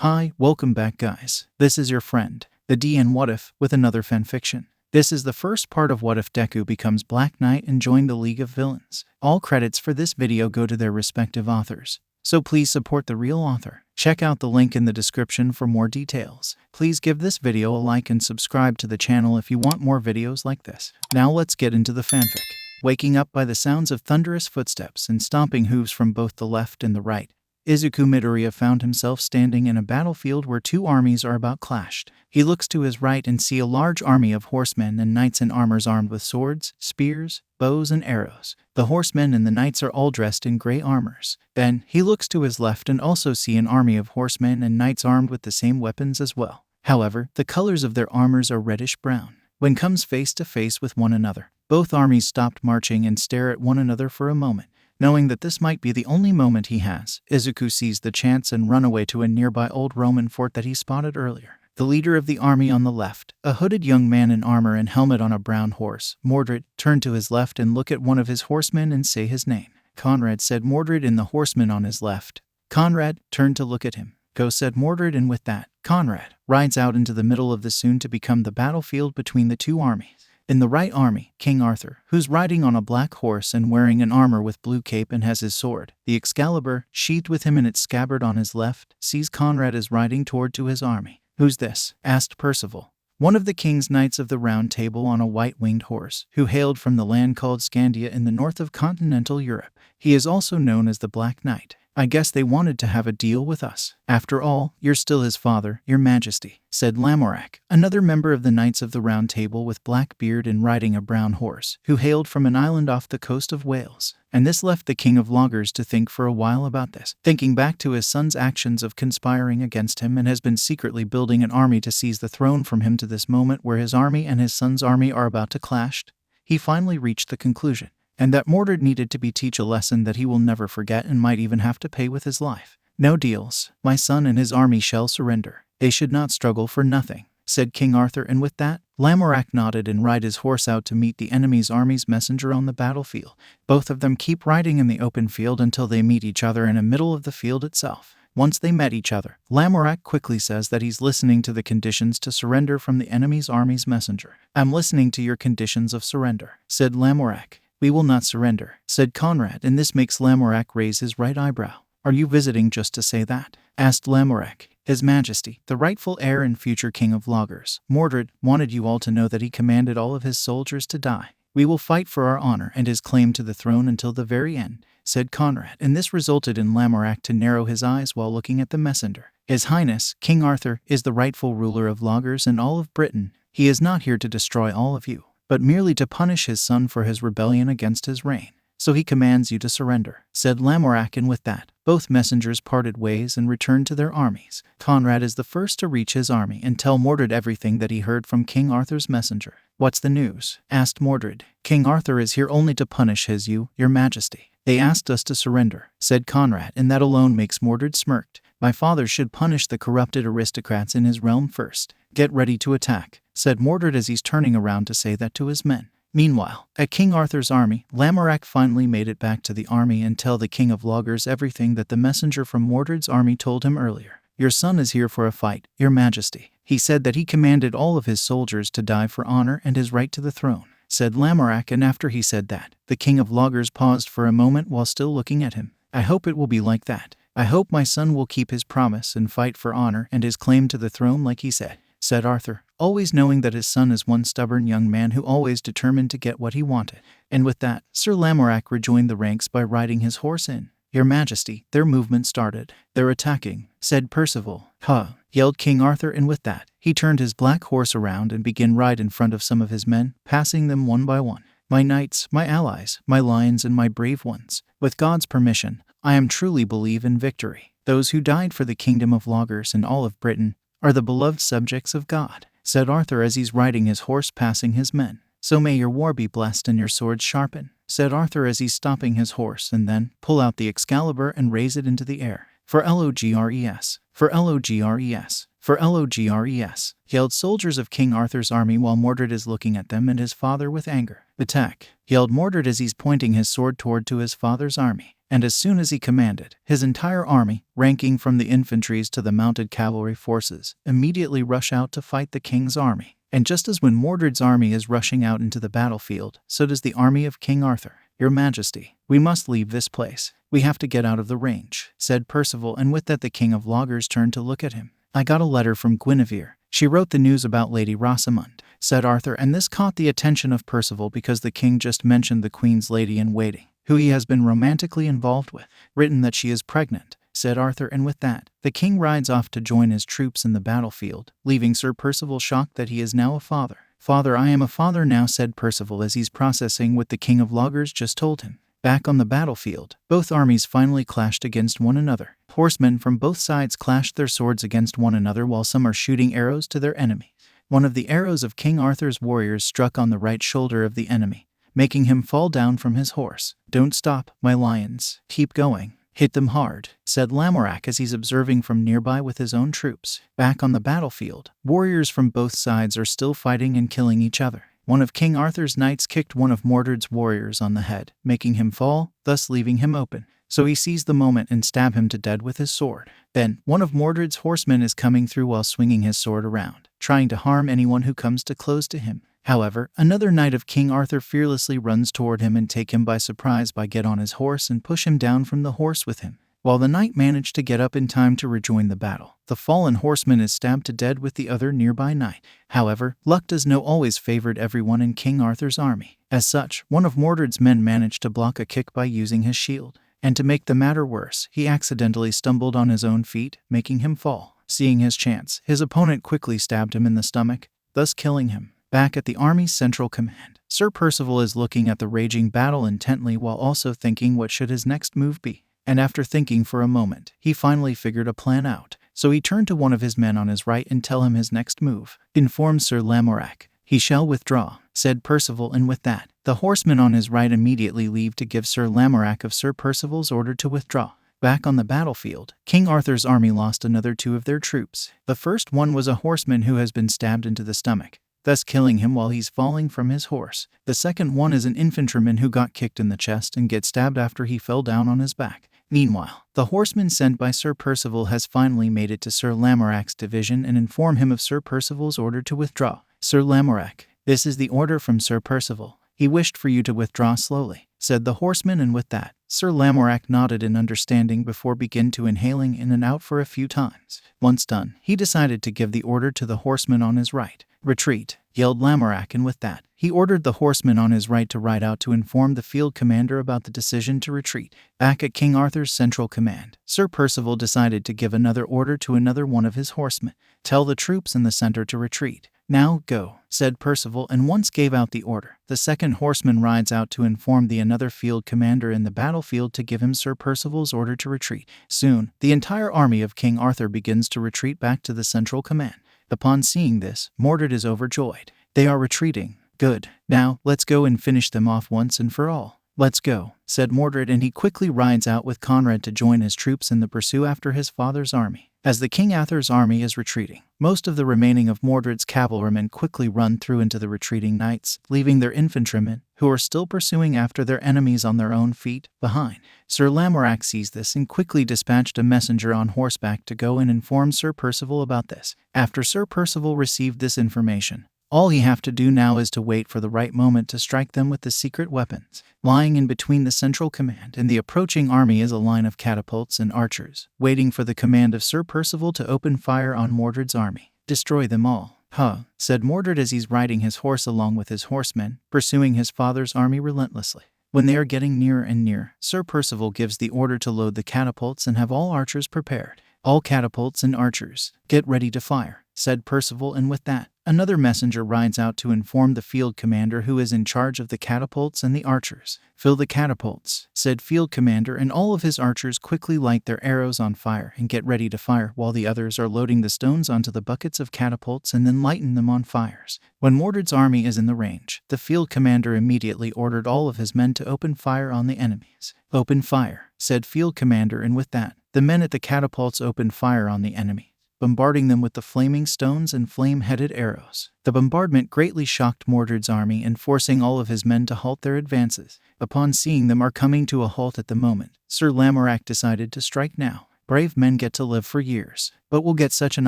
Hi, welcome back guys. This is your friend, the D and WhatIf, with another fanfiction. This is the first part of What If Deku becomes Black Knight and joined the League of Villains. All credits for this video go to their respective authors, so please support the real author. Check out the link in the description for more details. Please give this video a like and subscribe to the channel if you want more videos like this. Now let's get into the fanfic. Waking up by the sounds of thunderous footsteps and stomping hooves from both the left and the right, Izuku Midoriya found himself standing in a battlefield where two armies are about clashed. He looks to his right and sees a large army of horsemen and knights in armors armed with swords, spears, bows, and arrows. The horsemen and the knights are all dressed in gray armors. Then, he looks to his left and also sees an army of horsemen and knights armed with the same weapons as well. However, the colors of their armors are reddish-brown. When comes face to face with one another, both armies stopped marching and stare at one another for a moment. Knowing that this might be the only moment he has, Izuku sees the chance and runs away to a nearby old Roman fort that he spotted earlier. The leader of the army on the left, a hooded young man in armor and helmet on a brown horse, Mordred, turned to his left and looked at one of his horsemen and say his name. Conrad, said Mordred, in the horseman on his left. Conrad turned to look at him. Go, said Mordred, and with that, Conrad rides out into the middle of the soon to become the battlefield between the two armies. In the right army, King Arthur, who's riding on a black horse and wearing an armor with blue cape and has his sword, the Excalibur, sheathed with him in its scabbard on his left, sees Conrad is riding toward to his army. Who's this? Asked Percival, one of the king's knights of the Round Table on a white-winged horse, who hailed from the land called Scandia in the north of continental Europe. He is also known as the Black Knight. I guess they wanted to have a deal with us. After all, you're still his father, your majesty, said Lamorak, another member of the Knights of the Round Table with black beard and riding a brown horse, who hailed from an island off the coast of Wales. And this left the King of Loggers to think for a while about this, thinking back to his son's actions of conspiring against him, and has been secretly building an army to seize the throne from him to this moment where his army and his son's army are about to clash. He finally reached the conclusion, and that Mordred needed to be teach a lesson that he will never forget and might even have to pay with his life. No deals. My son and his army shall surrender. They should not struggle for nothing, said King Arthur, and with that, Lamorak nodded and ride his horse out to meet the enemy's army's messenger on the battlefield. Both of them keep riding in the open field until they meet each other in the middle of the field itself. Once they met each other, Lamorak quickly says that he's listening to the conditions to surrender from the enemy's army's messenger. I'm listening to your conditions of surrender, said Lamorak. We will not surrender, said Conrad, and this makes Lamorak raise his right eyebrow. Are you visiting just to say that? Asked Lamorak. His Majesty, the rightful heir and future king of Loggers, Mordred, wanted you all to know that he commanded all of his soldiers to die. We will fight for our honor and his claim to the throne until the very end, said Conrad, and this resulted in Lamorak to narrow his eyes while looking at the messenger. His Highness, King Arthur, is the rightful ruler of Loggers and all of Britain. He is not here to destroy all of you, but merely to punish his son for his rebellion against his reign. So he commands you to surrender, said Lamorak, and with that, both messengers parted ways and returned to their armies. Conrad is the first to reach his army and tell Mordred everything that he heard from King Arthur's messenger. What's the news? Asked Mordred. King Arthur is here only to punish your majesty. They asked us to surrender, said Conrad, and that alone makes Mordred smirked. My father should punish the corrupted aristocrats in his realm first. Get ready to attack, said Mordred as he's turning around to say that to his men. Meanwhile, at King Arthur's army, Lamorak finally made it back to the army and tell the King of Loggers everything that the messenger from Mordred's army told him earlier. Your son is here for a fight, your majesty. He said that he commanded all of his soldiers to die for honor and his right to the throne, said Lamorak, and after he said that, the King of Loggers paused for a moment while still looking at him. I hope it will be like that. I hope my son will keep his promise and fight for honor and his claim to the throne like he said Arthur, always knowing that his son is one stubborn young man who always determined to get what he wanted. And with that, Sir Lamorak rejoined the ranks by riding his horse in. Your Majesty, their movement started. They're attacking, said Percival. Huh, yelled King Arthur, and with that, he turned his black horse around and began ride in front of some of his men, passing them one by one. My knights, my allies, my lions, and my brave ones, with God's permission, I am truly believe in victory. Those who died for the kingdom of Loggers and all of Britain are the beloved subjects of God, said Arthur as he's riding his horse passing his men. So may your war be blessed and your swords sharpened, said Arthur as he's stopping his horse, and then pull out the Excalibur and raise it into the air. For Logres, for Logres, for Logres, yelled soldiers of King Arthur's army while Mordred is looking at them and his father with anger. Attack, yelled Mordred as he's pointing his sword toward to his father's army. and as soon as he commanded, his entire army, ranking from the infantries to the mounted cavalry forces, immediately rush out to fight the king's army. And just as when Mordred's army is rushing out into the battlefield, so does the army of King Arthur. "Your Majesty, we must leave this place. We have to get out of the range," said Percival, and with that the King of Loggers turned to look at him. "I got a letter from Guinevere. She wrote the news about Lady Rosamund," said Arthur, and this caught the attention of Percival because the king just mentioned the Queen's lady-in-waiting, who he has been romantically involved with. "Written that she is pregnant," said Arthur, and with that, the king rides off to join his troops in the battlefield, leaving Sir Percival shocked that he is now a father. "Father, I am a father now," said Percival as he's processing what the King of Loggers just told him. Back on the battlefield, both armies finally clashed against one another. Horsemen from both sides clashed their swords against one another while some are shooting arrows to their enemies. One of the arrows of King Arthur's warriors struck on the right shoulder of the enemy, making him fall down from his horse. "Don't stop, my lions. Keep going. Hit them hard," said Lamorak as he's observing from nearby with his own troops. Back on the battlefield, warriors from both sides are still fighting and killing each other. One of King Arthur's knights kicked one of Mordred's warriors on the head, making him fall, thus leaving him open. So he seized the moment and stabbed him to death with his sword. Then, one of Mordred's horsemen is coming through while swinging his sword around, trying to harm anyone who comes too close to him. However, another knight of King Arthur fearlessly runs toward him and take him by surprise by get on his horse and push him down from the horse with him. While the knight managed to get up in time to rejoin the battle, the fallen horseman is stabbed to death with the other nearby knight. However, luck does not always favor everyone in King Arthur's army. As such, one of Mordred's men managed to block a kick by using his shield. And to make the matter worse, he accidentally stumbled on his own feet, making him fall. Seeing his chance, his opponent quickly stabbed him in the stomach, thus killing him. Back at the army's central command, Sir Percival is looking at the raging battle intently while also thinking what should his next move be. And after thinking for a moment, he finally figured a plan out. So he turned to one of his men on his right and tell him his next move. "Inform Sir Lamorak. He shall withdraw," said Percival, and with that, the horseman on his right immediately leave to give Sir Lamorak of Sir Percival's order to withdraw. Back on the battlefield, King Arthur's army lost another two of their troops. The first one was a horseman who has been stabbed into the stomach, thus killing him while he's falling from his horse. The second one is an infantryman who got kicked in the chest and gets stabbed after he fell down on his back. Meanwhile, the horseman sent by Sir Percival has finally made it to Sir Lamorak's division and inform him of Sir Percival's order to withdraw. "Sir Lamorak, this is the order from Sir Percival. He wished for you to withdraw slowly," said the horseman, and with that, Sir Lamorak nodded in understanding before began to inhaling in and out for a few times. Once done, he decided to give the order to the horseman on his right. "Retreat," yelled Lamorak, and with that, he ordered the horseman on his right to ride out to inform the field commander about the decision to retreat. Back at King Arthur's central command, Sir Percival decided to give another order to another one of his horsemen. "Tell the troops in the center to retreat. Now go," said Percival, and once gave out the order, the second horseman rides out to inform the another field commander in the battlefield to give him Sir Percival's order to retreat. Soon, the entire army of King Arthur begins to retreat back to the central command. Upon seeing this, Mordred is overjoyed. "They are retreating. Good. Now, let's go and finish them off once and for all." "Let's go," said Mordred, and he quickly rides out with Conrad to join his troops in the pursuit after his father's army. As the King Arthur's army is retreating, most of the remaining of Mordred's cavalrymen quickly run through into the retreating knights, leaving their infantrymen, who are still pursuing after their enemies on their own feet, behind. Sir Lamorak sees this and quickly dispatched a messenger on horseback to go and inform Sir Percival about this. After Sir Percival received this information, all he have to do now is to wait for the right moment to strike them with the secret weapons. Lying in between the central command and the approaching army is a line of catapults and archers, waiting for the command of Sir Percival to open fire on Mordred's army. "Destroy them all." "Huh," said Mordred as he's riding his horse along with his horsemen, pursuing his father's army relentlessly. When they are getting nearer and nearer, Sir Percival gives the order to load the catapults and have all archers prepared. "All catapults and archers, get ready to fire," said Percival, and with that, another messenger rides out to inform the field commander who is in charge of the catapults and the archers. "Fill the catapults," said field commander, and all of his archers quickly light their arrows on fire and get ready to fire while the others are loading the stones onto the buckets of catapults and then lighten them on fires. When Mordred's army is in the range, the field commander immediately ordered all of his men to open fire on the enemies. "Open fire," said field commander, and with that, the men at the catapults opened fire on the enemy. bombarding them with the flaming stones and flame-headed arrows. The bombardment greatly shocked Mordred's army and forcing all of his men to halt their advances. Upon seeing them are coming to a halt at the moment, Sir Lamorak decided to strike now. Brave men get to live for years, but will get such an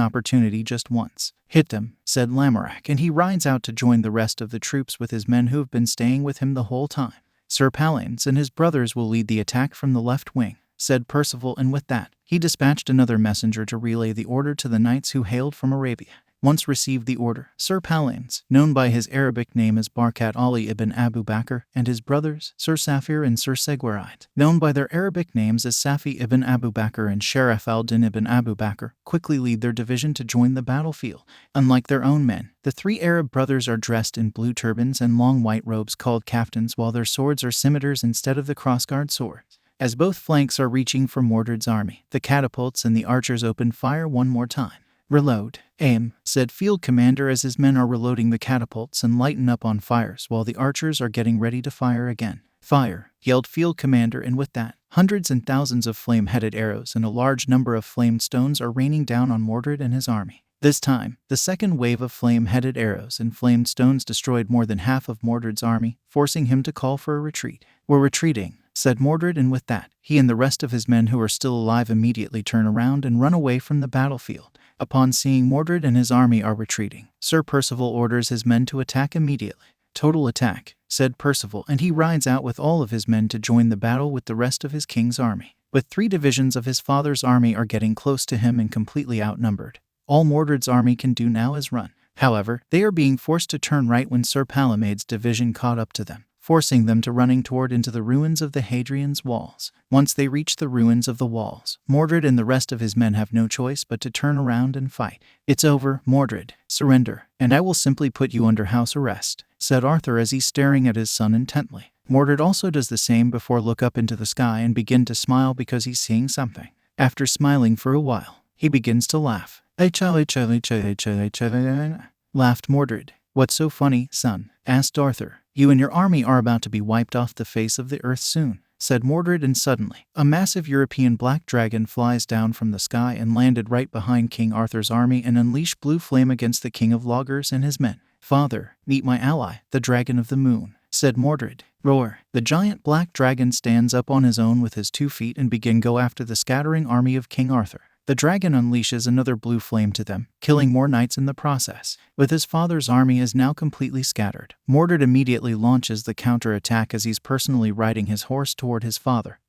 opportunity just once. Hit them, said Lamorak, and he rides out to join the rest of the troops with his men who have been staying with him the whole time. Sir Palance and his brothers will lead the attack from the left wing, said Percival, and with that, he dispatched another messenger to relay the order to the knights who hailed from Arabia. Once received the order, Sir Palance, known by his Arabic name as Barkat Ali ibn Abu Bakr, and his brothers, Sir Safir and Sir Seguirite, known by their Arabic names as Safi ibn Abu Bakr and Sharaf al-Din ibn Abu Bakr, quickly lead their division to join the battlefield. Unlike their own men, the three Arab brothers are dressed in blue turbans and long white robes called kaftans, while their swords are scimitars instead of the crossguard swords. As both flanks are reaching for Mordred's army, the catapults and the archers open fire one more time. Reload. Aim, said Field Commander as his men are reloading the catapults and lighten up on fires while the archers are getting ready to fire again. Fire, yelled Field Commander, and with that, hundreds and thousands of flame-headed arrows and a large number of flamed stones are raining down on Mordred and his army. This time, the second wave of flame-headed arrows and flamed stones destroyed more than half of Mordred's army, forcing him to call for a retreat. We're retreating, said Mordred, and with that, he and the rest of his men who are still alive immediately turn around and run away from the battlefield. Upon seeing Mordred and his army are retreating, Sir Percival orders his men to attack immediately. Total attack, said Percival, and he rides out with all of his men to join the battle with the rest of his king's army. But 3 divisions of his father's army are getting close to him and completely outnumbered. All Mordred's army can do now is run. However, they are being forced to turn right when Sir Palamade's division caught up to them, forcing them to running toward into the ruins of the Hadrian's walls. Once they reach the ruins of the walls, Mordred and the rest of his men have no choice but to turn around and fight. It's over, Mordred. Surrender, and I will simply put you under house arrest, said Arthur as he's staring at his son intently. Mordred also does the same before look up into the sky and begin to smile because he's seeing something. After smiling for a while, he begins to laugh. Laughed Mordred. What's so funny, son? Asked Arthur. You and your army are about to be wiped off the face of the earth soon, said Mordred, and suddenly, a massive European black dragon flies down from the sky and landed right behind King Arthur's army and unleashed blue flame against the King of Loggers and his men. Father, meet my ally, the Dragon of the Moon, said Mordred. Roar. The giant black dragon stands up on his own with his 2 feet and begin go after the scattering army of King Arthur. The dragon unleashes another blue flame to them, killing more knights in the process. With his father's army is now completely scattered, Mordred immediately launches the counterattack as he's personally riding his horse toward his father,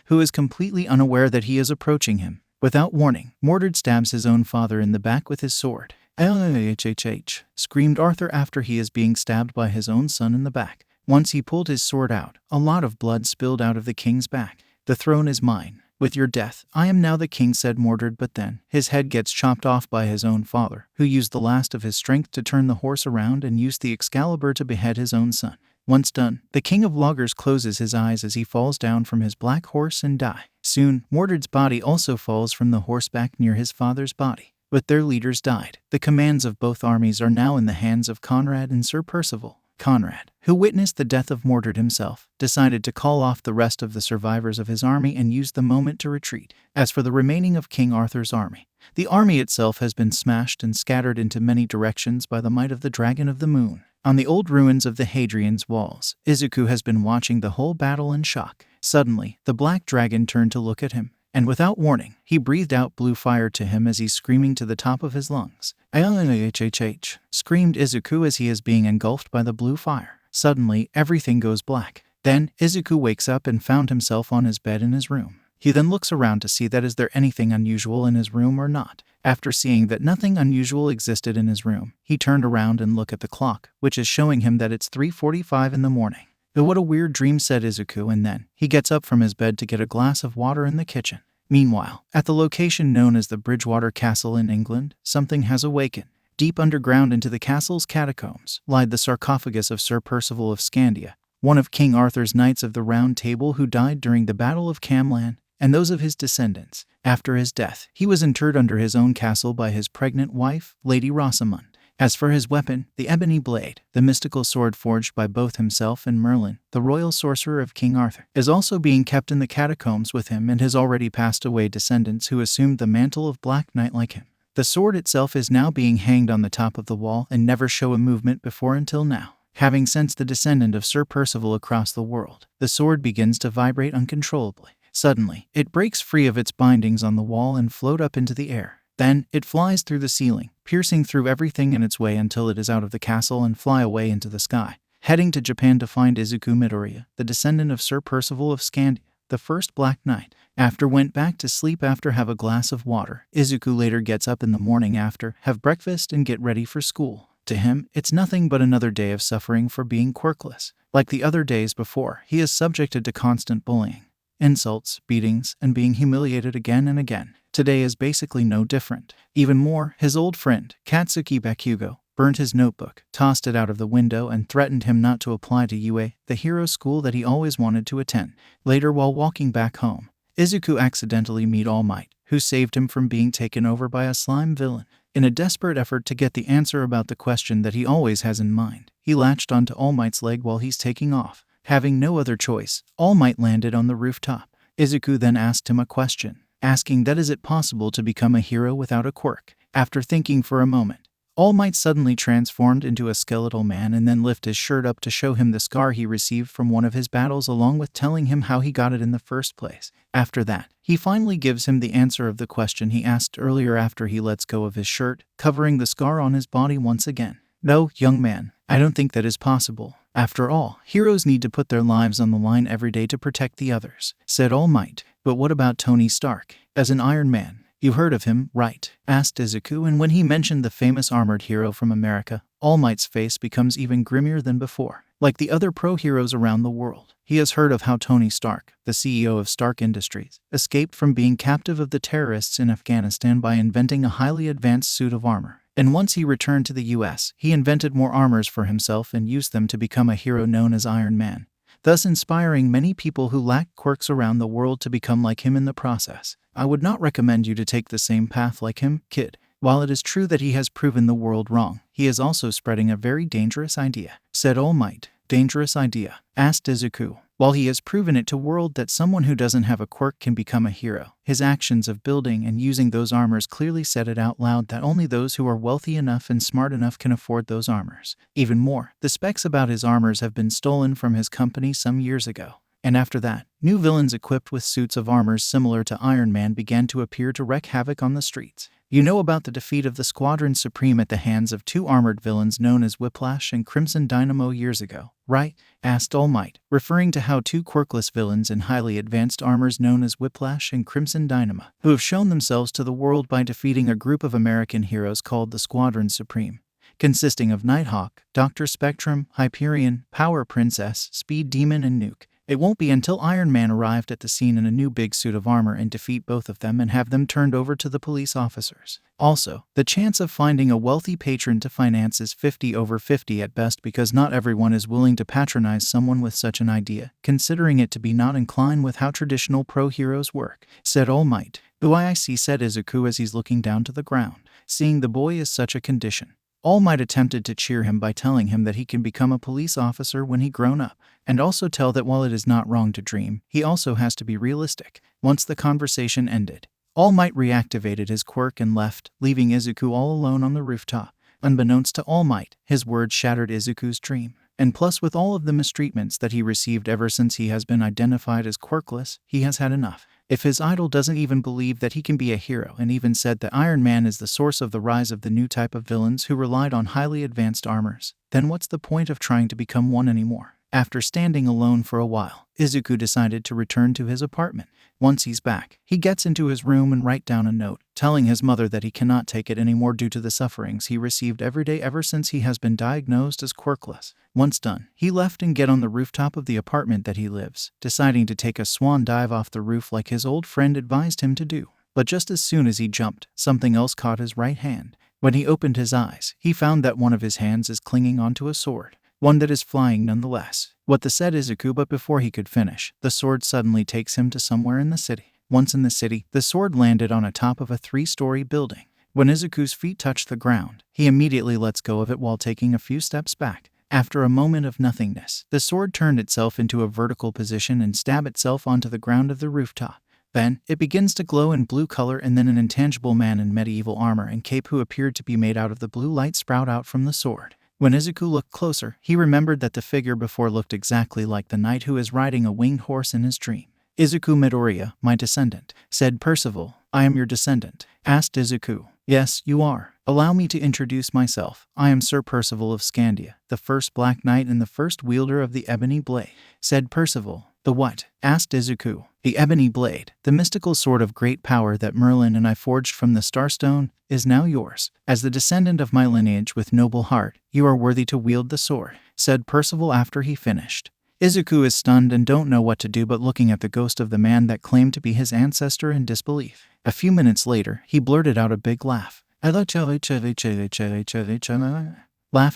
who is completely unaware that he is approaching him. Without warning, Mordred stabs his own father in the back with his sword. "Hhhh!" screamed Arthur after he is being stabbed by his own son in the back. Once he pulled his sword out, a lot of blood spilled out of the king's back. "The throne is mine. With your death, I am now the king," said Mordred, but then his head gets chopped off by his own father, who used the last of his strength to turn the horse around and used the Excalibur to behead his own son. Once done, the King of Loggers closes his eyes as he falls down from his black horse and dies. Soon, Mordred's body also falls from the horseback near his father's body. But their leaders died. The commands of both armies are now in the hands of Conrad and Sir Percival. Conrad, who witnessed the death of Mordred himself, decided to call off the rest of the survivors of his army and used the moment to retreat. As for the remaining of King Arthur's army, the army itself has been smashed and scattered into many directions by the might of the Dragon of the Moon. On the old ruins of the Hadrian's walls, Izuku has been watching the whole battle in shock. Suddenly, the black dragon turned to look at him, and without warning, he breathed out blue fire to him as he's screaming to the top of his lungs. "Hhhh!" screamed Izuku as he is being engulfed by the blue fire. Suddenly, everything goes black. Then, Izuku wakes up and found himself on his bed in his room. He then looks around to see that is there anything unusual in his room or not. After seeing that nothing unusual existed in his room, he turned around and looked at the clock, which is showing him that it's 3:45 in the morning. "What a weird dream," said Izuku, and then he gets up from his bed to get a glass of water in the kitchen. Meanwhile, at the location known as the Bridgewater Castle in England, something has awakened. Deep underground into the castle's catacombs lied the sarcophagus of Sir Percival of Scandia, one of King Arthur's Knights of the Round Table who died during the Battle of Camlann, and those of his descendants. After his death, he was interred under his own castle by his pregnant wife, Lady Rosamund. As for his weapon, the Ebony Blade, the mystical sword forged by both himself and Merlin, the royal sorcerer of King Arthur, is also being kept in the catacombs with him and his already passed away descendants who assumed the mantle of Black Knight like him. The sword itself is now being hanged on the top of the wall and never show a movement before until now. Having sensed the descendant of Sir Percival across the world, the sword begins to vibrate uncontrollably. Suddenly, it breaks free of its bindings on the wall and float up into the air. Then, it flies through the ceiling, piercing through everything in its way until it is out of the castle and fly away into the sky, heading to Japan to find Izuku Midoriya, the descendant of Sir Percival of Scandia, the first Black Knight. After went back to sleep after have a glass of water. Izuku later gets up in the morning after, have breakfast and get ready for school. To him, it's nothing but another day of suffering for being quirkless. Like the other days before, he is subjected to constant bullying, insults, beatings, and being humiliated again and again. Today is basically no different. Even more, his old friend, Katsuki Bakugo, burnt his notebook, tossed it out of the window, and threatened him not to apply to UA, the hero school that he always wanted to attend. Later, while walking back home, Izuku accidentally meets All Might, who saved him from being taken over by a slime villain. In a desperate effort to get the answer about the question that he always has in mind, he latched onto All Might's leg while he's taking off. Having no other choice, All Might landed on the rooftop. Izuku then asked him a question, asking that is it possible to become a hero without a quirk. After thinking for a moment, All Might suddenly transformed into a skeletal man and then lifted his shirt up to show him the scar he received from one of his battles, along with telling him how he got it in the first place. After that, he finally gives him the answer of the question he asked earlier after he lets go of his shirt, covering the scar on his body once again. No, young man, I don't think that is possible. After all, heroes need to put their lives on the line every day to protect the others, said All Might. But what about Tony Stark, as an Iron Man? You heard of him, right? Asked Izuku, and when he mentioned the famous armored hero from America, All Might's face becomes even grimmier than before. Like the other pro-heroes around the world, he has heard of how Tony Stark, the CEO of Stark Industries, escaped from being captive of the terrorists in Afghanistan by inventing a highly advanced suit of armor. And once he returned to the US, he invented more armors for himself and used them to become a hero known as Iron Man, thus inspiring many people who lack quirks around the world to become like him in the process. I would not recommend you to take the same path like him, kid. While it is true that he has proven the world wrong, he is also spreading a very dangerous idea, said All Might. Dangerous idea? Asked Izuku. While he has proven it to world that someone who doesn't have a quirk can become a hero, his actions of building and using those armors clearly said it out loud that only those who are wealthy enough and smart enough can afford those armors. Even more, the specs about his armors have been stolen from his company some years ago. And after that, new villains equipped with suits of armors similar to Iron Man began to appear to wreak havoc on the streets. You know about the defeat of the Squadron Supreme at the hands of two armored villains known as Whiplash and Crimson Dynamo years ago, right? Asked All Might, referring to how two quirkless villains in highly advanced armors known as Whiplash and Crimson Dynamo, who have shown themselves to the world by defeating a group of American heroes called the Squadron Supreme, consisting of Nighthawk, Dr. Spectrum, Hyperion, Power Princess, Speed Demon, and Nuke. It won't be until Iron Man arrived at the scene in a new big suit of armor and defeat both of them and have them turned over to the police officers. Also, the chance of finding a wealthy patron to finance is 50/50 at best, because not everyone is willing to patronize someone with such an idea, considering it to be not in line with how traditional pro-heroes work, said All Might. "UIC," said Izuku as he's looking down to the ground, seeing the boy is such a condition. All Might attempted to cheer him by telling him that he can become a police officer when he grown up, and also tell that while it is not wrong to dream, he also has to be realistic. Once the conversation ended, All Might reactivated his quirk and left, leaving Izuku all alone on the rooftop. Unbeknownst to All Might, his words shattered Izuku's dream. And plus, with all of the mistreatments that he received ever since he has been identified as quirkless, he has had enough. If his idol doesn't even believe that he can be a hero and even said that Iron Man is the source of the rise of the new type of villains who relied on highly advanced armors, then what's the point of trying to become one anymore? After standing alone for a while, Izuku decided to return to his apartment. Once he's back, he gets into his room and writes down a note, telling his mother that he cannot take it anymore due to the sufferings he received every day ever since he has been diagnosed as quirkless. Once done, he left and get on the rooftop of the apartment that he lives, deciding to take a swan dive off the roof like his old friend advised him to do. But just as soon as he jumped, something else caught his right hand. When he opened his eyes, he found that one of his hands is clinging onto a sword, one that is flying nonetheless. What the said Izuku, but before he could finish, the sword suddenly takes him to somewhere in the city. Once in the city, the sword landed on a top of a 3-story building. When Izuku's feet touched the ground, he immediately lets go of it while taking a few steps back. After a moment of nothingness, the sword turned itself into a vertical position and stabbed itself onto the ground of the rooftop. Then, it begins to glow in blue color, and then an intangible man in medieval armor and cape who appeared to be made out of the blue light sprout out from the sword. When Izuku looked closer, he remembered that the figure before looked exactly like the knight who is riding a winged horse in his dream. "Izuku Midoriya, my descendant," said Percival. "I am your descendant?" asked Izuku. "Yes, you are. Allow me to introduce myself. I am Sir Percival of Scandia, the first Black Knight and the first wielder of the Ebony Blade," said Percival. "The what?" asked Izuku. "The Ebony Blade, the mystical sword of great power that Merlin and I forged from the Starstone, is now yours. As the descendant of my lineage with noble heart, you are worthy to wield the sword," said Percival after he finished. Izuku is stunned and don't know what to do but looking at the ghost of the man that claimed to be his ancestor in disbelief. A few minutes later, he blurted out a big laugh. Laughed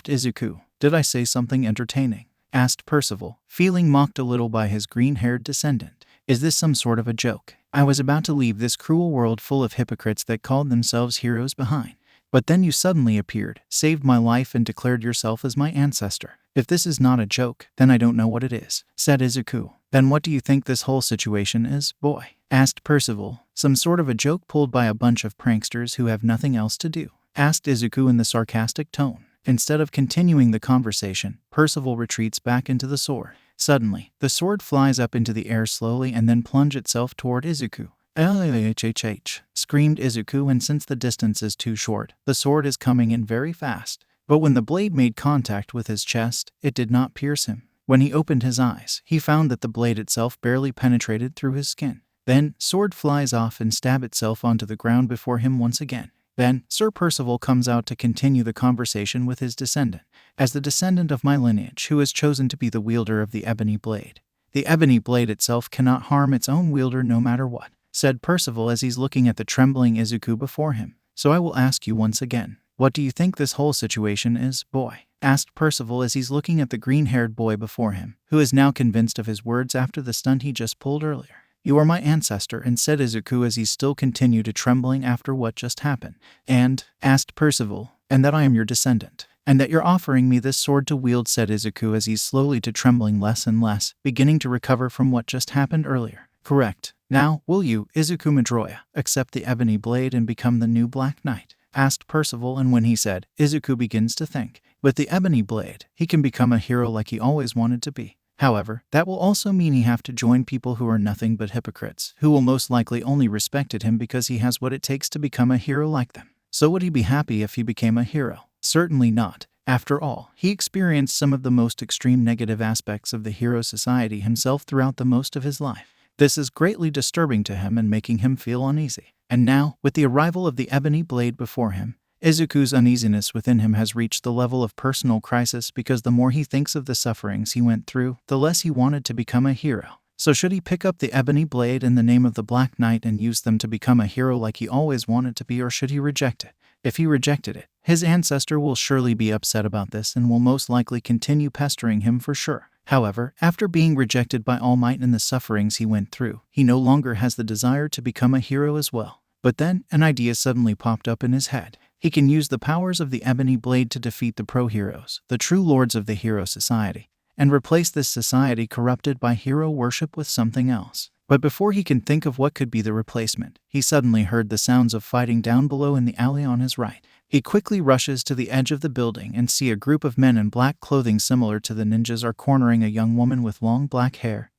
Izuku. "Did I say something entertaining?" asked Percival, feeling mocked a little by his green-haired descendant. "Is this some sort of a joke? I was about to leave this cruel world full of hypocrites that called themselves heroes behind. But then you suddenly appeared, saved my life, and declared yourself as my ancestor. If this is not a joke, then I don't know what it is," said Izuku. "Then what do you think this whole situation is, boy?" asked Percival. "Some sort of a joke pulled by a bunch of pranksters who have nothing else to do?" asked Izuku in the sarcastic tone. Instead of continuing the conversation, Percival retreats back into the sword. Suddenly, the sword flies up into the air slowly and then plunges itself toward Izuku. "LHHH!" screamed Izuku, and since the distance is too short, the sword is coming in very fast. But when the blade made contact with his chest, it did not pierce him. When he opened his eyes, he found that the blade itself barely penetrated through his skin. Then, sword flies off and stabs itself onto the ground before him once again. Then, Sir Percival comes out to continue the conversation with his descendant. "As the descendant of my lineage who has chosen to be the wielder of the Ebony Blade. The Ebony Blade itself cannot harm its own wielder no matter what," said Percival as he's looking at the trembling Izuku before him. "So I will ask you once again, what do you think this whole situation is, boy?" asked Percival as he's looking at the green-haired boy before him, who is now convinced of his words after the stunt he just pulled earlier. "You are my ancestor," and said Izuku as he still continued to trembling after what just happened. "And?" asked Percival. "And that I am your descendant. And that you're offering me this sword to wield," said Izuku as he's slowly to trembling less and less, beginning to recover from what just happened earlier. "Correct. Now, will you, Izuku Midoriya, accept the Ebony Blade and become the new Black Knight?" asked Percival, and when he said, Izuku begins to think. With the Ebony Blade, he can become a hero like he always wanted to be. However, that will also mean he have to join people who are nothing but hypocrites, who will most likely only respected him because he has what it takes to become a hero like them. So would he be happy if he became a hero? Certainly not. After all, he experienced some of the most extreme negative aspects of the hero society himself throughout the most of his life. This is greatly disturbing to him and making him feel uneasy. And now, with the arrival of the Ebony Blade before him, Izuku's uneasiness within him has reached the level of personal crisis because the more he thinks of the sufferings he went through, the less he wanted to become a hero. So should he pick up the Ebony Blade in the name of the Black Knight and use them to become a hero like he always wanted to be, or should he reject it? If he rejected it, his ancestor will surely be upset about this and will most likely continue pestering him for sure. However, after being rejected by All Might and the sufferings he went through, he no longer has the desire to become a hero as well. But then, an idea suddenly popped up in his head. He can use the powers of the Ebony Blade to defeat the pro-heroes, the true lords of the hero society, and replace this society corrupted by hero worship with something else. But before he can think of what could be the replacement, he suddenly heard the sounds of fighting down below in the alley on his right. He quickly rushes to the edge of the building and sees a group of men in black clothing similar to the ninjas are cornering a young woman with long black hair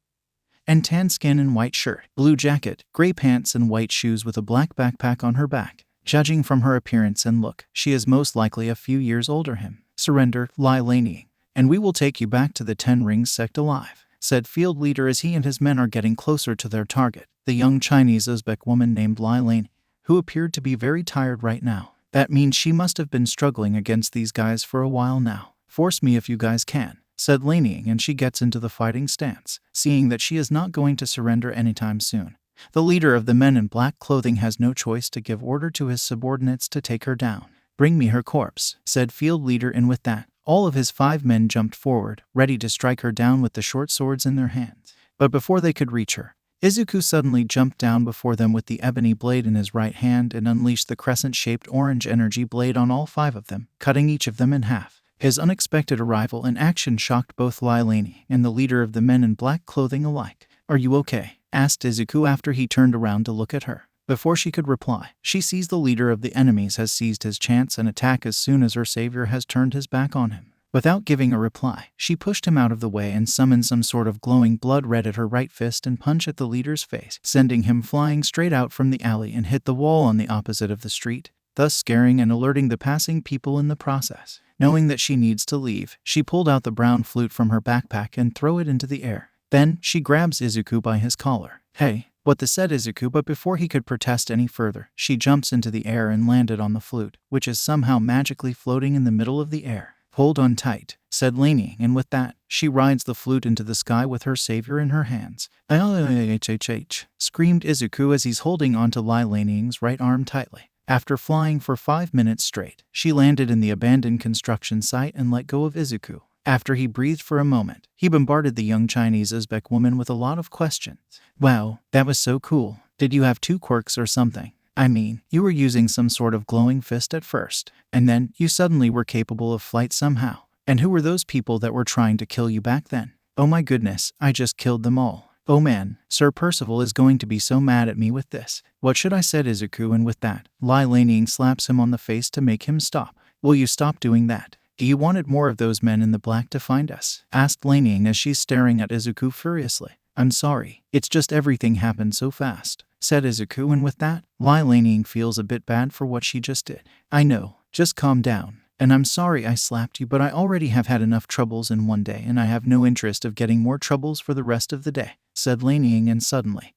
and tan skin and white shirt, blue jacket, gray pants, and white shoes with a black backpack on her back. Judging from her appearance and look, she is most likely a few years older him. "Surrender, Lai Laney, and we will take you back to the Ten Rings sect alive," said Field Leader as he and his men are getting closer to their target, the young Chinese Uzbek woman named Lai Laney, who appeared to be very tired right now. "That means she must have been struggling against these guys for a while now. Force me if you guys can," said Laney, and she gets into the fighting stance, seeing that she is not going to surrender anytime soon. The leader of the men in black clothing has no choice to give order to his subordinates to take her down. "Bring me her corpse," said Field Leader, and with that, all of his 5 men jumped forward, ready to strike her down with the short swords in their hands. But before they could reach her, Izuku suddenly jumped down before them with the Ebony Blade in his right hand and unleashed the crescent-shaped orange energy blade on all 5 of them, cutting each of them in half. His unexpected arrival and action shocked both Lai Laney and the leader of the men in black clothing alike. "Are you okay?" asked Izuku after he turned around to look at her. Before she could reply, she sees the leader of the enemies has seized his chance and attack as soon as her savior has turned his back on him. Without giving a reply, she pushed him out of the way and summoned some sort of glowing blood red at her right fist and punched at the leader's face, sending him flying straight out from the alley and hit the wall on the opposite of the street, thus scaring and alerting the passing people in the process. Knowing that she needs to leave, she pulled out the brown flute from her backpack and threw it into the air. Then, she grabs Izuku by his collar. "Hey," said Izuku, but before he could protest any further, she jumps into the air and landed on the flute, which is somehow magically floating in the middle of the air. "Hold on tight," said Lainey, and with that, she rides the flute into the sky with her savior in her hands. "HHH," screamed Izuku as he's holding onto Lai Laning's right arm tightly. After flying for 5 minutes straight, she landed in the abandoned construction site and let go of Izuku. After he breathed for a moment, he bombarded the young Chinese Uzbek woman with a lot of questions. "Wow, that was so cool. Did you have 2 quirks or something? I mean, you were using some sort of glowing fist at first, and then you suddenly were capable of flight somehow. And who were those people that were trying to kill you back then? Oh my goodness, I just killed them all. Oh man, Sir Percival is going to be so mad at me with this. What should I?" said Izuku, and with that, Lai Laning slaps him on the face to make him stop. "Will you stop doing that? Do you wanted more of those men in the black to find us?" asked Laning as she's staring at Izuku furiously. "I'm sorry, it's just everything happened so fast," said Izuku, and with that, Lai Laning feels a bit bad for what she just did. "I know, just calm down. And I'm sorry I slapped you, but I already have had enough troubles in one day and I have no interest of getting more troubles for the rest of the day," said Laning, and suddenly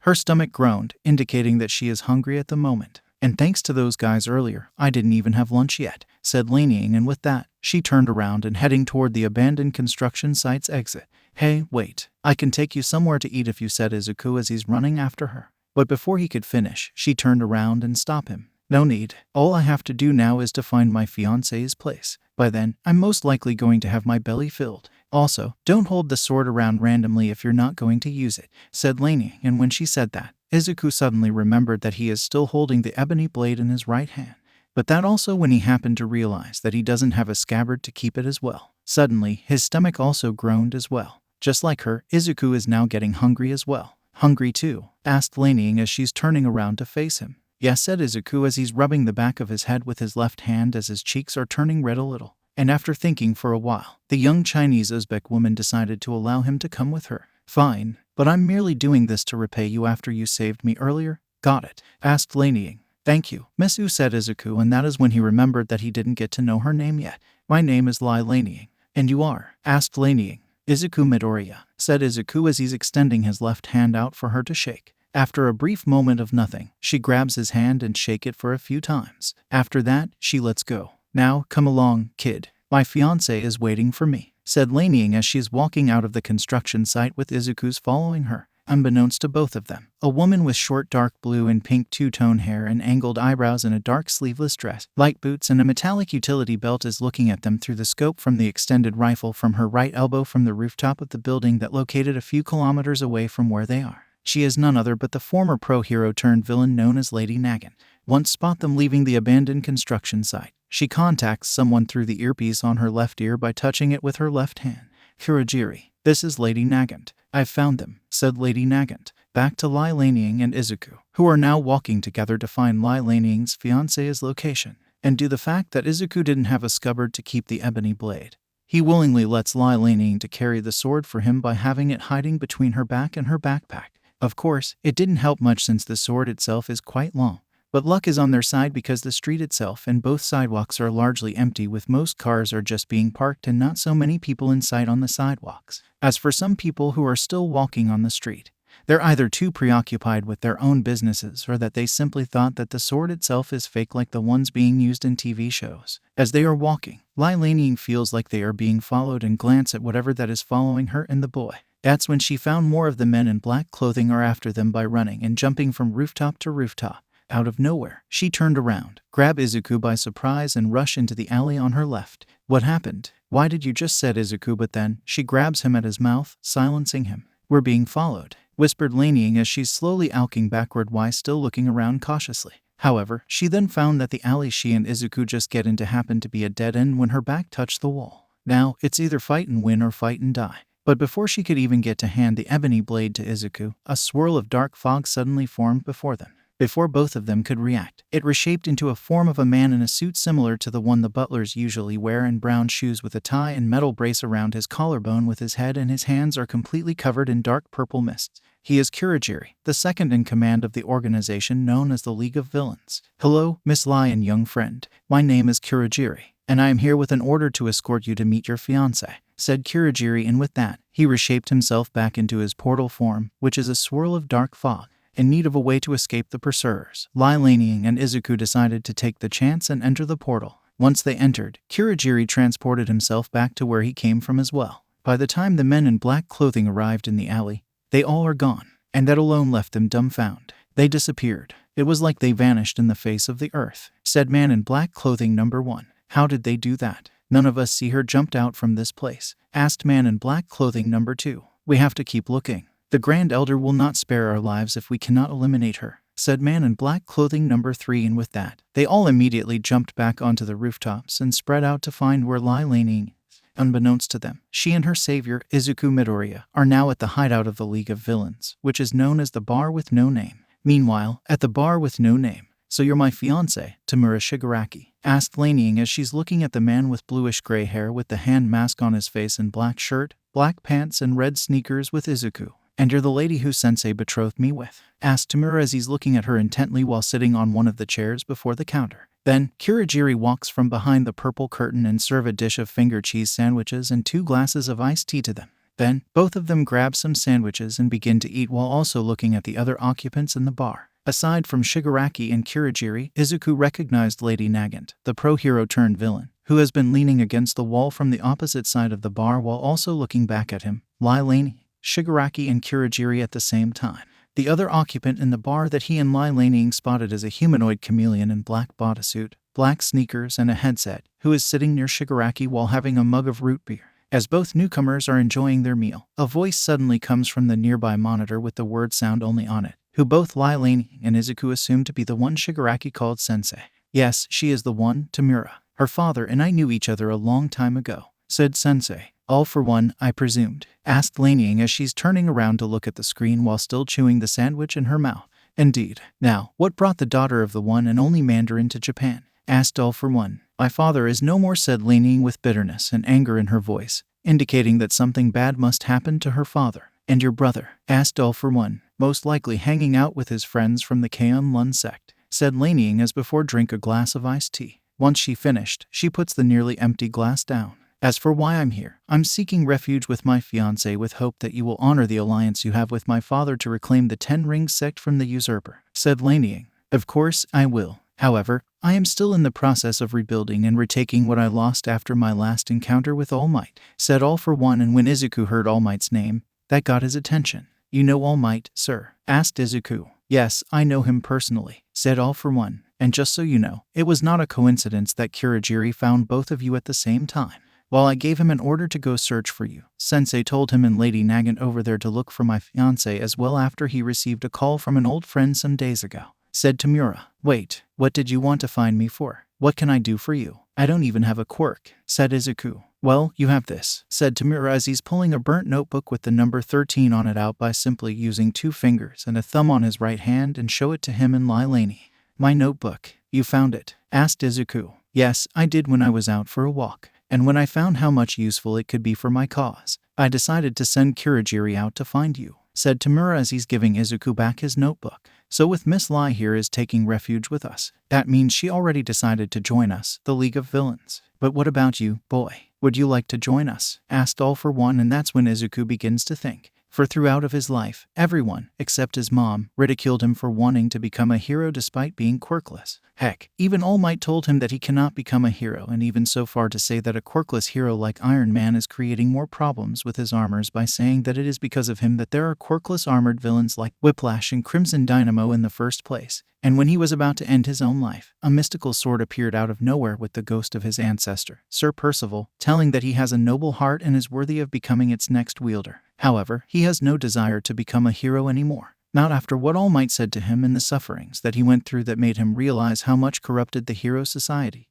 her stomach groaned, indicating that she is hungry at the moment. "And thanks to those guys earlier, I didn't even have lunch yet," said Laning, and with that, she turned around and heading toward the abandoned construction site's exit. "Hey, wait, I can take you somewhere to eat if you," said Izuku as he's running after her. But before he could finish, she turned around and stopped him. "No need. All I have to do now is to find my fiancé's place. By then, I'm most likely going to have my belly filled. Also, don't hold the sword around randomly if you're not going to use it," said Lainey, and when she said that, Izuku suddenly remembered that he is still holding the Ebony Blade in his right hand. But that also when he happened to realize that he doesn't have a scabbard to keep it as well. Suddenly, his stomach also groaned as well. Just like her, Izuku is now getting hungry as well. "Hungry too?" asked Lainey as she's turning around to face him. "Yes," said Izuku as he's rubbing the back of his head with his left hand as his cheeks are turning red a little. And after thinking for a while, the young Chinese Uzbek woman decided to allow him to come with her. "Fine, but I'm merely doing this to repay you after you saved me earlier. Got it?" asked Lainey. "Thank you, Miss U," said Izuku, and that is when he remembered that he didn't get to know her name yet. "My name is Lai Lainey." "And you are?" asked Lainey. "Izuku Midoriya," said Izuku as he's extending his left hand out for her to shake. After a brief moment of nothing, she grabs his hand and shake it for a few times. After that, she lets go. "Now, come along, kid. My fiancé is waiting for me," said Lainey as she's walking out of the construction site with Izuku's following her. Unbeknownst to both of them, a woman with short dark blue and pink two-tone hair and angled eyebrows in a dark sleeveless dress, light boots and a metallic utility belt is looking at them through the scope from the extended rifle from her right elbow from the rooftop of the building that located a few kilometers away from where they are. She is none other but the former pro-hero turned villain known as Lady Nagant. Once spot them leaving the abandoned construction site, she contacts someone through the earpiece on her left ear by touching it with her left hand. "Kurogiri, this is Lady Nagant. I've found them," said Lady Nagant. Back to Lai Laning and Izuku, who are now walking together to find Lai Laning's fiancé's location. And due to the fact that Izuku didn't have a scabbard to keep the Ebony Blade, he willingly lets Lai Laning to carry the sword for him by having it hiding between her back and her backpack. Of course, it didn't help much since the sword itself is quite long. But luck is on their side because the street itself and both sidewalks are largely empty, with most cars are just being parked and not so many people in sight on the sidewalks. As for some people who are still walking on the street, they're either too preoccupied with their own businesses or that they simply thought that the sword itself is fake like the ones being used in TV shows. As they are walking, Lai Laning feels like they are being followed and glance at whatever that is following her and the boy. That's when she found more of the men in black clothing are after them by running and jumping from rooftop to rooftop. Out of nowhere, she turned around, grabbed Izuku by surprise and rushed into the alley on her left. "What happened? Why did you just?" said Izuku, but then she grabs him at his mouth, silencing him. "We're being followed," whispered Lainey as she's slowly alking backward while still looking around cautiously. However, she then found that the alley she and Izuku just get into happened to be a dead end when her back touched the wall. Now, it's either fight and win or fight and die. But before she could even get to hand the Ebony Blade to Izuku, a swirl of dark fog suddenly formed before them. Before both of them could react, it reshaped into a form of a man in a suit similar to the one the butlers usually wear, and brown shoes with a tie and metal brace around his collarbone, with his head and his hands are completely covered in dark purple mists. He is Kurogiri, the second in command of the organization known as the League of Villains. "Hello, Miss Lai and young friend. My name is Kurogiri, and I am here with an order to escort you to meet your fiancé," said Kurogiri, and with that, he reshaped himself back into his portal form, which is a swirl of dark fog. In need of a way to escape the pursuers, Lai Laniying and Izuku decided to take the chance and enter the portal. Once they entered, Kurogiri transported himself back to where he came from as well. By the time the men in black clothing arrived in the alley, they all are gone, and that alone left them dumbfounded. They disappeared. It was like they vanished in the face of the earth, said man in black clothing number 1. "How did they do that? None of us see her jumped out from this place," asked man in black clothing number 2. "We have to keep looking. The Grand Elder will not spare our lives if we cannot eliminate her," said man in black clothing number 3, and with that, they all immediately jumped back onto the rooftops and spread out to find where Lai Laniying is. Unbeknownst to them, she and her savior, Izuku Midoriya, are now at the hideout of the League of Villains, which is known as the Bar with No Name. Meanwhile, at the Bar with No Name, "So you're my fiancé, Tamura Shigaraki?" asked Laniying as she's looking at the man with bluish-gray hair with the hand mask on his face and black shirt, black pants and red sneakers with Izuku. "And you're the lady who Sensei betrothed me with?" asked Tamura as he's looking at her intently while sitting on one of the chairs before the counter. Then, Kurogiri walks from behind the purple curtain and serve a dish of finger cheese sandwiches and 2 glasses of iced tea to them. Then, both of them grab some sandwiches and begin to eat while also looking at the other occupants in the bar. Aside from Shigaraki and Kurogiri, Izuku recognized Lady Nagant, the pro-hero turned villain, who has been leaning against the wall from the opposite side of the bar while also looking back at him. Lai Laniying, Shigaraki and Kurogiri at the same time. The other occupant in the bar that he and Lai Laniying spotted is a humanoid chameleon in black bodysuit, black sneakers and a headset, who is sitting near Shigaraki while having a mug of root beer. As both newcomers are enjoying their meal, a voice suddenly comes from the nearby monitor with the word sound only on it, who both Lai Laniying and Izuku assume to be the one Shigaraki called Sensei. "Yes, she is the one, Tamura. Her father and I knew each other a long time ago," said Sensei. "All for one, I presumed?" asked Laniying as she's turning around to look at the screen while still chewing the sandwich in her mouth. "Indeed. Now, what brought the daughter of the one and only Mandarin to Japan?" asked All for One. "My father is no more," said Laniying with bitterness and anger in her voice, indicating that something bad must happen to her father. "And your brother?" asked All for One. "Most likely hanging out with his friends from the Camlann sect," said Laniying as before drink a glass of iced tea. Once she finished, she puts the nearly empty glass down. "As for why I'm here, I'm seeking refuge with my fiancé with hope that you will honor the alliance you have with my father to reclaim the 10 Rings sect from the usurper," said Laniying. "Of course, I will. However, I am still in the process of rebuilding and retaking what I lost after my last encounter with All Might," said All for One, and when Izuku heard All Might's name, that got his attention. "You know All Might, sir?" asked Izuku. "Yes, I know him personally," said All for One. "And just so you know, it was not a coincidence that Kurogiri found both of you at the same time. While I gave him an order to go search for you, Sensei told him and Lady Nagant over there to look for my fiancé as well after he received a call from an old friend some days ago," said Tamura. "Wait, what did you want to find me for? What can I do for you? I don't even have a quirk," said Izuku. "Well, you have this," said Tamura as he's pulling a burnt notebook with the number 13 on it out by simply using 2 fingers and a thumb on his right hand and show it to him and Lai Laniying. "My notebook. You found it?" asked Izuku. "Yes, I did when I was out for a walk. And when I found how much useful it could be for my cause, I decided to send Kurogiri out to find you," said Tamura as he's giving Izuku back his notebook. "So with Miss Lai here is taking refuge with us, that means she already decided to join us, the League of Villains. But what about you, boy? Would you like to join us?" asked All for One, and that's when Izuku begins to think. For throughout of his life, everyone, except his mom, ridiculed him for wanting to become a hero despite being quirkless. Heck, even All Might told him that he cannot become a hero, and even so far to say that a quirkless hero like Iron Man is creating more problems with his armors by saying that it is because of him that there are quirkless armored villains like Whiplash and Crimson Dynamo in the first place. And when he was about to end his own life, a mystical sword appeared out of nowhere with the ghost of his ancestor, Sir Percival, telling that he has a noble heart and is worthy of becoming its next wielder. However, he has no desire to become a hero anymore. Not after what All Might said to him and the sufferings that he went through that made him realize how much corrupted the hero society.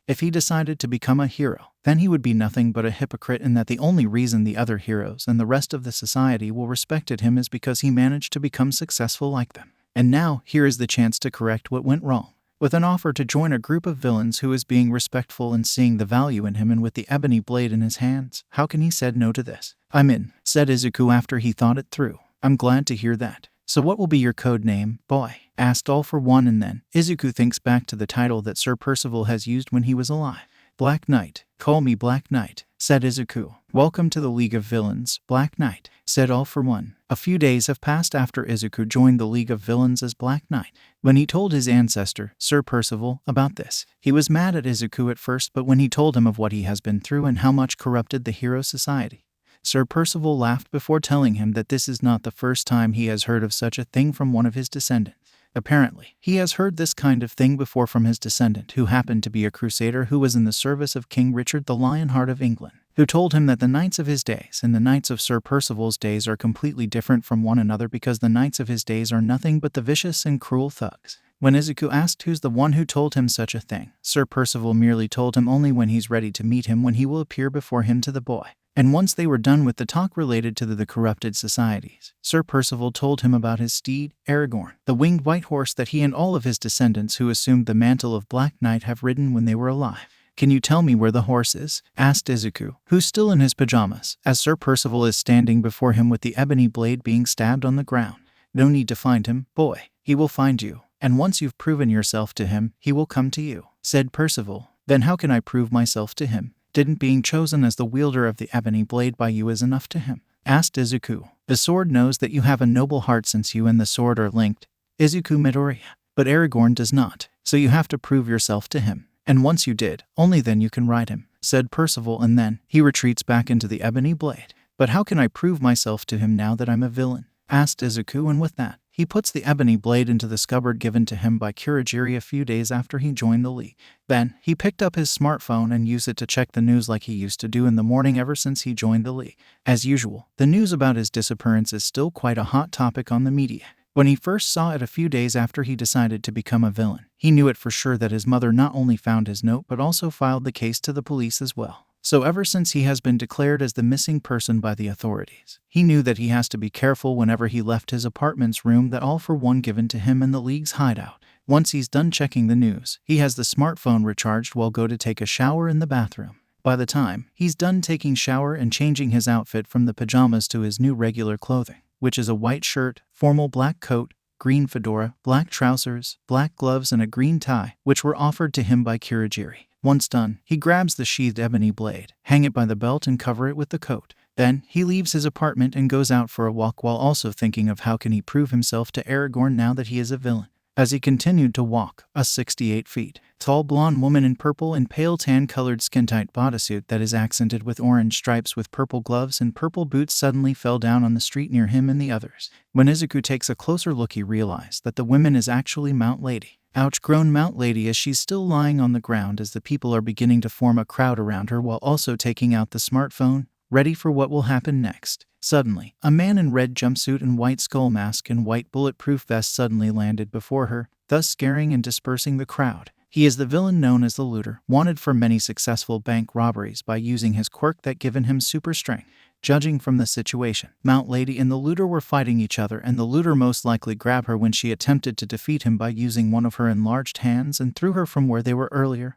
If he decided to become a hero, then he would be nothing but a hypocrite, and that the only reason the other heroes and the rest of the society will respected him is because he managed to become successful like them. And now, here is the chance to correct what went wrong. With an offer to join a group of villains who is being respectful and seeing the value in him, and with the Ebony Blade in his hands, how can he say no to this? "I'm in," said Izuku after he thought it through. "I'm glad to hear that. So what will be your code name, boy?" asked All for One, and then Izuku thinks back to the title that Sir Percival has used when he was alive. "Black Knight. Call me Black Knight," said Izuku. "Welcome to the League of Villains, Black Knight," said All for One. A few days have passed after Izuku joined the League of Villains as Black Knight. When he told his ancestor, Sir Percival, about this, he was mad at Izuku at first, but when he told him of what he has been through and how much corrupted the hero society, Sir Percival laughed before telling him that this is not the first time he has heard of such a thing from one of his descendants. Apparently, he has heard this kind of thing before from his descendant, who happened to be a crusader who was in the service of King Richard the Lionheart of England, who told him that the knights of his days and the knights of Sir Percival's days are completely different from one another, because the knights of his days are nothing but the vicious and cruel thugs. When Izuku asked who's the one who told him such a thing, Sir Percival merely told him only when he's ready to meet him when he will appear before him to the boy. And once they were done with the talk related to the corrupted societies, Sir Percival told him about his steed, Aragorn, the winged white horse that he and all of his descendants who assumed the mantle of Black Knight have ridden when they were alive. "Can you tell me where the horse is?" asked Izuku, who's still in his pajamas, as Sir Percival is standing before him with the Ebony Blade being stabbed on the ground. "No need to find him, boy. He will find you, and once you've proven yourself to him, he will come to you," said Percival. "Then how can I prove myself to him? Didn't being chosen as the wielder of the Ebony Blade by you is enough to him?" asked Izuku. "The sword knows that you have a noble heart since you and the sword are linked, Izuku Midoriya. But Aragorn does not, so you have to prove yourself to him. And once you did, only then you can ride him," said Percival, and then he retreats back into the Ebony Blade. "But how can I prove myself to him now that I'm a villain?" asked Izuku, and with that, he puts the Ebony Blade into the scabbard given to him by Kurogiri a few days after he joined the League. Then, he picked up his smartphone and used it to check the news like he used to do in the morning ever since he joined the League. As usual, the news about his disappearance is still quite a hot topic on the media. When he first saw it a few days after he decided to become a villain, he knew it for sure that his mother not only found his note but also filed the case to the police as well. So ever since he has been declared as the missing person by the authorities, he knew that he has to be careful whenever he left his apartment's room that All for One given to him in the League's hideout. Once he's done checking the news, he has the smartphone recharged while go to take a shower in the bathroom. By the time he's done taking shower and changing his outfit from the pajamas to his new regular clothing, which is a white shirt, formal black coat, green fedora, black trousers, black gloves, and a green tie, which were offered to him by Kurogiri. Once done, he grabs the sheathed Ebony Blade, hang it by the belt and cover it with the coat. Then, he leaves his apartment and goes out for a walk while also thinking of how can he prove himself to Aragorn now that he is a villain. As he continued to walk, a 68 feet tall blonde woman in purple and pale tan-colored skin-tight bodysuit that is accented with orange stripes with purple gloves and purple boots suddenly fell down on the street near him and the others. When Izuku takes a closer look, he realized that the woman is actually Mount Lady. Ouch, groaned Mount Lady as she's still lying on the ground as the people are beginning to form a crowd around her while also taking out the smartphone, ready for what will happen next. Suddenly, a man in red jumpsuit and white skull mask and white bulletproof vest suddenly landed before her, thus scaring and dispersing the crowd. He is the villain known as the Looter, wanted for many successful bank robberies by using his quirk that given him super strength. Judging from the situation, Mount Lady and the Looter were fighting each other, and the Looter most likely grabbed her when she attempted to defeat him by using one of her enlarged hands and threw her from where they were earlier.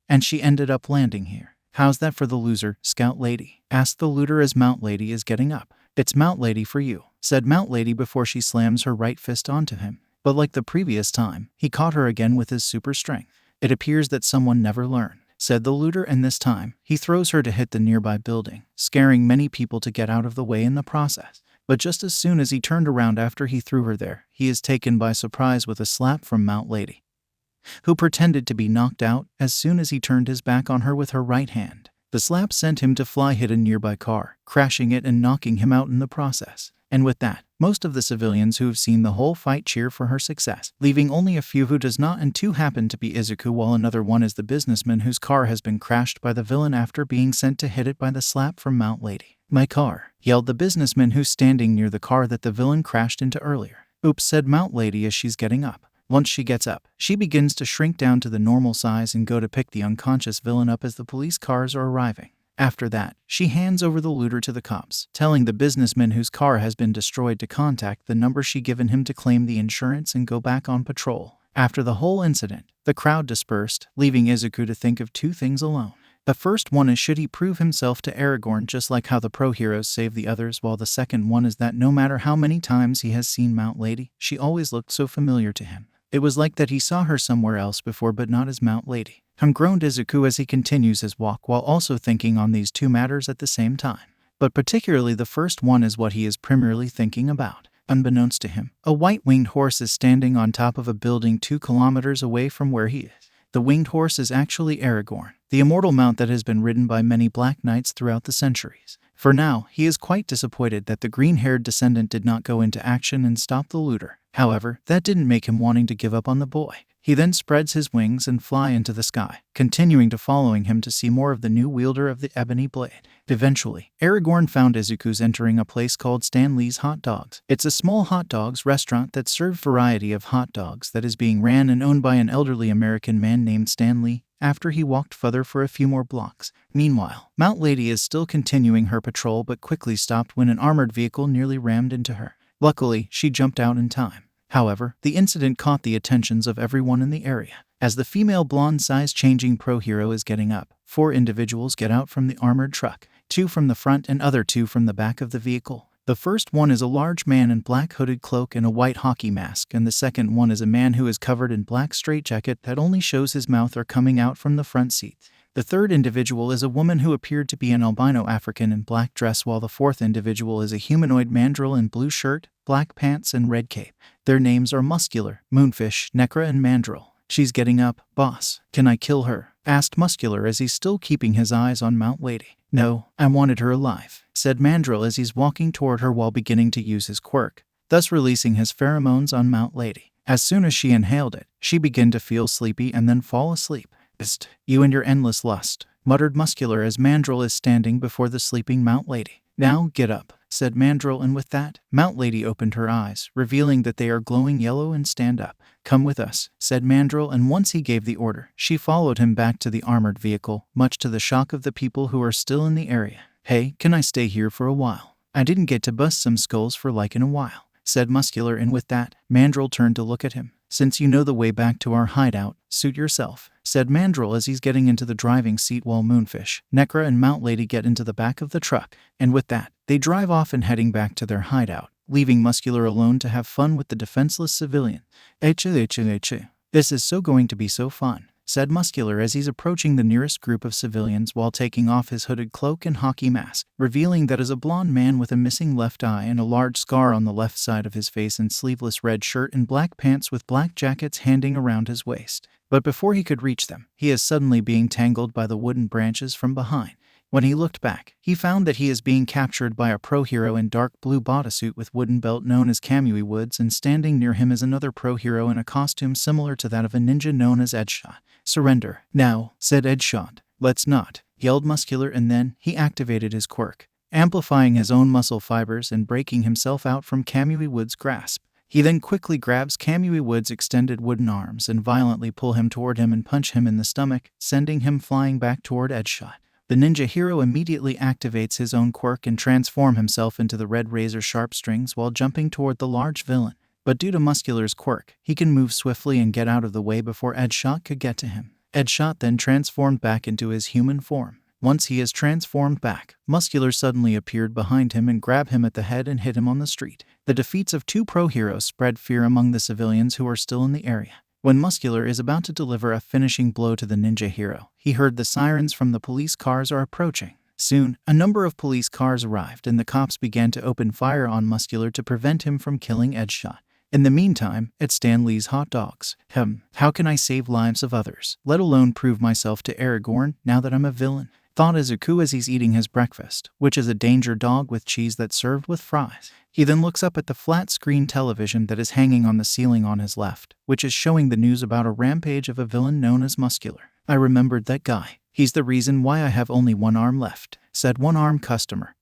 And she ended up landing here. "How's that for the loser, Scout Lady?" asked the Looter as Mount Lady is getting up. "It's Mount Lady for you," said Mount Lady before she slams her right fist onto him. But like the previous time, he caught her again with his super strength. "It appears that someone never learned," said the Looter, and this time, he throws her to hit the nearby building, scaring many people to get out of the way in the process. But just as soon as he turned around after he threw her there, he is taken by surprise with a slap from Mount Lady, who pretended to be knocked out as soon as he turned his back on her with her right hand. The slap sent him to fly, hit a nearby car, crashing it and knocking him out in the process. And with that, most of the civilians who have seen the whole fight cheer for her success, leaving only a few who does not, and two happen to be Izuku while another one is the businessman whose car has been crashed by the villain after being sent to hit it by the slap from Mount Lady. "My car," yelled the businessman who's standing near the car that the villain crashed into earlier. "Oops," said Mount Lady as she's getting up. Once she gets up, she begins to shrink down to the normal size and go to pick the unconscious villain up as the police cars are arriving. After that, she hands over the looter to the cops, telling the businessman whose car has been destroyed to contact the number she given him to claim the insurance and go back on patrol. After the whole incident, the crowd dispersed, leaving Izuku to think of two things alone. The first one is should he prove himself to Aragorn just like how the pro-heroes save the others, while the second one is that no matter how many times he has seen Mount Lady, she always looked so familiar to him. It was like that he saw her somewhere else before but not as Mount Lady. Groaned Izuku as he continues his walk while also thinking on these two matters at the same time. But particularly the first one is what he is primarily thinking about. Unbeknownst to him, a white-winged horse is standing on top of a building 2 kilometers away from where he is. The winged horse is actually Aragorn, the immortal mount that has been ridden by many Black Knights throughout the centuries. For now, he is quite disappointed that the green-haired descendant did not go into action and stop the looter. However, that didn't make him wanting to give up on the boy. He then spreads his wings and fly into the sky, continuing to following him to see more of the new wielder of the Ebony Blade. Eventually, Aragorn found Izuku's entering a place called Stanley's Hot Dogs. It's a small hot dogs restaurant that serves variety of hot dogs that is being ran and owned by an elderly American man named Stanley. After he walked further for a few more blocks. Meanwhile, Mount Lady is still continuing her patrol but quickly stopped when an armored vehicle nearly rammed into her. Luckily, she jumped out in time. However, the incident caught the attentions of everyone in the area. As the female blonde size-changing pro-hero is getting up, 4 individuals get out from the armored truck, 2 from the front and other 2 from the back of the vehicle. The first one is a large man in black hooded cloak and a white hockey mask, and the second one is a man who is covered in black straitjacket that only shows his mouth are coming out from the front seat. The third individual is a woman who appeared to be an albino African in black dress, while the fourth individual is a humanoid mandrill in blue shirt, black pants, and red cape. Their names are Muscular, Moonfish, Necra, and Mandrill. She's getting up. Boss, can I kill her? Asked Muscular as he's still keeping his eyes on Mount Lady. No, I wanted her alive, said Mandrill as he's walking toward her while beginning to use his quirk, thus releasing his pheromones on Mount Lady. As soon as she inhaled it, she began to feel sleepy and then fall asleep. "Psst, you and your endless lust," muttered Muscular as Mandrill is standing before the sleeping Mount Lady. "Now get up," said Mandrill, and with that, Mount Lady opened her eyes, revealing that they are glowing yellow, and stand up. "Come with us," said Mandrill, and once he gave the order, she followed him back to the armored vehicle, much to the shock of the people who are still in the area. "Hey, can I stay here for a while? I didn't get to bust some skulls for like in a while," said Muscular, and with that, Mandrill turned to look at him. "Since you know the way back to our hideout, suit yourself," said Mandrill as he's getting into the driving seat while Moonfish, Necra, and Mount Lady get into the back of the truck. And with that, they drive off and heading back to their hideout, leaving Muscular alone to have fun with the defenseless civilian. This is so going to be so fun," said Muscular as he's approaching the nearest group of civilians while taking off his hooded cloak and hockey mask, revealing that is a blonde man with a missing left eye and a large scar on the left side of his face, and sleeveless red shirt and black pants with black jackets hanging around his waist. But before he could reach them, he is suddenly being tangled by the wooden branches from behind. When he looked back, he found that he is being captured by a pro-hero in dark blue bodysuit with wooden belt known as Kamui Woods, and standing near him is another pro-hero in a costume similar to that of a ninja known as Edgeshot. "Surrender now," said Edgeshot. "Let's not," yelled Muscular, and then he activated his quirk, amplifying his own muscle fibers and breaking himself out from Kamui Woods' grasp. He then quickly grabs Kamui Woods' extended wooden arms and violently pull him toward him and punch him in the stomach, sending him flying back toward Edgeshot. The ninja hero immediately activates his own quirk and transforms himself into the red razor sharp strings while jumping toward the large villain. But due to Muscular's quirk, he can move swiftly and get out of the way before Edgeshot could get to him. Edgeshot then transformed back into his human form. Once he is transformed back, Muscular suddenly appeared behind him and grabbed him at the head and hit him on the street. The defeats of 2 pro-heroes spread fear among the civilians who are still in the area. When Muscular is about to deliver a finishing blow to the ninja hero, he heard the sirens from the police cars are approaching. Soon, a number of police cars arrived and the cops began to open fire on Muscular to prevent him from killing Edgeshot. In the meantime, at Stanley's Hot Dogs, how can I save lives of others, let alone prove myself to Aragorn now that I'm a villain? Thought Izuku as he's eating his breakfast, which is a danger dog with cheese that's served with fries. He then looks up at the flat-screen television that is hanging on the ceiling on his left, which is showing the news about a rampage of a villain known as Muscular. "I remembered that guy. He's the reason why I have only one arm left," said one-armed customer,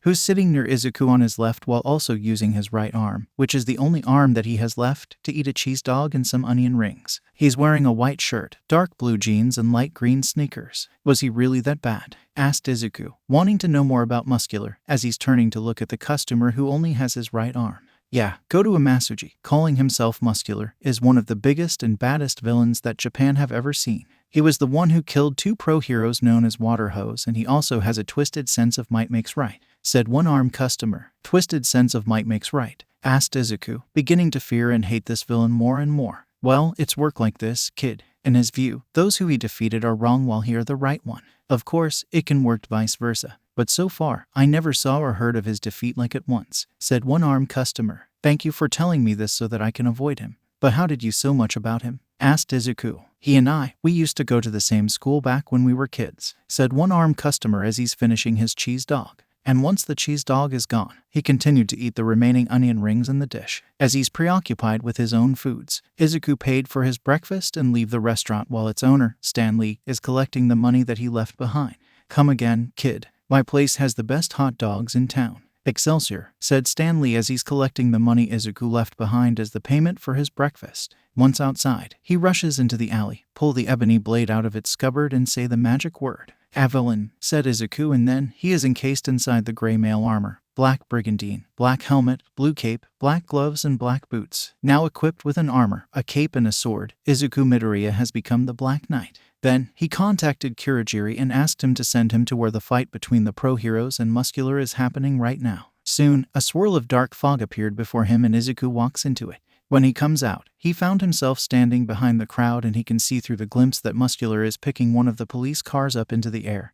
who's sitting near Izuku on his left while also using his right arm, which is the only arm that he has left, to eat a cheese dog and some onion rings. He's wearing a white shirt, dark blue jeans, and light green sneakers. Was he really that bad? Asked Izuku, wanting to know more about Muscular, as he's turning to look at the customer who only has his right arm. Yeah, Goto Masuji, calling himself Muscular, is one of the biggest and baddest villains that Japan have ever seen. He was the one who killed 2 pro heroes known as Water Hose, and he also has a twisted sense of might makes right, said one-armed customer. Twisted sense of might makes right? Asked Izuku, beginning to fear and hate this villain more and more. Well, it's work like this, kid. In his view, those who he defeated are wrong while he are the right one. Of course, it can work vice versa. But so far, I never saw or heard of his defeat like at once, said one-armed customer. Thank you for telling me this so that I can avoid him. But how did you so much about him? Asked Izuku. He and we used to go to the same school back when we were kids, said one-armed customer as he's finishing his cheese dog. And once the cheese dog is gone, he continued to eat the remaining onion rings in the dish. As he's preoccupied with his own foods, Izuku paid for his breakfast and leave the restaurant while its owner, Stan Lee, is collecting the money that he left behind. Come again, kid. My place has the best hot dogs in town. Excelsior, said Stan Lee as he's collecting the money Izuku left behind as the payment for his breakfast. Once outside, he rushes into the alley, pull the ebony blade out of its scabbard and say the magic word. Avalon, said Izuku, and then he is encased inside the gray mail armor, black brigandine, black helmet, blue cape, black gloves, and black boots. Now equipped with an armor, a cape, and a sword, Izuku Midoriya has become the Black Knight. Then, he contacted Kurogiri and asked him to send him to where the fight between the pro heroes and Muscular is happening right now. Soon, a swirl of dark fog appeared before him and Izuku walks into it. When he comes out, he found himself standing behind the crowd and he can see through the glimpse that Muscular is picking one of the police cars up into the air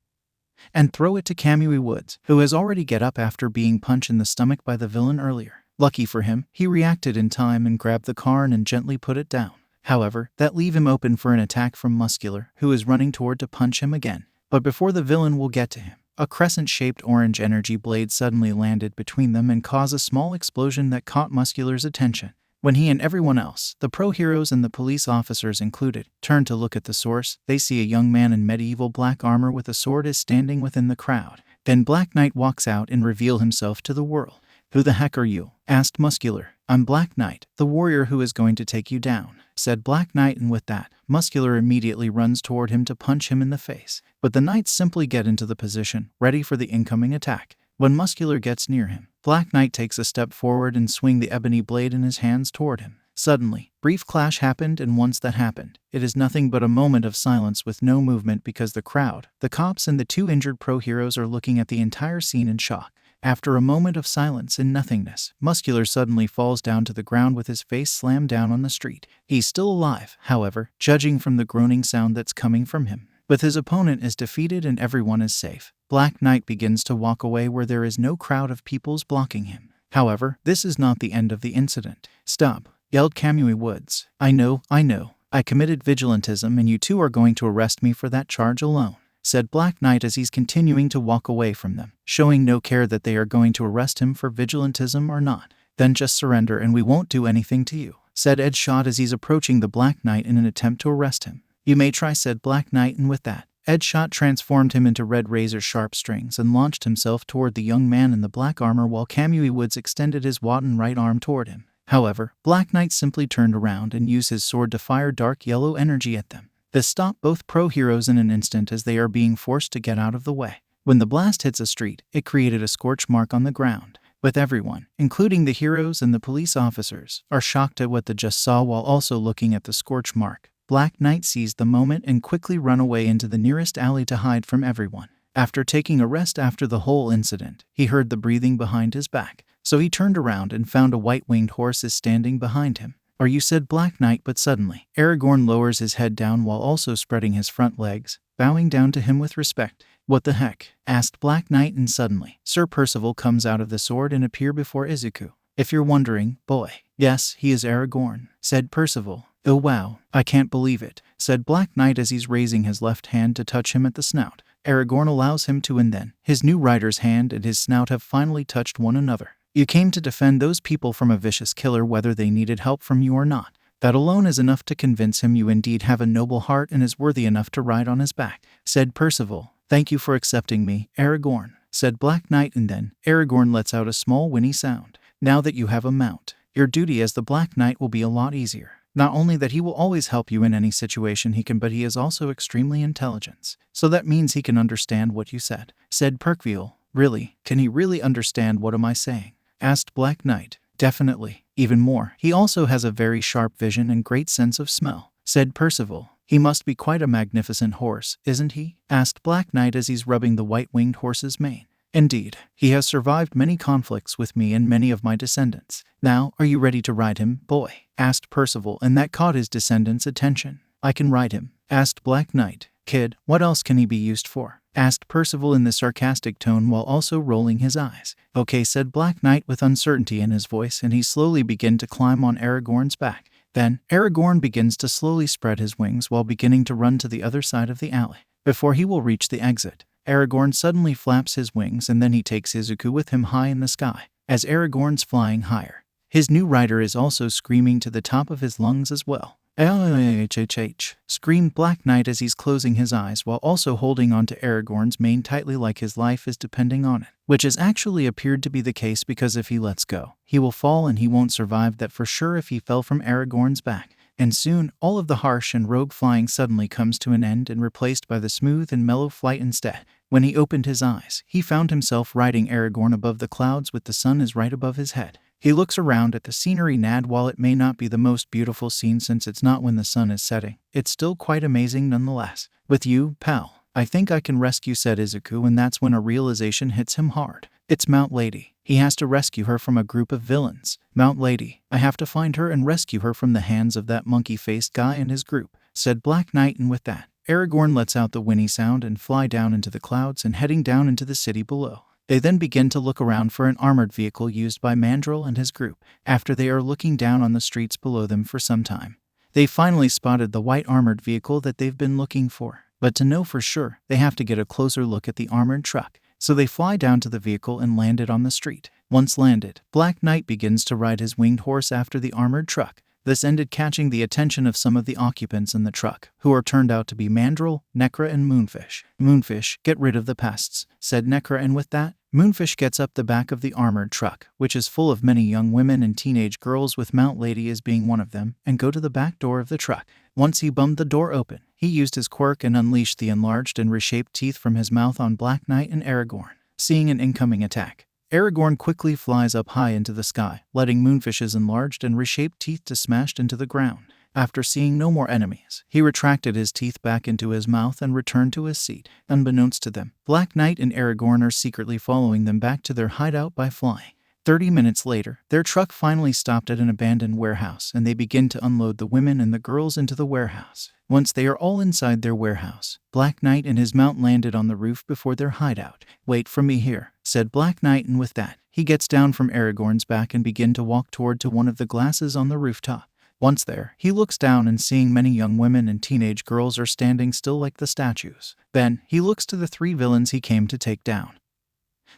and throw it to Kamui Woods, who has already get up after being punched in the stomach by the villain earlier. Lucky for him, he reacted in time and grabbed the car and gently put it down. However, that leave him open for an attack from Muscular, who is running toward to punch him again. But before the villain will get to him, a crescent-shaped orange energy blade suddenly landed between them and caused a small explosion that caught Muscular's attention. When he and everyone else, the pro heroes and the police officers included, turned to look at the source, they see a young man in medieval black armor with a sword is standing within the crowd. Then Black Knight walks out and reveals himself to the world. Who the heck are you? Asked Muscular. I'm Black Knight, the warrior who is going to take you down, said Black Knight, and with that, Muscular immediately runs toward him to punch him in the face. But the knights simply get into the position, ready for the incoming attack. When Muscular gets near him, Black Knight takes a step forward and swings the ebony blade in his hands toward him. Suddenly, brief clash happened, and once that happened, it is nothing but a moment of silence with no movement because the crowd, the cops, and the 2 injured pro heroes are looking at the entire scene in shock. After a moment of silence and nothingness, Muscular suddenly falls down to the ground with his face slammed down on the street. He's still alive, however, judging from the groaning sound that's coming from him. But his opponent is defeated and everyone is safe. Black Knight begins to walk away where there is no crowd of peoples blocking him. However, this is not the end of the incident. Stop, yelled Kamui Woods. I know. I committed vigilantism and you 2 are going to arrest me for that charge alone, said Black Knight as he's continuing to walk away from them, showing no care that they are going to arrest him for vigilantism or not. Then just surrender and we won't do anything to you, said Ed Shot as he's approaching the Black Knight in an attempt to arrest him. You may try, said Black Knight, and with that, Ed Shot transformed him into red razor-sharp strings and launched himself toward the young man in the black armor while Kamui Woods extended his Wotan right arm toward him. However, Black Knight simply turned around and used his sword to fire dark yellow energy at them. This stopped both pro heroes in an instant as they are being forced to get out of the way. When the blast hits a street, it created a scorch mark on the ground. With everyone, including the heroes and the police officers, are shocked at what they just saw while also looking at the scorch mark. Black Knight seized the moment and quickly ran away into the nearest alley to hide from everyone. After taking a rest after the whole incident, he heard the breathing behind his back. So he turned around and found a white-winged horse is standing behind him. Are you, said Black Knight, but suddenly, Aragorn lowers his head down while also spreading his front legs, bowing down to him with respect. What the heck? Asked Black Knight, and suddenly, Sir Percival comes out of the sword and appear before Izuku. If you're wondering, boy, yes, he is Aragorn, said Percival. Oh wow, I can't believe it, said Black Knight as he's raising his left hand to touch him at the snout. Aragorn allows him to, and then, his new rider's hand and his snout have finally touched one another. You came to defend those people from a vicious killer whether they needed help from you or not. That alone is enough to convince him you indeed have a noble heart and is worthy enough to ride on his back, said Percival. Thank you for accepting me, Aragorn, said Black Knight, and then Aragorn lets out a small whinny sound. Now that you have a mount, your duty as the Black Knight will be a lot easier. Not only that he will always help you in any situation he can, but he is also extremely intelligent. So that means he can understand what you said, said Perkville. Really? Can he really understand what am I saying? Asked Black Knight. Definitely. Even more, he also has a very sharp vision and great sense of smell, said Percival. He must be quite a magnificent horse, isn't he? Asked Black Knight as he's rubbing the white-winged horse's mane. Indeed, he has survived many conflicts with me and many of my descendants. Now, are you ready to ride him, boy? Asked Percival, and that caught his descendants' attention. I can ride him, asked Black Knight. Kid, what else can he be used for? Asked Percival in the sarcastic tone while also rolling his eyes. Okay, said Black Knight with uncertainty in his voice, and he slowly began to climb on Aragorn's back. Then, Aragorn begins to slowly spread his wings while beginning to run to the other side of the alley. Before he will reach the exit, Aragorn suddenly flaps his wings, and then he takes Izuku with him high in the sky. As Aragorn's flying higher, his new rider is also screaming to the top of his lungs as well. "Ah-h-h-h-h," screamed Black Knight as he's closing his eyes while also holding onto Aragorn's mane tightly like his life is depending on it, which has actually appeared to be the case because if he lets go, he will fall and he won't survive that for sure if he fell from Aragorn's back. And soon, all of the harsh and rogue flying suddenly comes to an end and replaced by the smooth and mellow flight instead. When he opened his eyes, he found himself riding Aragorn above the clouds with the sun is right above his head. He looks around at the scenery and while it may not be the most beautiful scene since it's not when the sun is setting, it's still quite amazing nonetheless. With you, pal, I think I can rescue, said Izuku, and that's when a realization hits him hard. It's Mount Lady. He has to rescue her from a group of villains. Mount Lady. I have to find her and rescue her from the hands of that monkey-faced guy and his group, said Black Knight, and with that, Aragorn lets out the whinny sound and fly down into the clouds and heading down into the city below. They then begin to look around for an armored vehicle used by Mandrill and his group. After they are looking down on the streets below them for some time, they finally spotted the white armored vehicle that they've been looking for. But to know for sure, they have to get a closer look at the armored truck. So they fly down to the vehicle and land it on the street. Once landed, Black Knight begins to ride his winged horse after the armored truck. This ended catching the attention of some of the occupants in the truck, who are turned out to be Mandrill, Necra, and Moonfish. Moonfish, get rid of the pests, said Necra, and with that, Moonfish gets up the back of the armored truck, which is full of many young women and teenage girls with Mount Lady as being one of them, and go to the back door of the truck. Once he bummed the door open, he used his quirk and unleashed the enlarged and reshaped teeth from his mouth on Black Knight and Aragorn. Seeing an incoming attack, Aragorn quickly flies up high into the sky, letting Moonfish's enlarged and reshaped teeth to smashed into the ground. After seeing no more enemies, he retracted his teeth back into his mouth and returned to his seat. Unbeknownst to them, Black Knight and Aragorn are secretly following them back to their hideout by flying. 30 minutes later, their truck finally stopped at an abandoned warehouse and they begin to unload the women and the girls into the warehouse. Once they are all inside their warehouse, Black Knight and his mount landed on the roof before their hideout. Wait for me here, said Black Knight, and with that, he gets down from Aragorn's back and begin to walk toward to one of the glasses on the rooftop. Once there, he looks down and seeing many young women and teenage girls are standing still like the statues. Then, he looks to the 3 villains he came to take down,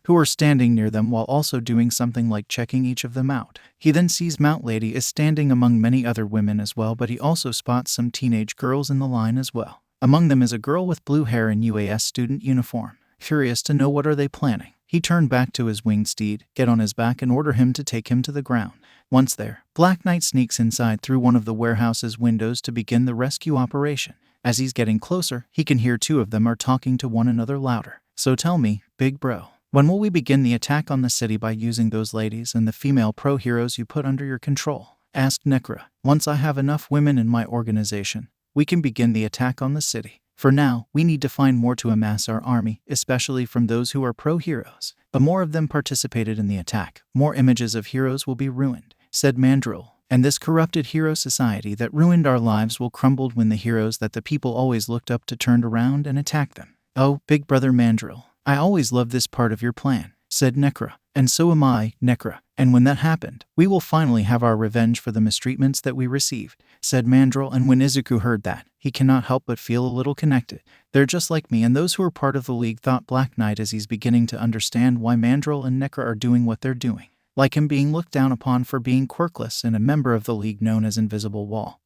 who are standing near them while also doing something like checking each of them out. He then sees Mount Lady is standing among many other women as well, but he also spots some teenage girls in the line as well. Among them is a girl with blue hair in UAS student uniform. Curious to know what are they planning, he turned back to his winged steed, get on his back and order him to take him to the ground. Once there, Black Knight sneaks inside through one of the warehouse's windows to begin the rescue operation. As he's getting closer, he can hear 2 of them are talking to one another louder. So tell me, big bro, when will we begin the attack on the city by using those ladies and the female pro-heroes you put under your control? Asked Necra. Once I have enough women in my organization, we can begin the attack on the city. For now, we need to find more to amass our army, especially from those who are pro-heroes. The more of them participated in the attack, more images of heroes will be ruined, said Mandrill. And this corrupted hero society that ruined our lives will crumble when the heroes that the people always looked up to turned around and attacked them. Oh, big brother Mandrill, I always loved this part of your plan, said Necra. And so am I, Necra. And when that happened, we will finally have our revenge for the mistreatments that we received, said Mandrill. And when Izuku heard that, he cannot help but feel a little connected. They're just like me, and those who are part of the League, thought Black Knight as he's beginning to understand why Mandrill and Necra are doing what they're doing. Like him being looked down upon for being quirkless and a member of the League known as Invisible Wall,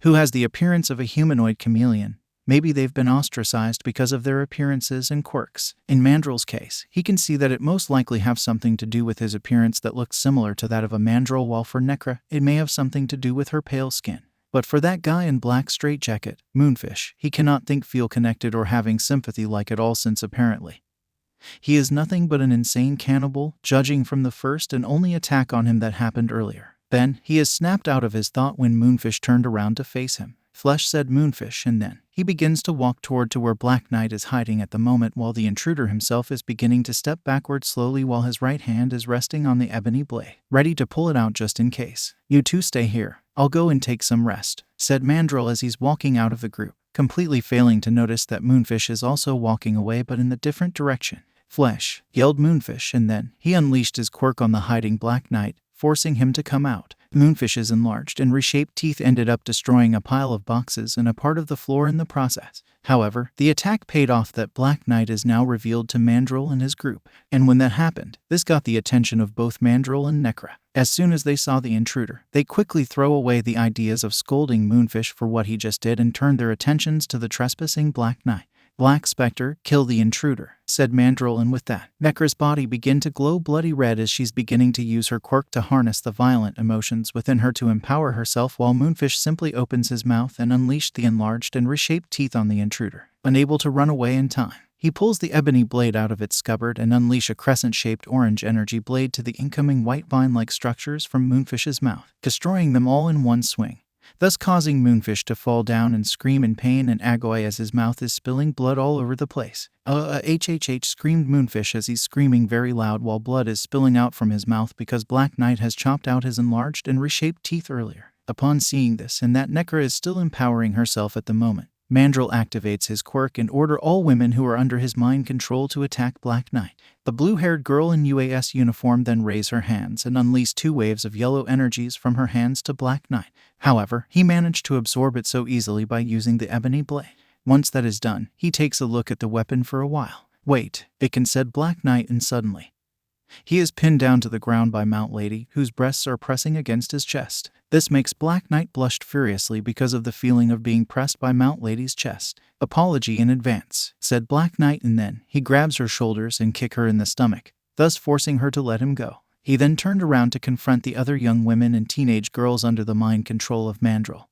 who has the appearance of a humanoid chameleon. Maybe they've been ostracized because of their appearances and quirks. In Mandrill's case, he can see that it most likely have something to do with his appearance that looks similar to that of a mandrill, while for Necra, it may have something to do with her pale skin. But for that guy in black straitjacket, Moonfish, he cannot feel connected or having sympathy like at all, since apparently he is nothing but an insane cannibal, judging from the first and only attack on him that happened earlier. Then, he is snapped out of his thought when Moonfish turned around to face him. Flesh, said Moonfish, and then he begins to walk toward to where Black Knight is hiding at the moment, while the intruder himself is beginning to step backward slowly while his right hand is resting on the ebony blade, ready to pull it out just in case. You two stay here. I'll go and take some rest, said Mandrill as he's walking out of the group, completely failing to notice that Moonfish is also walking away but in the different direction. Flesh, yelled Moonfish, and then he unleashed his quirk on the hiding Black Knight, forcing him to come out. Moonfish's enlarged and reshaped teeth ended up destroying a pile of boxes and a part of the floor in the process. However, the attack paid off that Black Knight is now revealed to Mandrill and his group, and when that happened, this got the attention of both Mandrill and Necra. As soon as they saw the intruder, they quickly throw away the ideas of scolding Moonfish for what he just did and turned their attentions to the trespassing Black Knight. Black Spectre, kill the intruder, said Mandrill, and with that, Necra's body began to glow bloody red as she's beginning to use her quirk to harness the violent emotions within her to empower herself, while Moonfish simply opens his mouth and unleashed the enlarged and reshaped teeth on the intruder. Unable to run away in time, he pulls the ebony blade out of its scabbard and unleash a crescent-shaped orange energy blade to the incoming white vine-like structures from Moonfish's mouth, destroying them all in one swing, thus causing Moonfish to fall down and scream in pain and agony as his mouth is spilling blood all over the place. HHH, screamed Moonfish as he's screaming very loud while blood is spilling out from his mouth because Black Knight has chopped out his enlarged and reshaped teeth earlier. Upon seeing this and that Necra is still empowering herself at the moment, Mandrill activates his quirk and order all women who are under his mind control to attack Black Knight. The blue-haired girl in UAS uniform then raise her hands and unleash 2 waves of yellow energies from her hands to Black Knight. However, he managed to absorb it so easily by using the ebony blade. Once that is done, he takes a look at the weapon for a while. Wait, it can, said Black Knight, and suddenly he is pinned down to the ground by Mount Lady, whose breasts are pressing against his chest. This makes Black Knight blush furiously because of the feeling of being pressed by Mount Lady's chest. Apology in advance, said Black Knight, and then he grabs her shoulders and kicks her in the stomach, thus forcing her to let him go. He then turned around to confront the other young women and teenage girls under the mind control of Mandrill,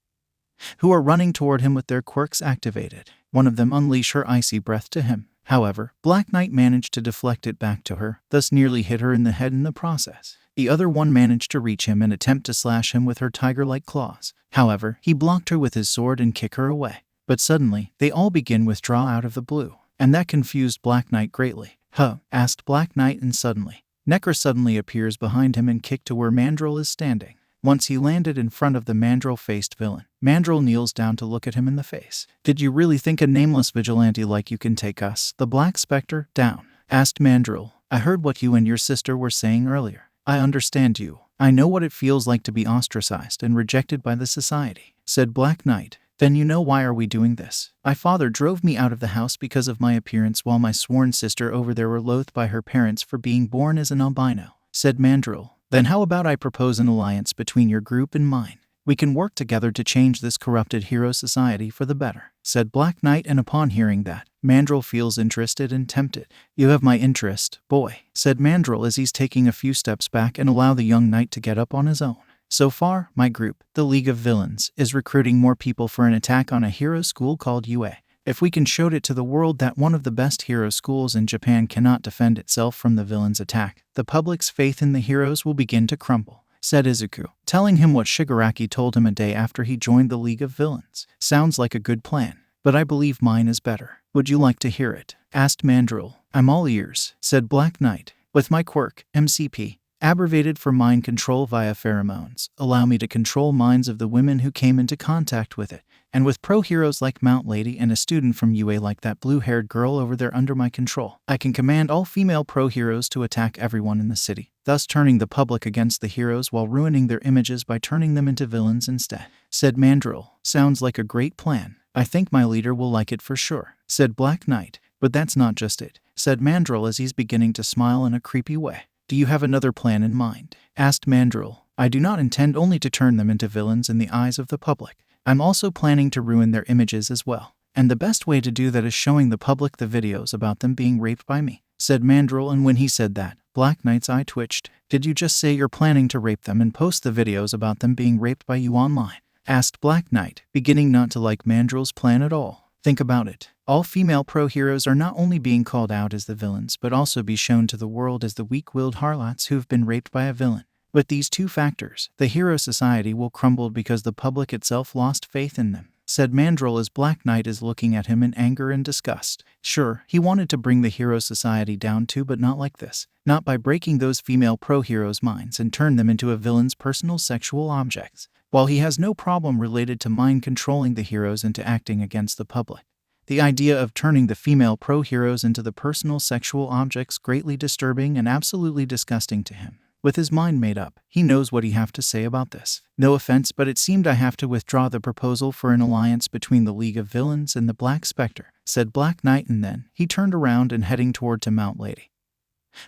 who are running toward him with their quirks activated. One of them unleash her icy breath to him. However, Black Knight managed to deflect it back to her, thus nearly hit her in the head in the process. The other one managed to reach him and attempt to slash him with her tiger-like claws. However, he blocked her with his sword and kicked her away. But suddenly, they all begin withdraw out of the blue, and that confused Black Knight greatly. Huh? Asked Black Knight, and suddenly, Necra suddenly appears behind him and kicked to where Mandrill is standing. Once he landed in front of the Mandrill-faced villain, Mandrill kneels down to look at him in the face. Did you really think a nameless vigilante like you can take us, the Black Spectre, down? Asked Mandrill. I heard what you and your sister were saying earlier. I understand you. I know what it feels like to be ostracized and rejected by the society, said Black Knight. Then you know why are we doing this? My father drove me out of the house because of my appearance, while my sworn sister over there were loathed by her parents for being born as an albino, said Mandrill. Then how about I propose an alliance between your group and mine? We can work together to change this corrupted hero society for the better, said Black Knight, and upon hearing that, Mandrill feels interested and tempted. You have my interest, boy, said Mandrill as he's taking a few steps back and allow the young knight to get up on his own. So far, my group, the League of Villains, is recruiting more people for an attack on a hero school called UA. If we can show it to the world that one of the best hero schools in Japan cannot defend itself from the villain's attack, the public's faith in the heroes will begin to crumble, said Izuku, telling him what Shigaraki told him a day after he joined the League of Villains. Sounds like a good plan, but I believe mine is better. Would you like to hear it? Asked Mandrill. I'm all ears, said Black Knight. With my quirk, MCP, abbreviated for mind control via pheromones, allow me to control minds of the women who came into contact with it. And with pro heroes like Mount Lady and a student from UA like that blue-haired girl over there under my control, I can command all female pro heroes to attack everyone in the city, thus turning the public against the heroes while ruining their images by turning them into villains instead, said Mandrill. Sounds like a great plan. I think my leader will like it for sure, said Black Knight. But that's not just it, said Mandrill as he's beginning to smile in a creepy way. Do you have another plan in mind? Asked Mandrill. I do not intend only to turn them into villains in the eyes of the public. I'm also planning to ruin their images as well. And the best way to do that is showing the public the videos about them being raped by me, said Mandrill, and when he said that, Black Knight's eye twitched. Did you just say you're planning to rape them and post the videos about them being raped by you online? Asked Black Knight, beginning not to like Mandrill's plan at all. Think about it. All female pro heroes are not only being called out as the villains but also be shown to the world as the weak-willed harlots who have been raped by a villain. With these two factors, the hero society will crumble because the public itself lost faith in them, said Mandrill as Black Knight is looking at him in anger and disgust. Sure, he wanted to bring the hero society down too, but not like this. Not by breaking those female pro heroes' minds and turn them into a villain's personal sexual objects. While he has no problem related to mind controlling the heroes into acting against the public, the idea of turning the female pro heroes into the personal sexual objects greatly disturbing and absolutely disgusting to him. With his mind made up, he knows what he have to say about this. No offense, but it seemed I have to withdraw the proposal for an alliance between the League of Villains and the Black Spectre, said Black Knight, and then he turned around and heading toward to Mount Lady,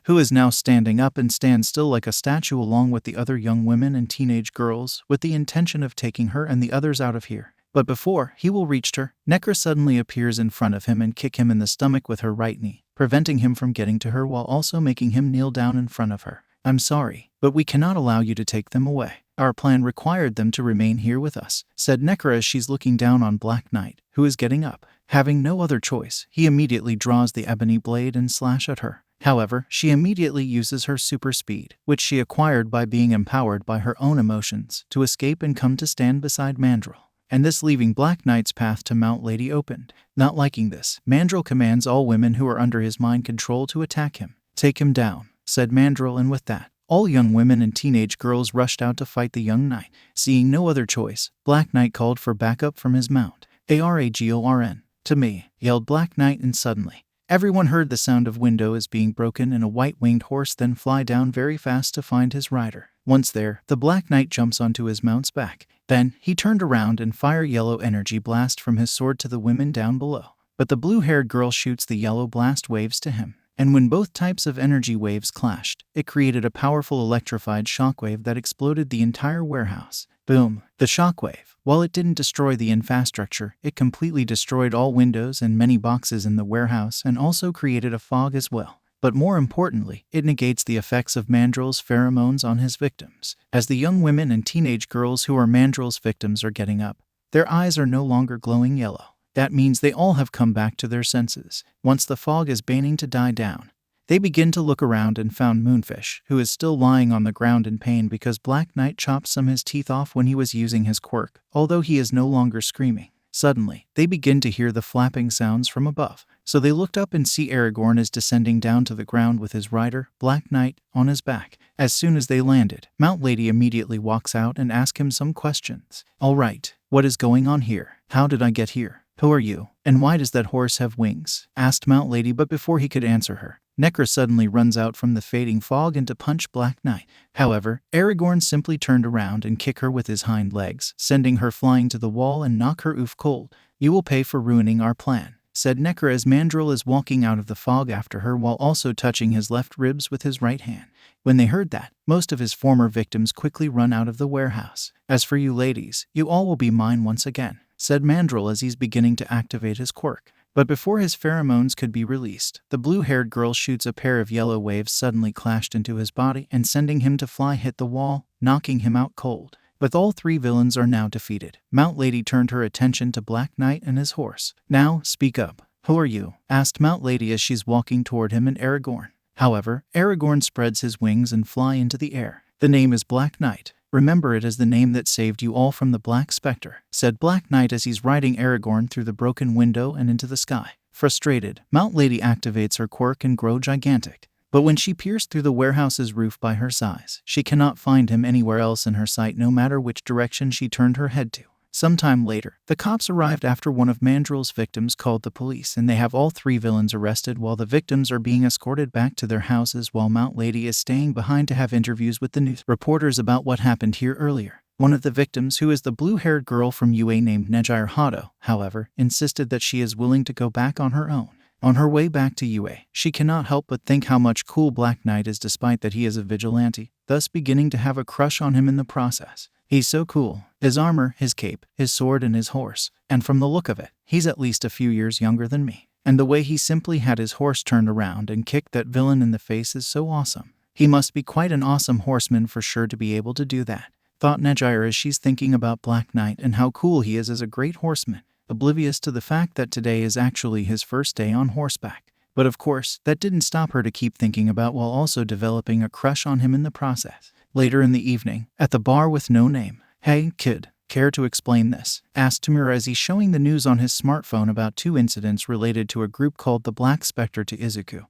who is now standing up and stands still like a statue along with the other young women and teenage girls, with the intention of taking her and the others out of here. But before he will reach her, Acre suddenly appears in front of him and kick him in the stomach with her right knee, preventing him from getting to her while also making him kneel down in front of her. I'm sorry, but we cannot allow you to take them away. Our plan required them to remain here with us, said Acre as she's looking down on Black Knight, who is getting up. Having no other choice, he immediately draws the Ebony Blade and slash at her. However, she immediately uses her super speed, which she acquired by being empowered by her own emotions, to escape and come to stand beside Mandrill, and this leaving Black Knight's path to Mount Lady opened. Not liking this, Mandrill commands all women who are under his mind control to attack him. Take him down, said Mandrill, and with that, all young women and teenage girls rushed out to fight the young knight. Seeing no other choice, Black Knight called for backup from his mount. Aragorn, to me, yelled Black Knight, and suddenly, everyone heard the sound of windows being broken and a white-winged horse then fly down very fast to find his rider. Once there, the Black Knight jumps onto his mount's back. Then, he turned around and fired yellow energy blast from his sword to the women down below. But the blue-haired girl shoots the yellow blast waves to him. And when both types of energy waves clashed, it created a powerful electrified shockwave that exploded the entire warehouse. Boom! The shockwave, while it didn't destroy the infrastructure, it completely destroyed all windows and many boxes in the warehouse and also created a fog as well. But more importantly, it negates the effects of Mandrill's pheromones on his victims. As the young women and teenage girls who are Mandrill's victims are getting up, their eyes are no longer glowing yellow. That means they all have come back to their senses. Once the fog is beginning to die down, they begin to look around and found Moonfish, who is still lying on the ground in pain because Black Knight chopped some of his teeth off when he was using his quirk, although he is no longer screaming. Suddenly, they begin to hear the flapping sounds from above, so they looked up and see Aragorn is descending down to the ground with his rider, Black Knight, on his back. As soon as they landed, Mount Lady immediately walks out and asks him some questions. All right, what is going on here? How did I get here? Who are you? And why does that horse have wings? Asked Mount Lady, but before he could answer her, Acre suddenly runs out from the fading fog and to punch Black Knight. However, Aragorn simply turned around and kicked her with his hind legs, sending her flying to the wall and knock her oof cold. You will pay for ruining our plan, said Acre as Mandrill is walking out of the fog after her while also touching his left ribs with his right hand. When they heard that, most of his former victims quickly run out of the warehouse. As for you ladies, you all will be mine once again, said Mandrill as he's beginning to activate his quirk. But before his pheromones could be released, the blue-haired girl shoots a pair of yellow waves suddenly clashed into his body and sending him to fly hit the wall, knocking him out cold. But all three villains are now defeated. Mount Lady turned her attention to Black Knight and his horse. Now, speak up. Who are you? Asked Mount Lady as she's walking toward him and Aragorn. However, Aragorn spreads his wings and fly into the air. The name is Black Knight. Remember it as the name that saved you all from the Black Spectre, said Black Knight as he's riding Aragorn through the broken window and into the sky. Frustrated, Mount Lady activates her quirk and grow gigantic. But when she pierced through the warehouse's roof by her size, she cannot find him anywhere else in her sight no matter which direction she turned her head to. Sometime later, the cops arrived after one of Mandrill's victims called the police and they have all three villains arrested while the victims are being escorted back to their houses while Mount Lady is staying behind to have interviews with the news reporters about what happened here earlier. One of the victims, who is the blue-haired girl from UA named Jahiliyyah, however, insisted that she is willing to go back on her own. On her way back to UA, she cannot help but think how much cool Black Knight is despite that he is a vigilante, thus beginning to have a crush on him in the process. He's so cool. His armor, his cape, his sword, and his horse. And from the look of it, he's at least a few years younger than me. And the way he simply had his horse turned around and kicked that villain in the face is so awesome. He must be quite an awesome horseman for sure to be able to do that, thought Nejire as she's thinking about Black Knight and how cool he is as a great horseman, oblivious to the fact that today is actually his first day on horseback. But of course, that didn't stop her to keep thinking about while also developing a crush on him in the process. Later in the evening, at the bar with no name, "Hey, kid, care to explain this?" asked Tamura as he's showing the news on his smartphone about 2 incidents related to a group called the Black Spectre to Izuku,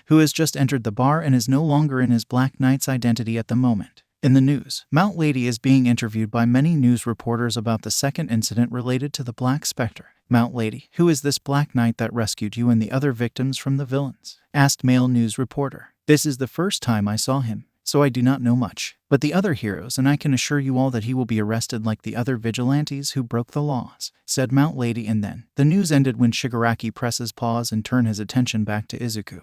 who has just entered the bar and is no longer in his Black Knight's identity at the moment. In the news, Mount Lady is being interviewed by many news reporters about the second incident related to the Black Spectre. "Mount Lady, who is this Black Knight that rescued you and the other victims from the villains?" asked male news reporter. "This is the first time I saw him, so I do not know much. But the other heroes, and I can assure you all that he will be arrested like the other vigilantes who broke the laws," said Mount Lady. And then, the news ended when Shigaraki presses pause and turns his attention back to Izuku,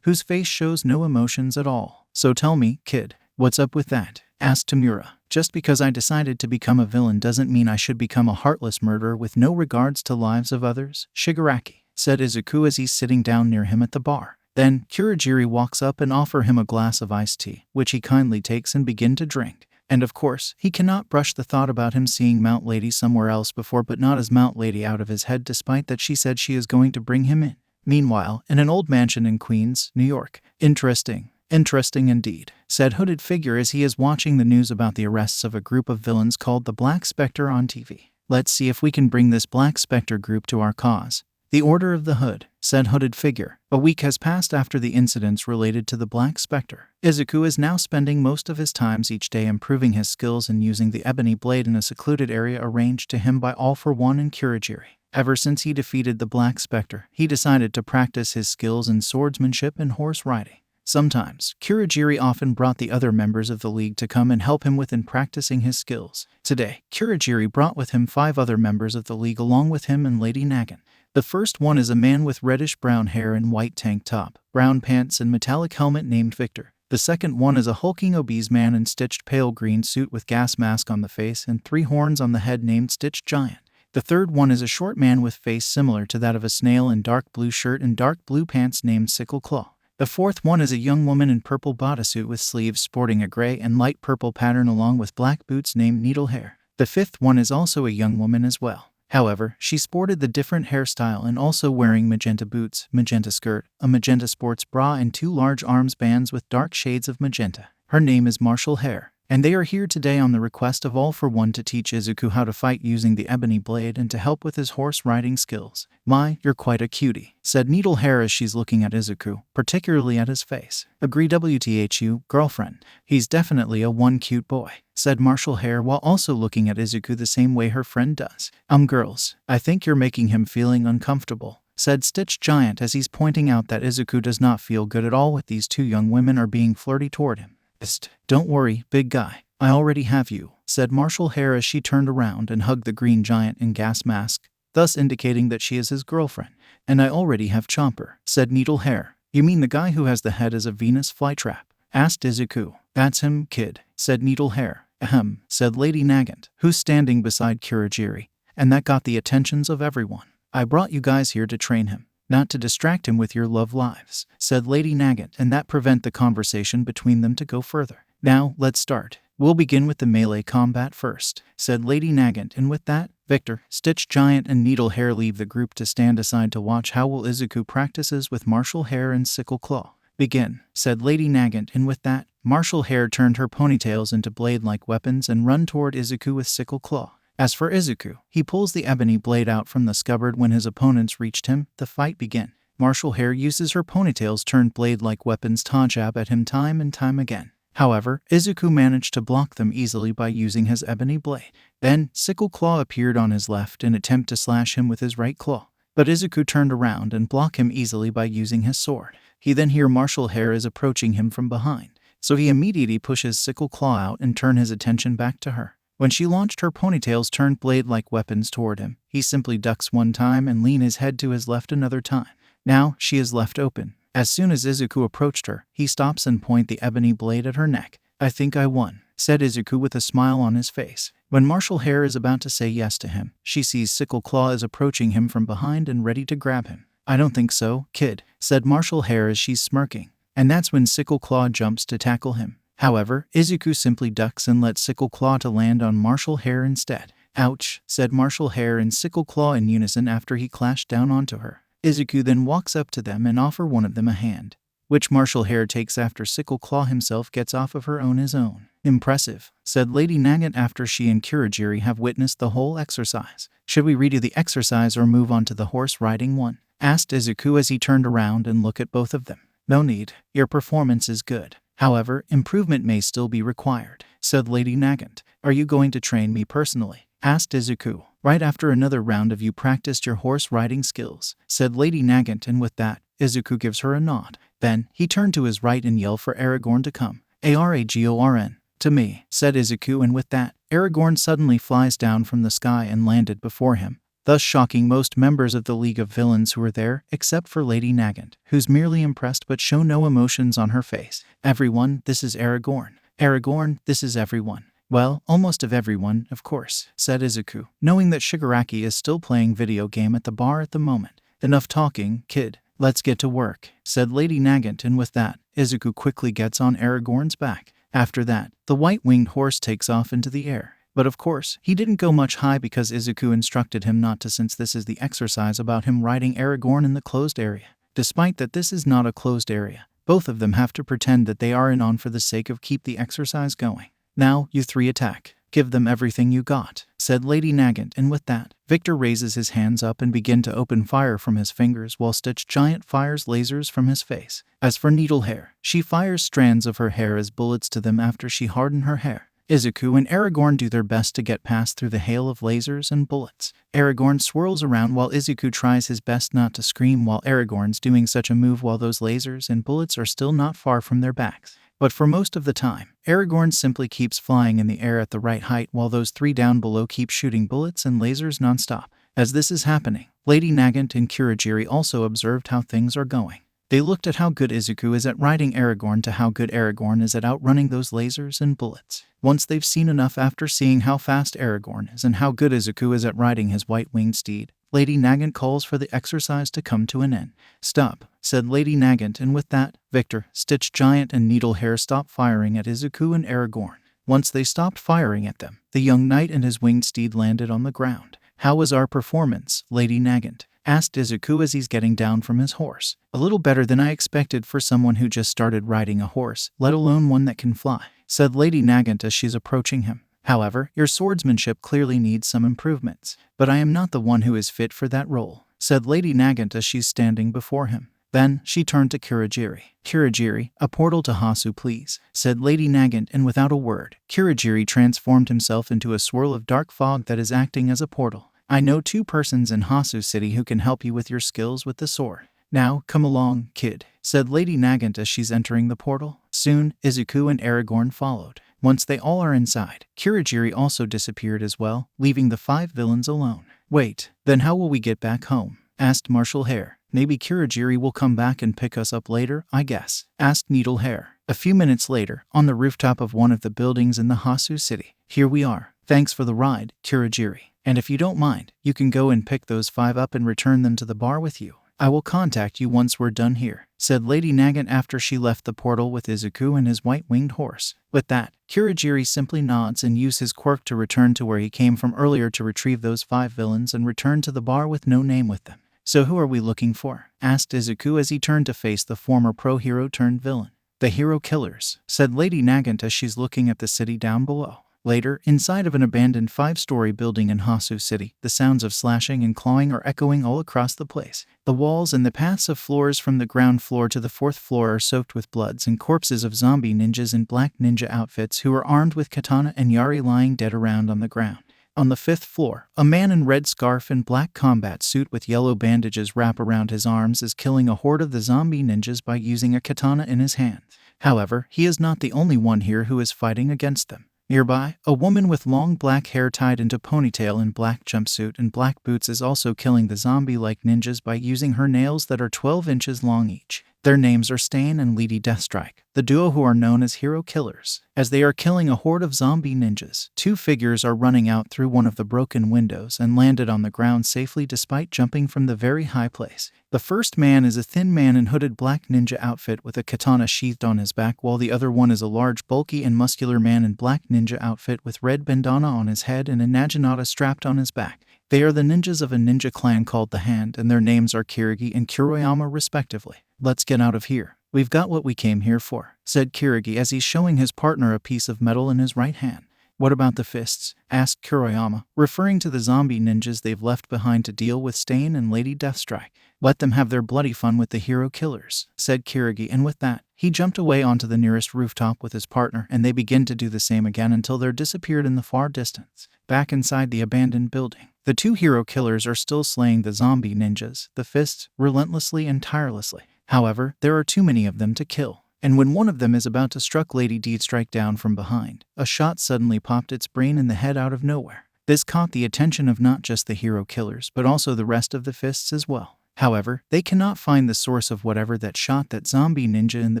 whose face shows no emotions at all. "So tell me, kid, what's up with that?" asked Tamura. "Just because I decided to become a villain doesn't mean I should become a heartless murderer with no regards to lives of others, Shigaraki," said Izuku as he's sitting down near him at the bar. Then, Kurogiri walks up and offers him a glass of iced tea, which he kindly takes and begins to drink. And of course, he cannot brush the thought about him seeing Mount Lady somewhere else before but not as Mount Lady out of his head, despite that she said she is going to bring him in. Meanwhile, in an old mansion in Queens, New York. "Interesting indeed," said hooded figure as he is watching the news about the arrests of a group of villains called the Black Spectre on TV. "Let's see if we can bring this Black Spectre group to our cause." "The Order of the Hood," said hooded figure. A week has passed after the incidents related to the Black Spectre. Izuku is now spending most of his times each day improving his skills and using the Ebony Blade in a secluded area arranged to him by All for One and Kurogiri. Ever since he defeated the Black Spectre, he decided to practice his skills in swordsmanship and horse riding. Sometimes, Kurogiri often brought the other members of the League to come and help him with in practicing his skills. Today, Kurogiri brought with him 5 other members of the League along with him and Lady Nagin. The first one is a man with reddish-brown hair and white tank top, brown pants and metallic helmet named Victor. The second one is a hulking obese man in stitched pale green suit with gas mask on the face and 3 horns on the head named Stitched Giant. The third one is a short man with face similar to that of a snail in dark blue shirt and dark blue pants named Sickle Claw. The fourth one is a young woman in purple bodysuit with sleeves sporting a gray and light purple pattern along with black boots named Needle Hair. The fifth one is also a young woman as well. However, she sported the different hairstyle and also wearing magenta boots, magenta skirt, a magenta sports bra and 2 large arms bands with dark shades of magenta. Her name is Marshall Hare, and they are here today on the request of All for One to teach Izuku how to fight using the Ebony Blade and to help with his horse riding skills. "My, you're quite a cutie," said Needle Hair as she's looking at Izuku, particularly at his face. "Agree WTHU, girlfriend. He's definitely a one cute boy," said Marshall Hare while also looking at Izuku the same way her friend does. Girls, I think you're making him feeling uncomfortable," said Stitched Giant as he's pointing out that Izuku does not feel good at all with these 2 young women are being flirty toward him. "Psst, don't worry, big guy. I already have you," said Marshall Hare as she turned around and hugged the green giant in gas mask, thus indicating that she is his girlfriend. "And I already have Chomper," said Needle Hair. "You mean the guy who has the head as a Venus flytrap?" asked Izuku. "That's him, kid," said Needle Hair. "Ahem," said Lady Nagant, who's standing beside Kurogiri, and that got the attentions of everyone. "I brought you guys here to train him, not to distract him with your love lives," said Lady Nagant, and that prevent the conversation between them to go further. "Now, let's start. We'll begin with the melee combat first," said Lady Nagant, and with that, Victor, Stitched Giant and Needle Hair leave the group to stand aside to watch how well Izuku practices with Marshall Hare and Sickle Claw. "Begin," said Lady Nagant, and with that, Marshall Hare turned her ponytails into blade-like weapons and run toward Izuku with Sickle Claw. As for Izuku, he pulls the Ebony Blade out from the scabbard when his opponents reached him. The fight began. Marshall Hare uses her ponytails turned blade-like weapons to jab at him time and time again. However, Izuku managed to block them easily by using his Ebony Blade. Then, Sickle Claw appeared on his left in attempt to slash him with his right claw. But Izuku turned around and blocked him easily by using his sword. He then hears Marshall Hare is approaching him from behind, so he immediately pushes Sickle Claw out and turns his attention back to her. When she launched her ponytails turned blade-like weapons toward him, he simply ducks one time and leans his head to his left another time. Now, she is left open. As soon as Izuku approached her, he stops and points the Ebony Blade at her neck. "I think I won," said Izuku with a smile on his face. When Marshall Hare is about to say yes to him, she sees Sickle Claw is approaching him from behind and ready to grab him. "I don't think so, kid," said Marshall Hare as she's smirking. And that's when Sickle Claw jumps to tackle him. However, Izuku simply ducks and lets Sickle Claw to land on Marshall Hare instead. "Ouch," said Marshall Hare and Sickle Claw in unison after he clashed down onto her. Izuku then walks up to them and offers one of them a hand, which Marshall Hare takes after Sickle Claw himself gets off of her on his own. "Impressive," said Lady Nagant after she and Kurogiri have witnessed the whole exercise. "Should we redo the exercise or move on to the horse riding one?" asked Izuku as he turned around and looked at both of them. "No need, your performance is good. However, improvement may still be required," said Lady Nagant. "Are you going to train me personally?" asked Izuku. "Right after another round of you practiced your horse riding skills," said Lady Nagant, and with that, Izuku gives her a nod. Then, he turned to his right and yelled for Aragorn to come. "Aragorn, to me," said Izuku, and with that, Aragorn suddenly flies down from the sky and landed before him, thus shocking most members of the League of Villains who were there, except for Lady Nagant, who's merely impressed but show no emotions on her face. "Everyone, this is Aragorn. Aragorn, this is everyone." "Well, almost of everyone, of course," said Izuku, knowing that Shigaraki is still playing video game at the bar at the moment. "Enough talking, kid. Let's get to work," said Lady Nagant, and with that, Izuku quickly gets on Aragorn's back. After that, the white-winged horse takes off into the air. But of course, he didn't go much high because Izuku instructed him not to, since this is the exercise about him riding Aragorn in the closed area. Despite that this is not a closed area, both of them have to pretend that they are in on for the sake of keep the exercise going. "Now, you three attack. Give them everything you got," said Lady Nagant, and with that, Victor raises his hands up and begin to open fire from his fingers while Stitch Giant fires lasers from his face. As for Needle Hair, she fires strands of her hair as bullets to them after she hardened her hair. Izuku and Aragorn do their best to get past through the hail of lasers and bullets. Aragorn swirls around while Izuku tries his best not to scream while Aragorn's doing such a move while those lasers and bullets are still not far from their backs. But for most of the time, Aragorn simply keeps flying in the air at the right height while those three down below keep shooting bullets and lasers nonstop. As this is happening, Lady Nagant and Kurogiri also observed how things are going. They looked at how good Izuku is at riding Aragorn to how good Aragorn is at outrunning those lasers and bullets. Once they've seen enough after seeing how fast Aragorn is and how good Izuku is at riding his white-winged steed, Lady Nagant calls for the exercise to come to an end. "Stop," said Lady Nagant, and with that, Victor, Stitch Giant, and Needle Hair stopped firing at Izuku and Aragorn. Once they stopped firing at them, the young knight and his winged steed landed on the ground. "How was our performance, Lady Nagant?" asked Izuku as he's getting down from his horse. "A little better than I expected for someone who just started riding a horse, let alone one that can fly," said Lady Nagant as she's approaching him. "However, your swordsmanship clearly needs some improvements, but I am not the one who is fit for that role," said Lady Nagant as she's standing before him. Then, she turned to Kurogiri. "Kurogiri, a portal to Hasu please," said Lady Nagant, and without a word, Kurogiri transformed himself into a swirl of dark fog that is acting as a portal. "I know 2 persons in Hasu City who can help you with your skills with the sword. Now, come along, kid," said Lady Nagant as she's entering the portal. Soon, Izuku and Aragorn followed. Once they all are inside, Kurogiri also disappeared as well, leaving the 5 villains alone. "Wait, then how will we get back home?" asked Marshall Hare. "Maybe Kurogiri will come back and pick us up later, I guess," asked Needle Hair. A few minutes later, on the rooftop of one of the buildings in the Hasu City. "Here we are. Thanks for the ride, Kurogiri. And if you don't mind, you can go and pick those 5 up and return them to the bar with you. I will contact you once we're done here," said Lady Nagant after she left the portal with Izuku and his white-winged horse. With that, Kurogiri simply nods and uses his quirk to return to where he came from earlier to retrieve those 5 villains and return to the bar with no name with them. "So who are we looking for?" asked Izuku as he turned to face the former pro-hero turned villain. "The hero killers," said Lady Nagant as she's looking at the city down below. Later, inside of an abandoned 5-story building in Hasu City, the sounds of slashing and clawing are echoing all across the place. The walls and the paths of floors from the ground floor to the 4th floor are soaked with bloods and corpses of zombie ninjas in black ninja outfits who are armed with katana and yari lying dead around on the ground. On the 5th floor, a man in red scarf and black combat suit with yellow bandages wrap around his arms is killing a horde of the zombie ninjas by using a katana in his hand. However, he is not the only one here who is fighting against them. Nearby, a woman with long black hair tied into ponytail and black jumpsuit and black boots is also killing the zombie-like ninjas by using her nails that are 12 inches long each. Their names are Stain and Lady Deathstrike, the duo who are known as hero killers. As they are killing a horde of zombie ninjas, two figures are running out through one of the broken windows and landed on the ground safely despite jumping from the very high place. The first man is a thin man in hooded black ninja outfit with a katana sheathed on his back, while the other one is a large, bulky and muscular man in black ninja outfit with red bandana on his head and a naginata strapped on his back. They are the ninjas of a ninja clan called the Hand, and their names are Kirigi and Kuroyama respectively. "Let's get out of here. We've got what we came here for," said Kirigi as he's showing his partner a piece of metal in his right hand. "What about the fists?" asked Kuroyama, referring to the zombie ninjas they've left behind to deal with Stain and Lady Deathstrike. "Let them have their bloody fun with the hero killers," said Kirigi, and with that, he jumped away onto the nearest rooftop with his partner, and they begin to do the same again until they're disappeared in the far distance. Back inside the abandoned building, the two hero killers are still slaying the zombie ninjas, the fists, relentlessly and tirelessly. However, there are too many of them to kill. And when one of them is about to struck Lady Deathstrike down from behind, a shot suddenly popped its brain in the head out of nowhere. This caught the attention of not just the hero killers, but also the rest of the fists as well. However, they cannot find the source of whatever that shot that zombie ninja in the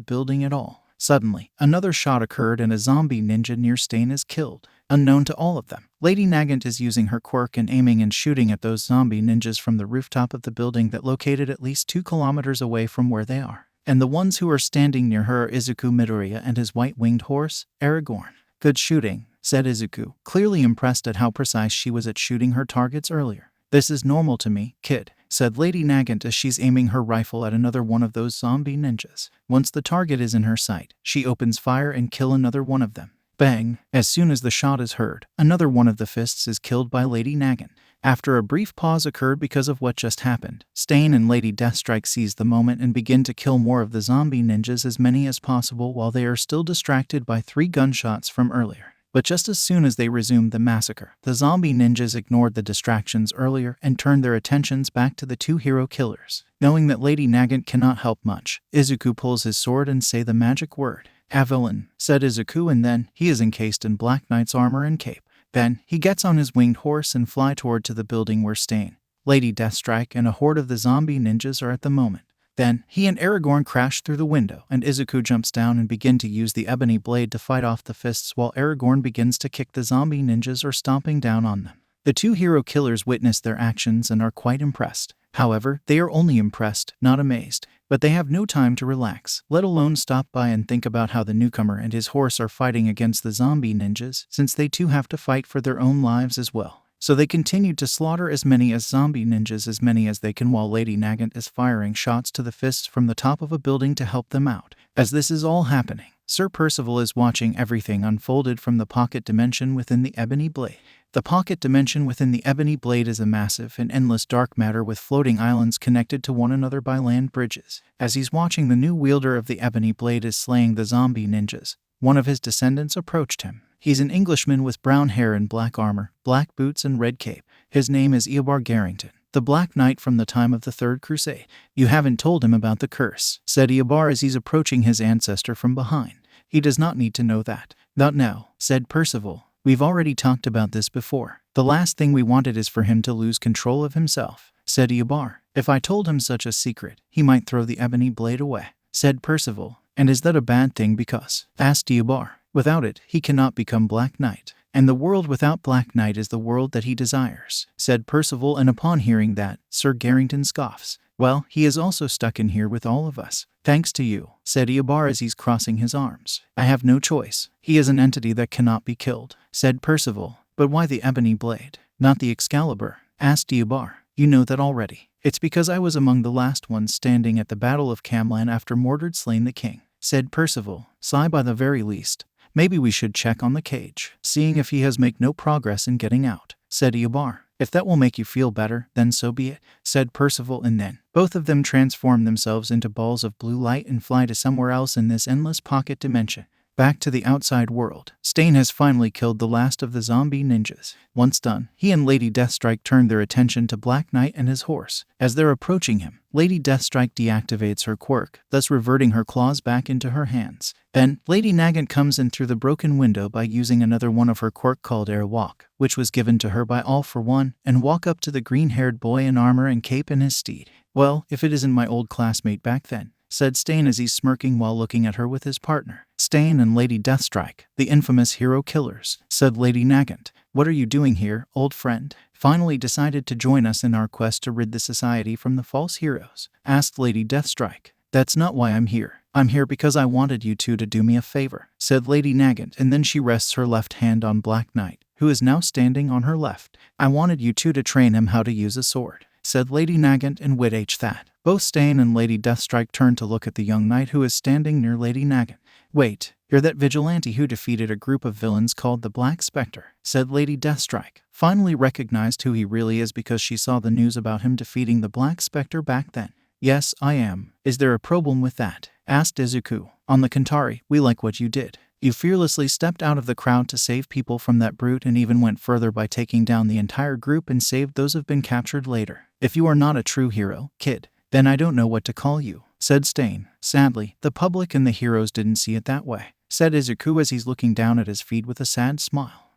building at all. Suddenly, another shot occurred and a zombie ninja near Stain is killed. Unknown to all of them, Lady Nagant is using her quirk and aiming and shooting at those zombie ninjas from the rooftop of the building that located at least 2 kilometers away from where they are. And the ones who are standing near her are Izuku Midoriya and his white-winged horse, Aragorn. "Good shooting," said Izuku, clearly impressed at how precise she was at shooting her targets earlier. "This is normal to me, kid," said Lady Nagant as she's aiming her rifle at another one of those zombie ninjas. Once the target is in her sight, she opens fire and kills another one of them. Bang! As soon as the shot is heard, another one of the fists is killed by Lady Nagant. After a brief pause occurred because of what just happened, Stain and Lady Deathstrike seize the moment and begin to kill more of the zombie ninjas, as many as possible, while they are still distracted by 3 gunshots from earlier. But just as soon as they resumed the massacre, the zombie ninjas ignored the distractions earlier and turned their attentions back to the 2 hero killers. Knowing that Lady Nagant cannot help much, Izuku pulls his sword and says the magic word. "Avalon," said Izuku, and then he is encased in Black Knight's armor and cape. Then he gets on his winged horse and fly toward to the building where Stain, Lady Deathstrike, and a horde of the zombie ninjas are at the moment. Then he and Aragorn crash through the window, and Izuku jumps down and begin to use the Ebony Blade to fight off the fists, while Aragorn begins to kick the zombie ninjas or stomping down on them. The 2 hero killers witness their actions and are quite impressed. However, they are only impressed, not amazed. But they have no time to relax, let alone stop by and think about how the newcomer and his horse are fighting against the zombie ninjas, since they too have to fight for their own lives as well. So they continued to slaughter as many as zombie ninjas as many as they can, while Lady Nagant is firing shots to the fists from the top of a building to help them out. As this is all happening, Sir Percival is watching everything unfolded from the pocket dimension within the Ebony Blade. The pocket dimension within the Ebony Blade is a massive and endless dark matter with floating islands connected to one another by land bridges. As he's watching, the new wielder of the Ebony Blade is slaying the zombie ninjas. One of his descendants approached him. He's an Englishman with brown hair and black armor, black boots and red cape. His name is Eobard Garrington, the Black Knight from the time of the Third Crusade. "You haven't told him about the curse," said Eobard as he's approaching his ancestor from behind. "He does not need to know that." "Not now," said Percival. "We've already talked about this before. The last thing we wanted is for him to lose control of himself," said Eobard. "If I told him such a secret, he might throw the Ebony Blade away," said Percival. "And is that a bad thing because?" asked Eobard. "Without it, he cannot become Black Knight. And the world without Black Knight is the world that he desires," said Percival, and upon hearing that, Sir Garrington scoffs. "Well, he is also stuck in here with all of us. Thanks to you," said Eobard as he's crossing his arms. "I have no choice. He is an entity that cannot be killed," said Percival. "But why the Ebony Blade, not the Excalibur?" asked Eobard. "You know that already. It's because I was among the last ones standing at the Battle of Camlann after Mordred slain the king," said Percival. "Sigh, by the very least. Maybe we should check on the cage, seeing if he has made no progress in getting out," said Eobard. "If that will make you feel better, then so be it," said Percival, and then both of them transform themselves into balls of blue light and fly to somewhere else in this endless pocket dimension. Back to the outside world, Stain has finally killed the last of the zombie ninjas. Once done, he and Lady Deathstrike turned their attention to Black Knight and his horse. As they're approaching him, Lady Deathstrike deactivates her quirk, thus reverting her claws back into her hands. Then, Lady Nagant comes in through the broken window by using another one of her quirk called Air Walk, which was given to her by All for One, and walk up to the green-haired boy in armor and cape and his steed. "Well, if it isn't my old classmate back then," said Stain as he's smirking while looking at her with his partner. Stain and Lady Deathstrike, the infamous hero killers, said Lady Nagant. What are you doing here, old friend? Finally decided to join us in our quest to rid the society from the false heroes? Asked Lady Deathstrike. That's not why I'm here. I'm here because I wanted you two to do me a favor, said Lady Nagant, and then she rests her left hand on Black Knight, who is now standing on her left. I wanted you two to train him how to use a sword, said Lady Nagant and WhatIf that. Both Stain and Lady Deathstrike turned to look at the young knight who is standing near Lady Nagant. Wait, you're that vigilante who defeated a group of villains called the Black Spectre, said Lady Deathstrike. Finally recognized who he really is because she saw the news about him defeating the Black Spectre back then. Yes, I am. Is there a problem with that? Asked Izuku. On the contrary, we like what you did. You fearlessly stepped out of the crowd to save people from that brute and even went further by taking down the entire group and saved those who've been captured later. If you are not a true hero, kid, then I don't know what to call you, said Stain. Sadly, the public and the heroes didn't see it that way, said Izuku as he's looking down at his feet with a sad smile.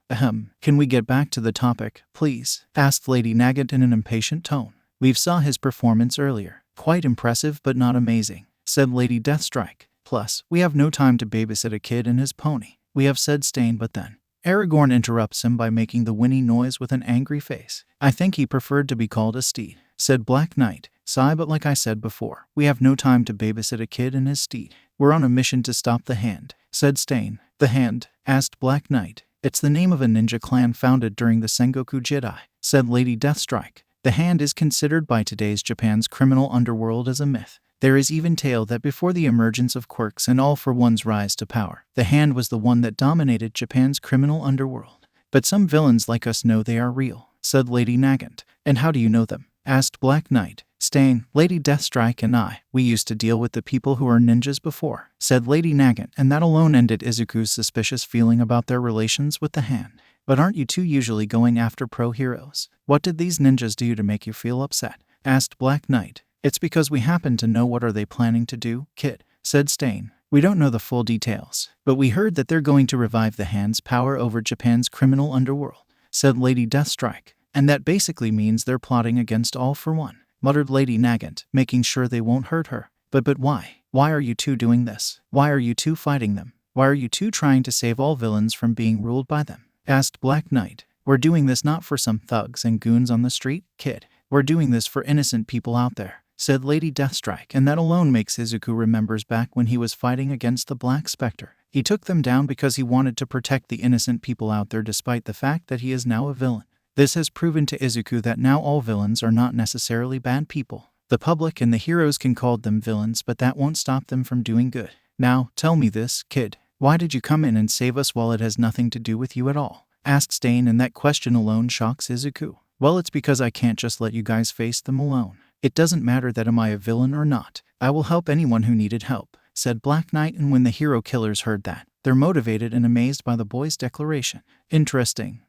Can we get back to the topic, please? Asked Lady Nagant in an impatient tone. We've saw his performance earlier. Quite impressive but not amazing, said Lady Deathstrike. Plus, we have no time to babysit a kid and his pony. We have, said Stain, but then Aragorn interrupts him by making the whinny noise with an angry face. I think he preferred to be called a steed, said Black Knight. Sigh, but like I said before, we have no time to babysit a kid and his steed. We're on a mission to stop the Hand, said Stain. The Hand? Asked Black Knight. It's the name of a ninja clan founded during the Sengoku Jidai, said Lady Deathstrike. The Hand is considered by today's Japan's criminal underworld as a myth. There is even tale that before the emergence of quirks and All for One's rise to power, the Hand was the one that dominated Japan's criminal underworld. But some villains like us know they are real, said Lady Nagant. And how do you know them? Asked Black Knight. Stain, Lady Deathstrike and I, we used to deal with the people who are ninjas before, said Lady Nagant, and that alone ended Izuku's suspicious feeling about their relations with the Hand. But aren't you two usually going after pro-heroes? What did these ninjas do to make you feel upset? Asked Black Knight. It's because we happen to know what are they planning to do, kid, said Stain. We don't know the full details, but we heard that they're going to revive the Hand's power over Japan's criminal underworld, said Lady Deathstrike. And that basically means they're plotting against All for One, muttered Lady Nagant, making sure they won't hurt her. But why? Why are you two doing this? Why are you two fighting them? Why are you two trying to save all villains from being ruled by them? Asked Black Knight. We're doing this not for some thugs and goons on the street, kid. We're doing this for innocent people out there, said Lady Deathstrike, and that alone makes Izuku remembers back when he was fighting against the Black Spectre. He took them down because he wanted to protect the innocent people out there despite the fact that he is now a villain. This has proven to Izuku that now all villains are not necessarily bad people. The public and the heroes can call them villains, but that won't stop them from doing good. Now, tell me this, kid. Why did you come in and save us while it has nothing to do with you at all? Asked Stain, and that question alone shocks Izuku. Well, it's because I can't just let you guys face them alone. It doesn't matter that am I a villain or not. I will help anyone who needed help, said Black Knight, and when the hero killers heard that, they're motivated and amazed by the boy's declaration. Interesting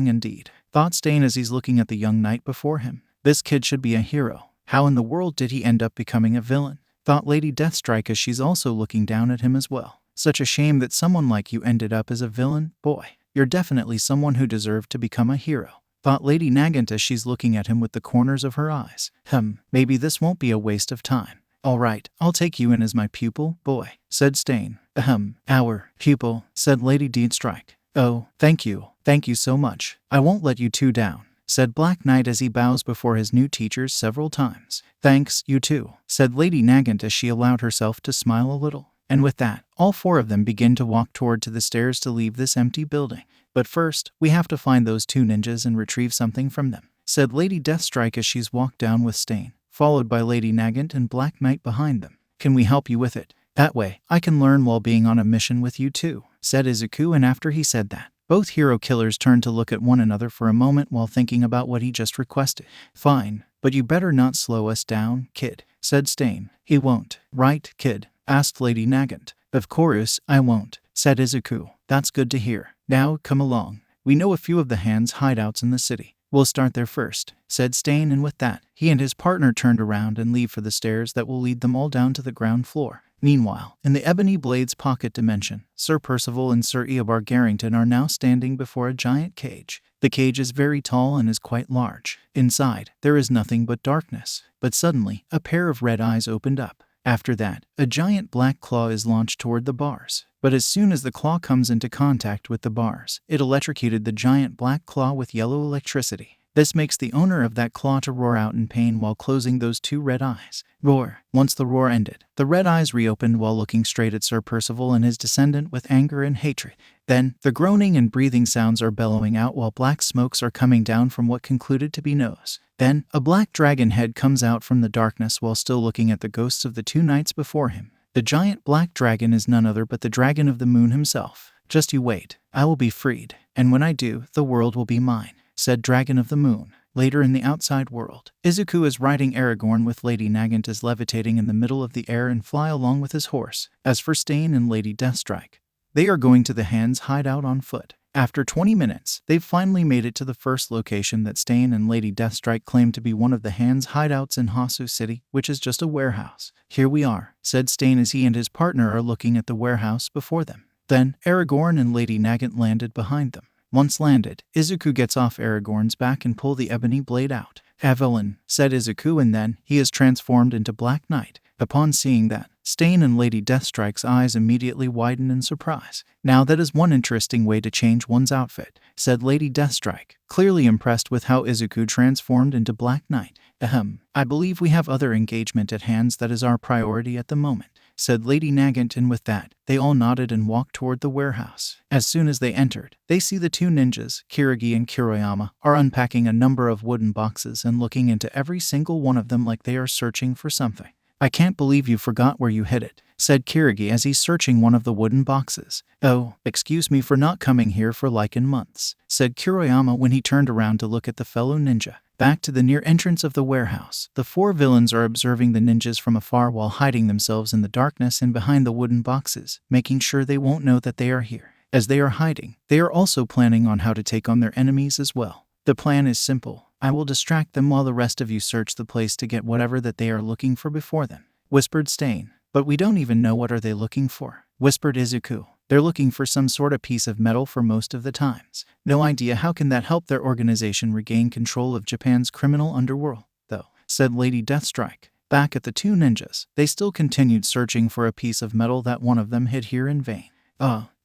indeed, thought Stain as he's looking at the young knight before him. This kid should be a hero. How in the world did he end up becoming a villain? Thought Lady Deathstrike as she's also looking down at him as well. Such a shame that someone like you ended up as a villain, boy. You're definitely someone who deserved to become a hero, thought Lady Nagant as she's looking at him with the corners of her eyes. Maybe this won't be a waste of time. All right, I'll take you in as my pupil, boy, said Stain. Our pupil, said Lady Deathstrike. Oh, thank you so much. I won't let you two down, said Black Knight as he bows before his new teachers several times. Thanks, you too, said Lady Nagant as she allowed herself to smile a little. And with that, all four of them begin to walk toward to the stairs to leave this empty building. But first, we have to find those two ninjas and retrieve something from them, said Lady Deathstrike as she's walked down with Stain, followed by Lady Nagant and Black Knight behind them. Can we help you with it? That way, I can learn while being on a mission with you too, said Izuku, and after he said that, both hero killers turned to look at one another for a moment while thinking about what he just requested. Fine, but you better not slow us down, kid, said Stain. He won't, right, kid? Asked Lady Nagant. Of course, I won't, said Izuku. That's good to hear. Now, come along. We know a few of the Hand's hideouts in the city. We'll start there first, said Stain, and with that, he and his partner turned around and leave for the stairs that will lead them all down to the ground floor. Meanwhile, in the Ebony Blade's pocket dimension, Sir Percival and Sir Eobard Garrington are now standing before a giant cage. The cage is very tall and is quite large. Inside, there is nothing but darkness. But suddenly, a pair of red eyes opened up. After that, a giant black claw is launched toward the bars. But as soon as the claw comes into contact with the bars, it electrocuted the giant black claw with yellow electricity. This makes the owner of that claw to roar out in pain while closing those two red eyes. Roar. Once the roar ended, the red eyes reopened while looking straight at Sir Percival and his descendant with anger and hatred. Then, the groaning and breathing sounds are bellowing out while black smokes are coming down from what concluded to be nose. Then, a black dragon head comes out from the darkness while still looking at the ghosts of the two knights before him. The giant black dragon is none other but the dragon of the moon himself. Just you wait. I will be freed, and when I do, the world will be mine, said Dragon of the Moon. Later in the outside world, Izuku is riding Aragorn with Lady Nagant is levitating in the middle of the air and fly along with his horse. As for Stain and Lady Deathstrike, they are going to the Hand's hideout on foot. After 20 minutes, they've finally made it to the first location that Stain and Lady Deathstrike claim to be one of the Hand's hideouts in Hasu City, which is just a warehouse. Here we are, said Stain as he and his partner are looking at the warehouse before them. Then, Aragorn and Lady Nagant landed behind them. Once landed, Izuku gets off Aragorn's back and pull the Ebony Blade out. Evelyn, said Izuku, and then he is transformed into Black Knight. Upon seeing that, Stain and Lady Deathstrike's eyes immediately widen in surprise. Now that is one interesting way to change one's outfit, said Lady Deathstrike, clearly impressed with how Izuku transformed into Black Knight. I believe we have other engagement at hand that is our priority at the moment, said Lady Nagant, and with that, they all nodded and walked toward the warehouse. As soon as they entered, they see the two ninjas, Kirigi and Kuroyama, are unpacking a number of wooden boxes and looking into every single one of them like they are searching for something. I can't believe you forgot where you hid it, said Kirigi as he's searching one of the wooden boxes. Oh, excuse me for not coming here for like in months, said Kuroyama when he turned around to look at the fellow ninja. Back to the near entrance of the warehouse, the four villains are observing the ninjas from afar while hiding themselves in the darkness and behind the wooden boxes, making sure they won't know that they are here. As they are hiding, they are also planning on how to take on their enemies as well. The plan is simple. I will distract them while the rest of you search the place to get whatever that they are looking for before them, whispered Stain. But we don't even know what are they looking for, whispered Izuku. They're looking for some sort of piece of metal for most of the times. No idea how can that help their organization regain control of Japan's criminal underworld, though, said Lady Deathstrike. Back at the two ninjas, they still continued searching for a piece of metal that one of them hid here in vain.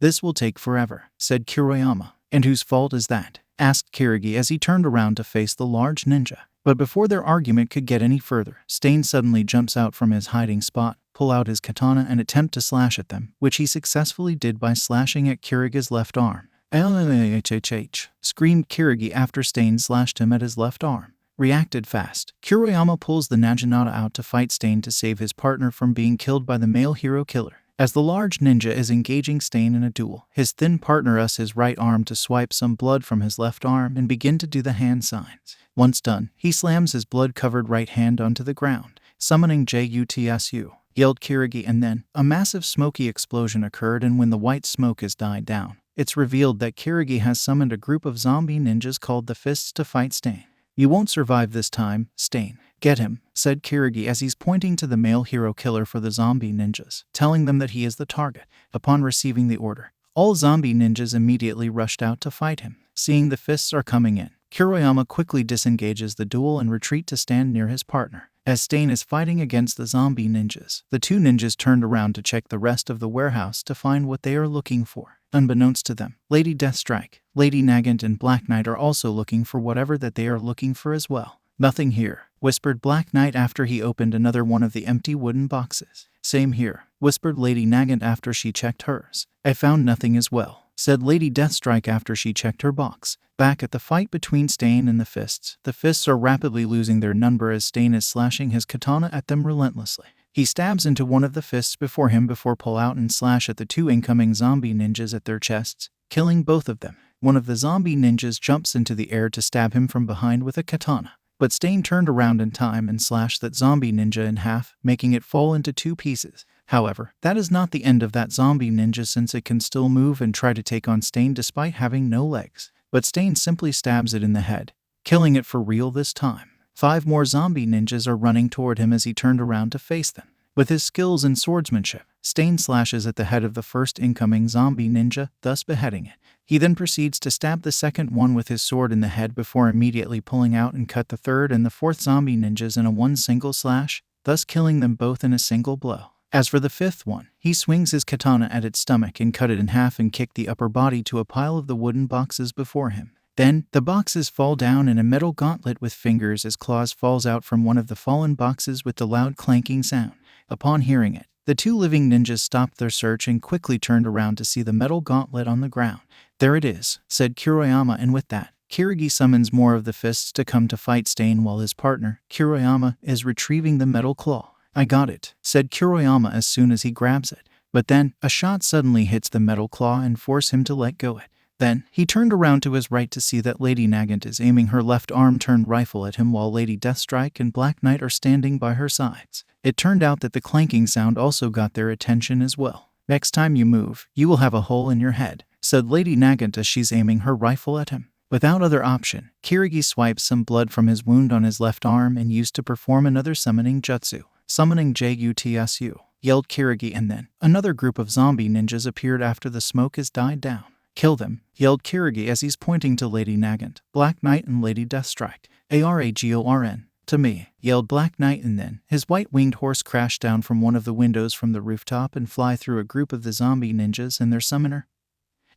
This will take forever, said Kuroyama. And whose fault is that? Asked Kirigi as he turned around to face the large ninja. But before their argument could get any further, Stain suddenly jumps out from his hiding spot, pull out his katana and attempt to slash at them, which he successfully did by slashing at Kirigi's left arm. LHHH, screamed Kirigi after Stain slashed him at his left arm. Reacted fast, Kuroyama pulls the Naginata out to fight Stain to save his partner from being killed by the male hero killer. As the large ninja is engaging Stain in a duel, his thin partner uses his right arm to swipe some blood from his left arm and begin to do the hand signs. Once done, he slams his blood-covered right hand onto the ground, summoning Jutsu, yelled Kirigi, and then a massive smoky explosion occurred, and when the white smoke has died down, it's revealed that Kirigi has summoned a group of zombie ninjas called the Fists to fight Stain. You won't survive this time, Stain. Get him, said Kirigi as he's pointing to the male hero killer for the zombie ninjas, telling them that he is the target. Upon receiving the order, all zombie ninjas immediately rushed out to fight him. Seeing the Fists are coming in, Kuroyama quickly disengages the duel and retreat to stand near his partner. As Stain is fighting against the zombie ninjas, the two ninjas turned around to check the rest of the warehouse to find what they are looking for. Unbeknownst to them, Lady Deathstrike, Lady Nagant, and Black Knight are also looking for whatever that they are looking for as well. Nothing here, whispered Black Knight after he opened another one of the empty wooden boxes. Same here, whispered Lady Nagant after she checked hers. I found nothing as well, said Lady Deathstrike after she checked her box. Back at the fight between Stain and the Fists are rapidly losing their number as Stain is slashing his katana at them relentlessly. He stabs into one of the Fists before him before pull out and slash at the two incoming zombie ninjas at their chests, killing both of them. One of the zombie ninjas jumps into the air to stab him from behind with a katana, but Stain turned around in time and slashed that zombie ninja in half, making it fall into two pieces. However, that is not the end of that zombie ninja, since it can still move and try to take on Stain despite having no legs. But Stain simply stabs it in the head, killing it for real this time. 5 more zombie ninjas are running toward him as he turned around to face them. With his skills in swordsmanship, Stain slashes at the head of the first incoming zombie ninja, thus beheading it. He then proceeds to stab the second one with his sword in the head before immediately pulling out and cut the third and the fourth zombie ninjas in a one single slash, thus killing them both in a single blow. As for the fifth one, he swings his katana at its stomach and cut it in half and kicked the upper body to a pile of the wooden boxes before him. Then, the boxes fall down and a metal gauntlet with fingers as claws falls out from one of the fallen boxes with the loud clanking sound. Upon hearing it, the two living ninjas stopped their search and quickly turned around to see the metal gauntlet on the ground. "There it is," said Kuroyama, and with that, Kirigi summons more of the fists to come to fight Stain while his partner, Kuroyama, is retrieving the metal claw. "I got it," said Kuroyama as soon as he grabs it. But then, a shot suddenly hits the metal claw and forces him to let go it. Then, he turned around to his right to see that Lady Nagant is aiming her left arm-turned rifle at him while Lady Deathstrike and Black Knight are standing by her sides. It turned out that the clanking sound also got their attention as well. "Next time you move, you will have a hole in your head," said Lady Nagant as she's aiming her rifle at him. Without other option, Kirigi swipes some blood from his wound on his left arm and used to perform another summoning jutsu. "Summoning Jutsu," yelled Kirigi, and then another group of zombie ninjas appeared after the smoke has died down. "Kill them," yelled Kirigi as he's pointing to Lady Nagant, Black Knight, and Lady Deathstrike. "Aragorn, to me," yelled Black Knight, and then his white-winged horse crashed down from one of the windows from the rooftop and fly through a group of the zombie ninjas and their summoner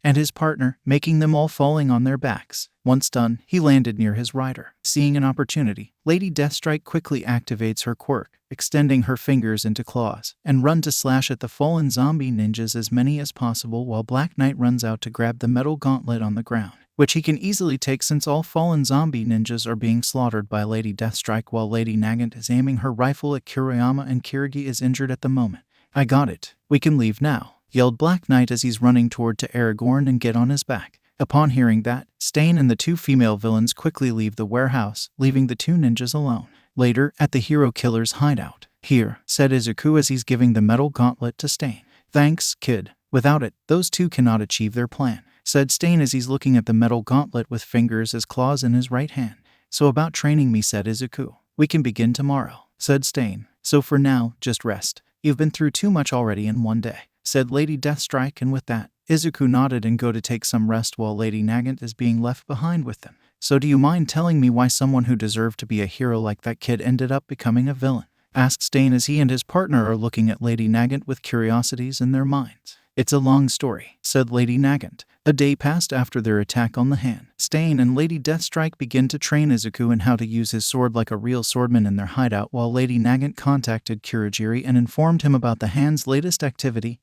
and his partner, making them all falling on their backs. Once done, he landed near his rider. Seeing an opportunity, Lady Deathstrike quickly activates her quirk, extending her fingers into claws, and run to slash at the fallen zombie ninjas as many as possible while Black Knight runs out to grab the metal gauntlet on the ground, which he can easily take since all fallen zombie ninjas are being slaughtered by Lady Deathstrike while Lady Nagant is aiming her rifle at Kuroyama and Kirigi is injured at the moment. "I got it. We can leave now," yelled Black Knight as he's running toward to Aragorn and get on his back. Upon hearing that, Stain and the two female villains quickly leave the warehouse, leaving the two ninjas alone. Later, at the hero killer's hideout. "Here," said Izuku as he's giving the metal gauntlet to Stain. "Thanks, kid. Without it, those two cannot achieve their plan," said Stain as he's looking at the metal gauntlet with fingers as claws in his right hand. "So about training me," said Izuku. "We can begin tomorrow," said Stain. "So for now, just rest. You've been through too much already in one day," said Lady Deathstrike, and with that, Izuku nodded and go to take some rest while Lady Nagant is being left behind with them. "So do you mind telling me why someone who deserved to be a hero like that kid ended up becoming a villain?" asked Stain as he and his partner are looking at Lady Nagant with curiosities in their minds. "It's a long story," said Lady Nagant. A day passed after their attack on the hand. Stain and Lady Deathstrike begin to train Izuku in how to use his sword like a real swordman in their hideout while Lady Nagant contacted Kurogiri and informed him about the hand's latest activity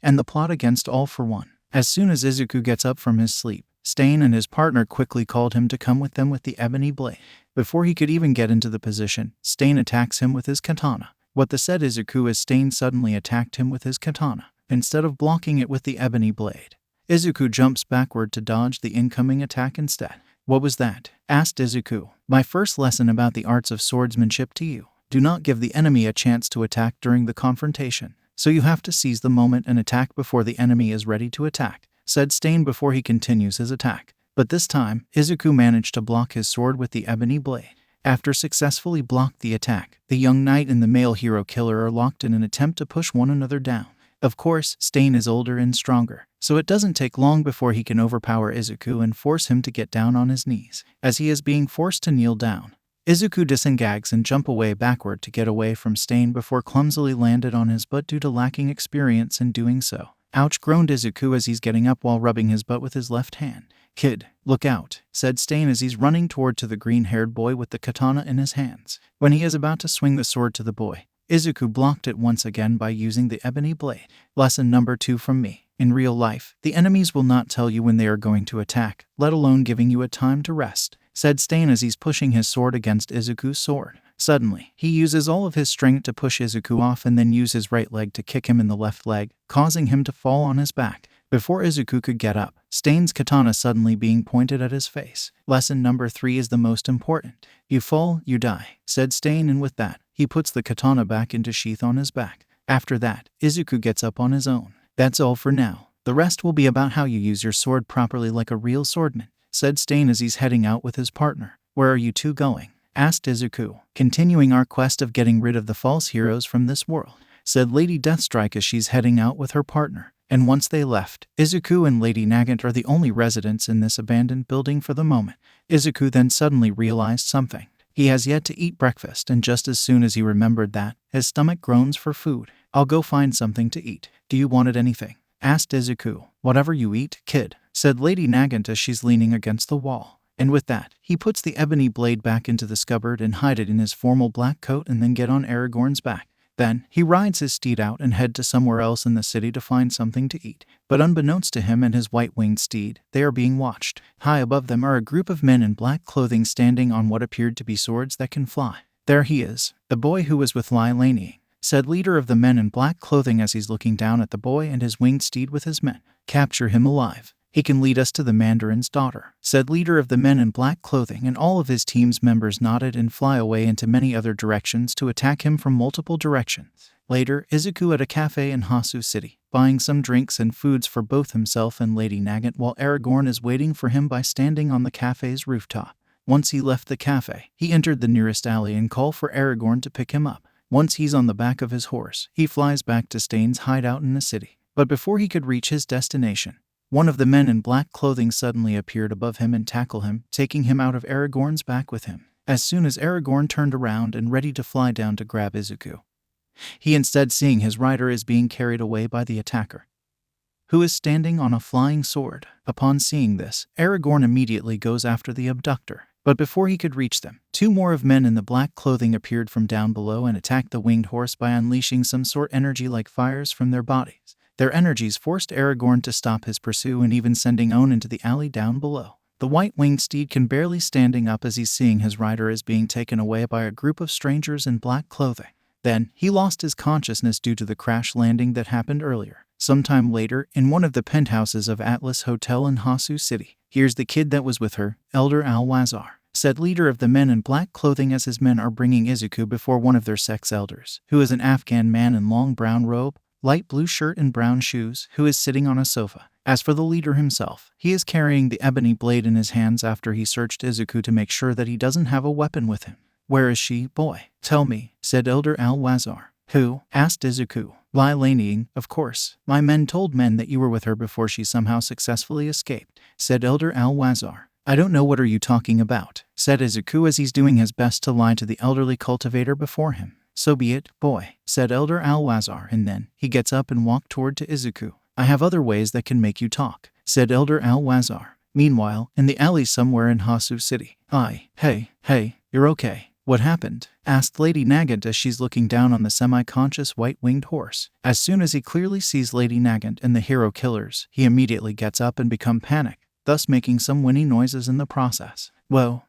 and the plot against All for One. As soon as Izuku gets up from his sleep, Stain and his partner quickly called him to come with them with the Ebony Blade. Before he could even get into the position, Stain attacks him with his katana. What the said Izuku is Stain suddenly attacked him with his katana, instead of blocking it with the Ebony Blade. Izuku jumps backward to dodge the incoming attack instead. "What was that?" asked Izuku. "My first lesson about the arts of swordsmanship to you. Do not give the enemy a chance to attack during the confrontation. So you have to seize the moment and attack before the enemy is ready to attack," said Stain before he continues his attack. But this time, Izuku managed to block his sword with the Ebony Blade. After successfully blocked the attack, the young knight and the male hero killer are locked in an attempt to push one another down. Of course, Stain is older and stronger, so it doesn't take long before he can overpower Izuku and force him to get down on his knees. As he is being forced to kneel down, Izuku disengages and jumps away backward to get away from Stain before clumsily landed on his butt due to lacking experience in doing so. "Ouch," groaned Izuku as he's getting up while rubbing his butt with his left hand. "Kid, look out," said Stain as he's running toward to the green-haired boy with the katana in his hands. When he is about to swing the sword to the boy, Izuku blocked it once again by using the Ebony Blade. Lesson number 2 from me. In real life, the enemies will not tell you when they are going to attack, let alone giving you a time to rest, said Stain as he's pushing his sword against Izuku's sword. Suddenly, he uses all of his strength to push Izuku off and then use his right leg to kick him in the left leg, causing him to fall on his back. Before Izuku could get up, Stain's katana suddenly being pointed at his face. Lesson number 3 is the most important. You fall, you die, said Stain, and with that, he puts the katana back into sheath on his back. After that, Izuku gets up on his own. That's all for now. The rest will be about how you use your sword properly like a real swordman, said Stain as he's heading out with his partner. Where are you two going? Asked Izuku. Continuing our quest of getting rid of the false heroes from this world, said Lady Deathstrike as she's heading out with her partner. And once they left, Izuku and Lady Nagant are the only residents in this abandoned building for the moment. Izuku then suddenly realized something. He has yet to eat breakfast, and just as soon as he remembered that, his stomach groans for food. "I'll go find something to eat. Do you want anything?" asked Izuku. "Whatever you eat, kid," said Lady Nagant as she's leaning against the wall. And with that, he puts the ebony blade back into the scabbard and hide it in his formal black coat and then get on Aragorn's back. Then, he rides his steed out and head to somewhere else in the city to find something to eat. But unbeknownst to him and his white-winged steed, they are being watched. High above them are a group of men in black clothing standing on what appeared to be swords that can fly. "There he is, the boy who was with Lailaney," said leader of the men in black clothing as he's looking down at the boy and his winged steed with his men. "Capture him alive. He can lead us to the Mandarin's daughter," said leader of the men in black clothing, and all of his team's members nodded and fly away into many other directions to attack him from multiple directions. Later, Izuku at a cafe in Hasu City, buying some drinks and foods for both himself and Lady Nagant while Aragorn is waiting for him by standing on the cafe's rooftop. Once he left the cafe, he entered the nearest alley and called for Aragorn to pick him up. Once he's on the back of his horse, he flies back to Stain's hideout in the city. But before he could reach his destination, one of the men in black clothing suddenly appeared above him and tackled him, taking him out of Aragorn's back with him. As soon as Aragorn turned around and ready to fly down to grab Izuku, he instead seeing his rider is being carried away by the attacker, who is standing on a flying sword. Upon seeing this, Aragorn immediately goes after the abductor. But before he could reach them, two more of men in the black clothing appeared from down below and attacked the winged horse by unleashing some sort energy like fires from their bodies. Their energies forced Aragorn to stop his pursuit and even sending Owen into the alley down below. The white-winged steed can barely standing up as he's seeing his rider is being taken away by a group of strangers in black clothing. Then, he lost his consciousness due to the crash landing that happened earlier. Sometime later, in one of the penthouses of Atlas Hotel in Hasu City, here's the kid that was with her, Elder Al-Wazar, said leader of the men in black clothing as his men are bringing Izuku before one of their sex elders, who is an Afghan man in long brown robe, light blue shirt and brown shoes, who is sitting on a sofa. As for the leader himself, he is carrying the ebony blade in his hands after he searched Izuku to make sure that he doesn't have a weapon with him. "Where is she, boy? Tell me," said Elder Al-Wazar. "Who?" asked Izuku. "Lailaney, of course. My men told men that you were with her before she somehow successfully escaped," said Elder Al-Wazar. "I don't know what are you talking about," said Izuku as he's doing his best to lie to the elderly cultivator before him. "So be it, boy," said Elder Al-Wazar, and then he gets up and walked toward to Izuku. "I have other ways that can make you talk," said Elder Al-Wazar. Meanwhile, in the alley somewhere in Hasu City, Hey, you're okay. What happened?" asked Lady Nagant as she's looking down on the semi-conscious white-winged horse. As soon as he clearly sees Lady Nagant and the hero killers, he immediately gets up and becomes panicked, thus making some whinny noises in the process. Whoa,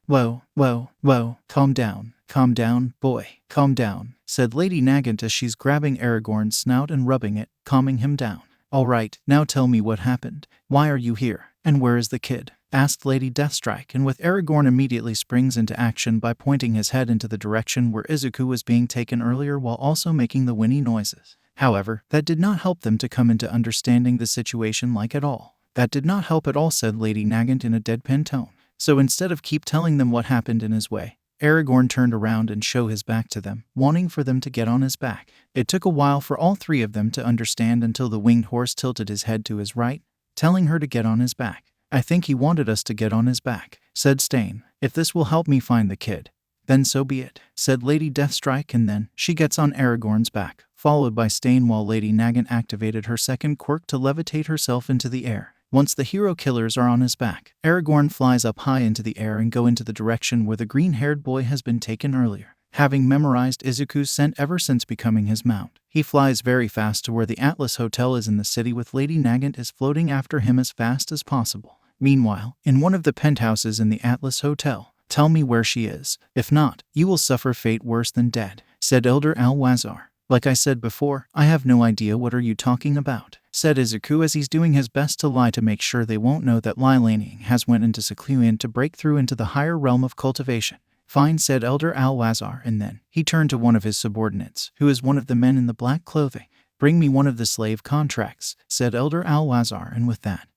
calm down, boy, calm down," said Lady Nagant as she's grabbing Aragorn's snout and rubbing it, calming him down. "All right, now tell me what happened. Why are you here? And where is the kid?" asked Lady Deathstrike, and with Aragorn immediately springs into action by pointing his head into the direction where Izuku was being taken earlier while also making the whinny noises. However, that did not help them to come into understanding the situation like at all. "That did not help at all," said Lady Nagant in a deadpan tone. So instead of keep telling them what happened in his way, Aragorn turned around and showed his back to them, wanting for them to get on his back. It took a while for all three of them to understand until the winged horse tilted his head to his right, telling her to get on his back. "I think he wanted us to get on his back," said Stain. "If this will help me find the kid, then so be it," said Lady Deathstrike, and then she gets on Aragorn's back, followed by Stain while Lady Nagant activated her second quirk to levitate herself into the air. Once the hero killers are on his back, Aragorn flies up high into the air and go into the direction where the green-haired boy has been taken earlier. Having memorized Izuku's scent ever since becoming his mount, he flies very fast to where the Atlas Hotel is in the city with Lady Nagant is floating after him as fast as possible. Meanwhile, in one of the penthouses in the Atlas Hotel, "Tell me where she is. If not, you will suffer fate worse than dead," said Elder Al-Wazar. "Like I said before, I have no idea what are you talking about," said Izuku as he's doing his best to lie to make sure they won't know that Lailaney has went into seclusion to break through into the higher realm of cultivation. "Fine," said Elder Al-Wazar, and then he turned to one of his subordinates, who is one of the men in the black clothing. "Bring me one of the slave contracts," said Elder Al-Wazar, and with that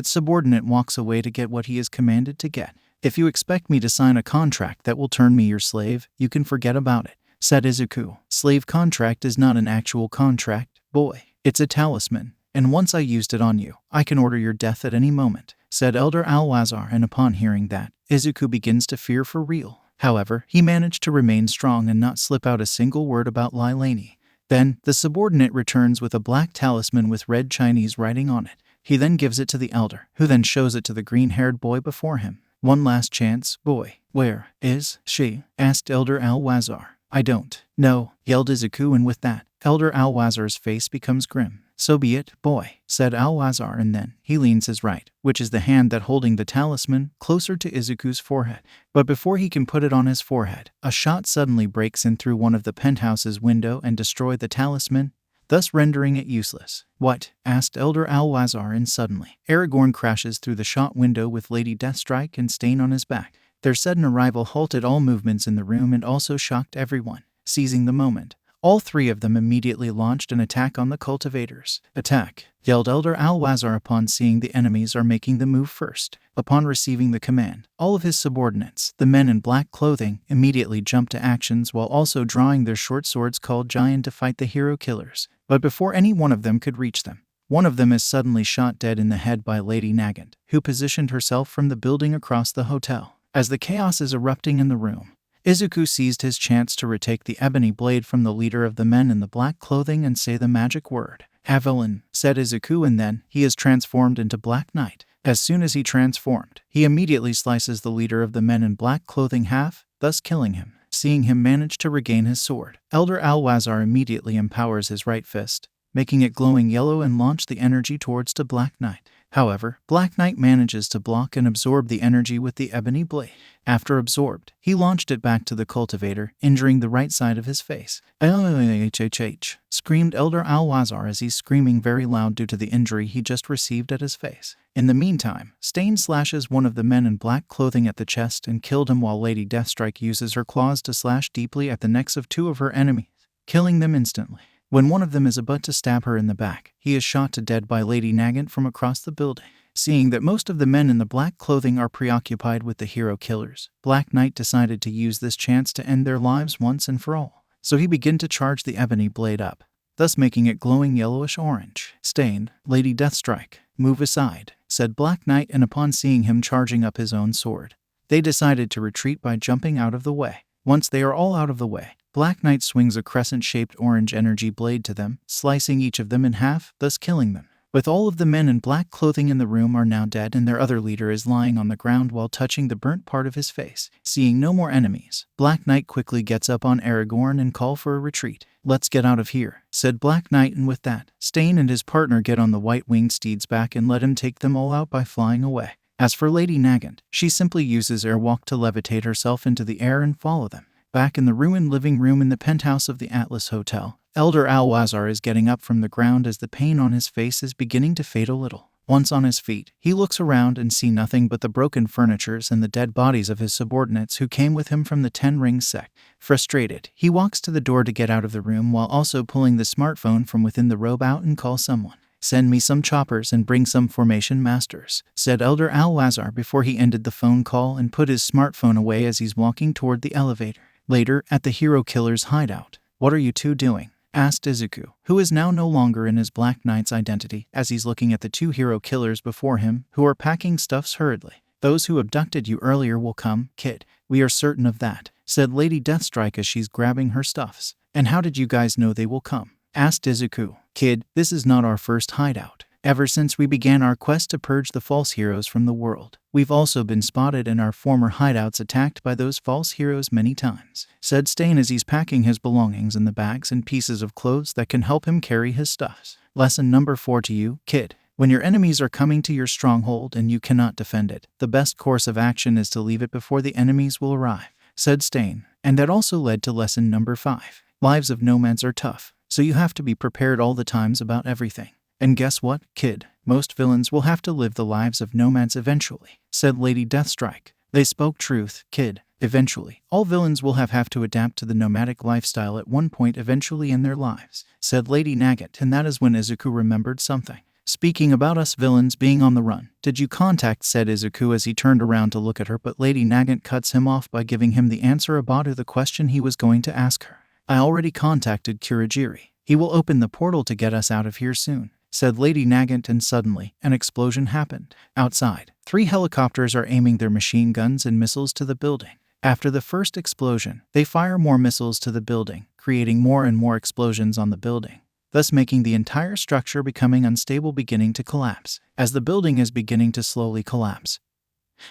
subordinate walks away to get what he is commanded to get. "If you expect me to sign a contract that will turn me your slave, you can forget about it," said Izuku. "Slave contract is not an actual contract, boy. It's a talisman, and once I used it on you, I can order your death at any moment," said Elder Al-Wazar, and upon hearing that, Izuku begins to fear for real. However, he managed to remain strong and not slip out a single word about Lilani. Then, the subordinate returns with a black talisman with red Chinese writing on it. He then gives it to the elder, who then shows it to the green-haired boy before him. "One last chance, boy. Where is she?" asked Elder Al-Wazar. "I don't know," yelled Izuku, and with that, Elder Al-Wazar's face becomes grim. "So be it, boy," said Al-Wazar, and then he leans his right, which is the hand that holding the talisman, closer to Izuku's forehead. But before he can put it on his forehead, a shot suddenly breaks in through one of the penthouse's window and destroys the talisman, thus rendering it useless. "What?" asked Elder Al-Wazar, and suddenly, Aragorn crashes through the shot window with Lady Deathstrike and Stain on his back. Their sudden arrival halted all movements in the room and also shocked everyone. Seizing the moment, all three of them immediately launched an attack on the cultivators. "Attack!" yelled Elder Al-Wazar upon seeing the enemies are making the move first. Upon receiving the command, all of his subordinates, the men in black clothing, immediately jumped to actions while also drawing their short swords called Giant to fight the hero killers. But before any one of them could reach them, one of them is suddenly shot dead in the head by Lady Nagant, who positioned herself from the building across the hotel. As the chaos is erupting in the room, Izuku seized his chance to retake the Ebony Blade from the leader of the men in the black clothing and say the magic word. "Avalon," said Izuku, and then he is transformed into Black Knight. As soon as he transformed, he immediately slices the leader of the men in black clothing half, thus killing him. Seeing him manage to regain his sword, Elder Al-Wazar immediately empowers his right fist, making it glowing yellow and launch the energy towards the Black Knight. However, Black Knight manages to block and absorb the energy with the Ebony Blade. After absorbed, he launched it back to the cultivator, injuring the right side of his face. "HHH!" screamed Elder Al-Wazar as he's screaming very loud due to the injury he just received at his face. In the meantime, Stain slashes one of the men in black clothing at the chest and killed him, while Lady Deathstrike uses her claws to slash deeply at the necks of two of her enemies, killing them instantly. When one of them is about to stab her in the back, he is shot to death by Lady Nagant from across the building. Seeing that most of the men in the black clothing are preoccupied with the hero killers, Black Knight decided to use this chance to end their lives once and for all. So he began to charge the Ebony Blade up, thus making it glowing yellowish-orange. "Stain, Lady Deathstrike, move aside," said Black Knight, and upon seeing him charging up his own sword, they decided to retreat by jumping out of the way. Once they are all out of the way, Black Knight swings a crescent-shaped orange energy blade to them, slicing each of them in half, thus killing them. With all of the men in black clothing in the room are now dead, and their other leader is lying on the ground while touching the burnt part of his face. Seeing no more enemies, Black Knight quickly gets up on Aragorn and calls for a retreat. "Let's get out of here," said Black Knight, and with that, Stain and his partner get on the white-winged steed's back and let him take them all out by flying away. As for Lady Nagant, she simply uses airwalk to levitate herself into the air and follow them. Back in the ruined living room in the penthouse of the Atlas Hotel, Elder Al-Wazar is getting up from the ground as the pain on his face is beginning to fade a little. Once on his feet, he looks around and sees nothing but the broken furnitures and the dead bodies of his subordinates who came with him from the Ten Rings sect. Frustrated, he walks to the door to get out of the room while also pulling the smartphone from within the robe out and calls someone. "Send me some choppers and bring some formation masters," said Elder Al-Wazar before he ended the phone call and put his smartphone away as he's walking toward the elevator. Later, at the hero killer's hideout, "What are you two doing?" asked Izuku, who is now no longer in his Black Knight's identity, as he's looking at the two hero killers before him, who are packing stuffs hurriedly. "Those who abducted you earlier will come, kid. We are certain of that," said Lady Deathstrike as she's grabbing her stuffs. "And how did you guys know they will come?" asked Izuku. "Kid, this is not our first hideout. Ever since we began our quest to purge the false heroes from the world, we've also been spotted in our former hideouts attacked by those false heroes many times," said Stain as he's packing his belongings in the bags and pieces of clothes that can help him carry his stuffs. "Lesson number 4 to you, kid. When your enemies are coming to your stronghold and you cannot defend it, the best course of action is to leave it before the enemies will arrive," said Stain. And that also led to lesson number 5. Lives of nomads are tough, so you have to be prepared all the times about everything. "And guess what, kid? Most villains will have to live the lives of nomads eventually," said Lady Deathstrike. "They spoke truth, kid. Eventually, all villains will have to adapt to the nomadic lifestyle at one point eventually in their lives," said Lady Nagant, and that is when Izuku remembered something. "Speaking about us villains being on the run, did you contact," said Izuku as he turned around to look at her, but Lady Nagant cuts him off by giving him the answer about the question he was going to ask her. "I already contacted Kurogiri. He will open the portal to get us out of here soon," said Lady Nagant, and suddenly, an explosion happened. Outside, 3 helicopters are aiming their machine guns and missiles to the building. After the first explosion, they fire more missiles to the building, creating more and more explosions on the building, thus making the entire structure becoming unstable, beginning to collapse. As the building is beginning to slowly collapse,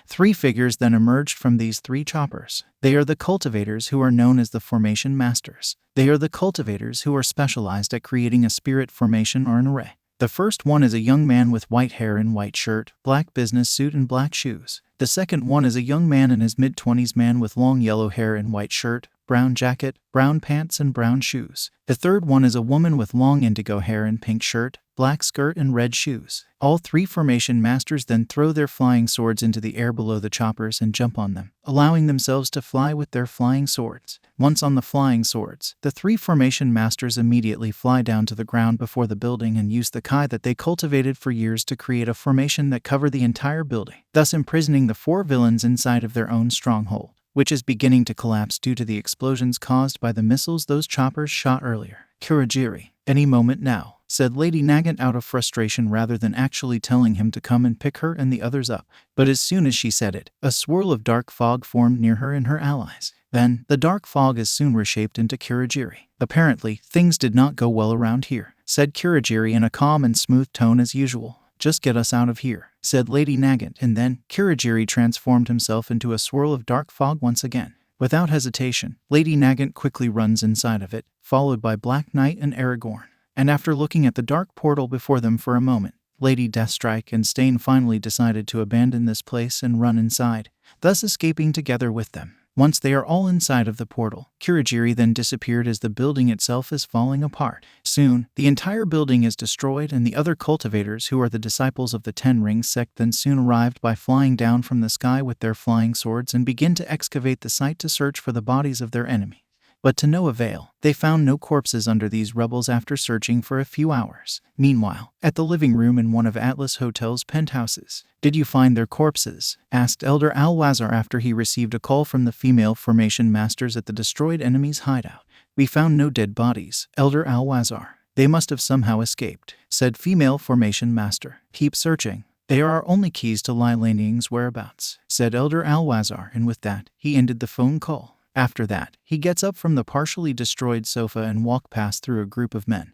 3 figures then emerged from these 3 choppers. They are the cultivators, who are known as the Formation Masters. They are the cultivators who are specialized at creating a spirit formation or an array. The first one is a young man with white hair and white shirt, black business suit and black shoes. The second one is a young man in his mid-20s, man with long yellow hair and white shirt, brown jacket, brown pants and brown shoes. The third one is a woman with long indigo hair and pink shirt, black skirt and red shoes. All 3 formation masters then throw their flying swords into the air below the choppers and jump on them, allowing themselves to fly with their flying swords. Once on the flying swords, the 3 formation masters immediately fly down to the ground before the building and use the Kai that they cultivated for years to create a formation that covered the entire building, thus imprisoning the 4 villains inside of their own stronghold, which is beginning to collapse due to the explosions caused by the missiles those choppers shot earlier. Kurogiri, any moment now, said Lady Nagant out of frustration rather than actually telling him to come and pick her and the others up. But as soon as she said it, a swirl of dark fog formed near her and her allies. Then, the dark fog is soon reshaped into Kurogiri. Apparently, things did not go well around here, said Kurogiri in a calm and smooth tone as usual. Just get us out of here, said Lady Nagant, and then Kurogiri transformed himself into a swirl of dark fog once again. Without hesitation, Lady Nagant quickly runs inside of it, followed by Black Knight and Aragorn. And after looking at the dark portal before them for a moment, Lady Deathstrike and Stain finally decided to abandon this place and run inside, thus escaping together with them. Once they are all inside of the portal, Kurogiri then disappeared as the building itself is falling apart. Soon, the entire building is destroyed, and the other cultivators, who are the disciples of the Ten Rings sect, then soon arrived by flying down from the sky with their flying swords and begin to excavate the site to search for the bodies of their enemy. But to no avail, they found no corpses under these rebels after searching for a few hours. Meanwhile, at the living room in one of Atlas Hotel's penthouses, "Did you find their corpses?" asked Elder Alwazar after he received a call from the female formation masters at the destroyed enemy's hideout. "We found no dead bodies, Elder Alwazar. They must have somehow escaped," said female formation master. "Keep searching. They are our only keys to Lilaniang's whereabouts," said Elder Alwazar, and with that, he ended the phone call. After that, he gets up from the partially destroyed sofa and walks past through a group of men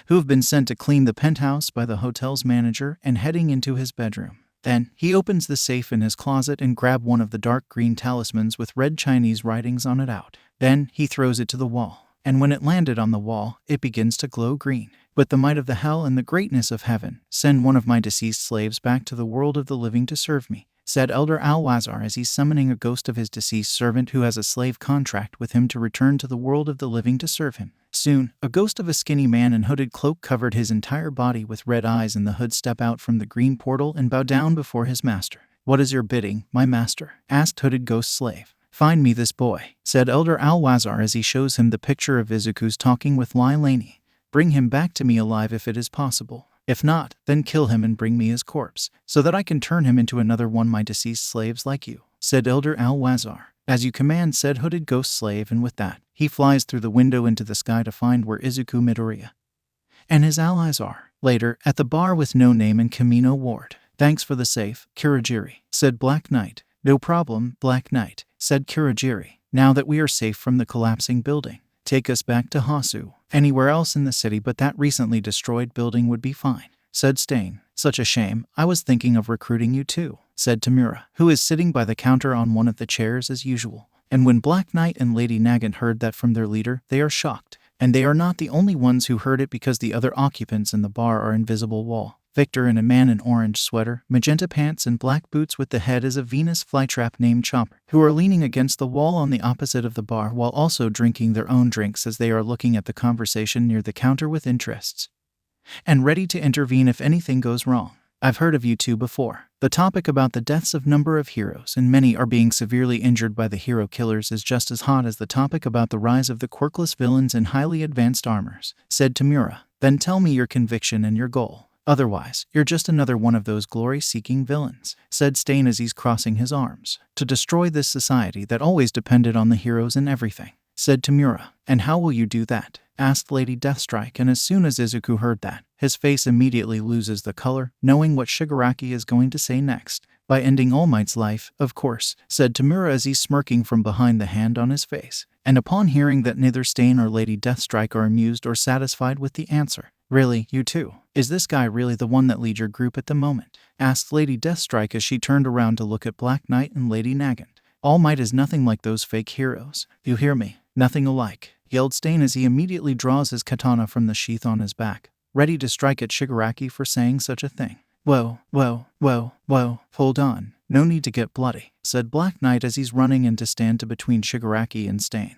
who have been sent to clean the penthouse by the hotel's manager and heading into his bedroom. Then, he opens the safe in his closet and grabs one of the dark green talismans with red Chinese writings on it out. Then, he throws it to the wall, and when it landed on the wall, it begins to glow green. "With the might of the hell and the greatness of heaven, send one of my deceased slaves back to the world of the living to serve me," said Elder Alwazar as he's summoning a ghost of his deceased servant who has a slave contract with him to return to the world of the living to serve him. Soon, a ghost of a skinny man in hooded cloak covered his entire body with red eyes, and the hood step out from the green portal and bow down before his master. "What is your bidding, my master?" asked hooded ghost slave. "Find me this boy," said Elder Alwazar as he shows him the picture of Izuku's talking with Lilani. "Bring him back to me alive if it is possible. If not, then kill him and bring me his corpse, so that I can turn him into another one of my deceased slaves like you," said Elder Alwazar. "As you command," said hooded ghost slave, and with that, he flies through the window into the sky to find where Izuku Midoriya and his allies are. Later, at the bar with No Name and Kamino Ward. "Thanks for the safe, Kurogiri," said Black Knight. "No problem, Black Knight," said Kurogiri. "Now that we are safe from the collapsing building, take us back to Hasu. Anywhere else in the city but that recently destroyed building would be fine," said Stain. "Such a shame, I was thinking of recruiting you too," said Tamura, who is sitting by the counter on one of the chairs as usual. And when Black Knight and Lady Nagant heard that from their leader, they are shocked. And they are not the only ones who heard it, because the other occupants in the bar are Invisible Wall, Victor, and a man in orange sweater, magenta pants, and black boots with the head as a Venus flytrap named Chopper, who are leaning against the wall on the opposite of the bar while also drinking their own drinks as they are looking at the conversation near the counter with interests and ready to intervene if anything goes wrong. "I've heard of you two before. The topic about the deaths of number of heroes, and many are being severely injured by the hero killers, is just as hot as the topic about the rise of the quirkless villains in highly advanced armors," said Tamura. "Then tell me your conviction and your goal. Otherwise, you're just another one of those glory-seeking villains," said Stain as he's crossing his arms. "To destroy this society that always depended on the heroes in everything," said Tamura. "And how will you do that?" asked Lady Deathstrike, and as soon as Izuku heard that, his face immediately loses the color, knowing what Shigaraki is going to say next. By ending All Might's life, of course, said Tamura as he's smirking from behind the hand on his face. And upon hearing that neither Stain or Lady Deathstrike are amused or satisfied with the answer. Really, you two? Is this guy really the one that leads your group at the moment? Asked Lady Deathstrike as she turned around to look at Black Knight and Lady Nagant. All Might is nothing like those fake heroes. You hear me? Nothing alike, yelled Stain as he immediately draws his katana from the sheath on his back, ready to strike at Shigaraki for saying such a thing. Whoa, hold on. No need to get bloody, said Black Knight as he's running in to stand between Shigaraki and Stain,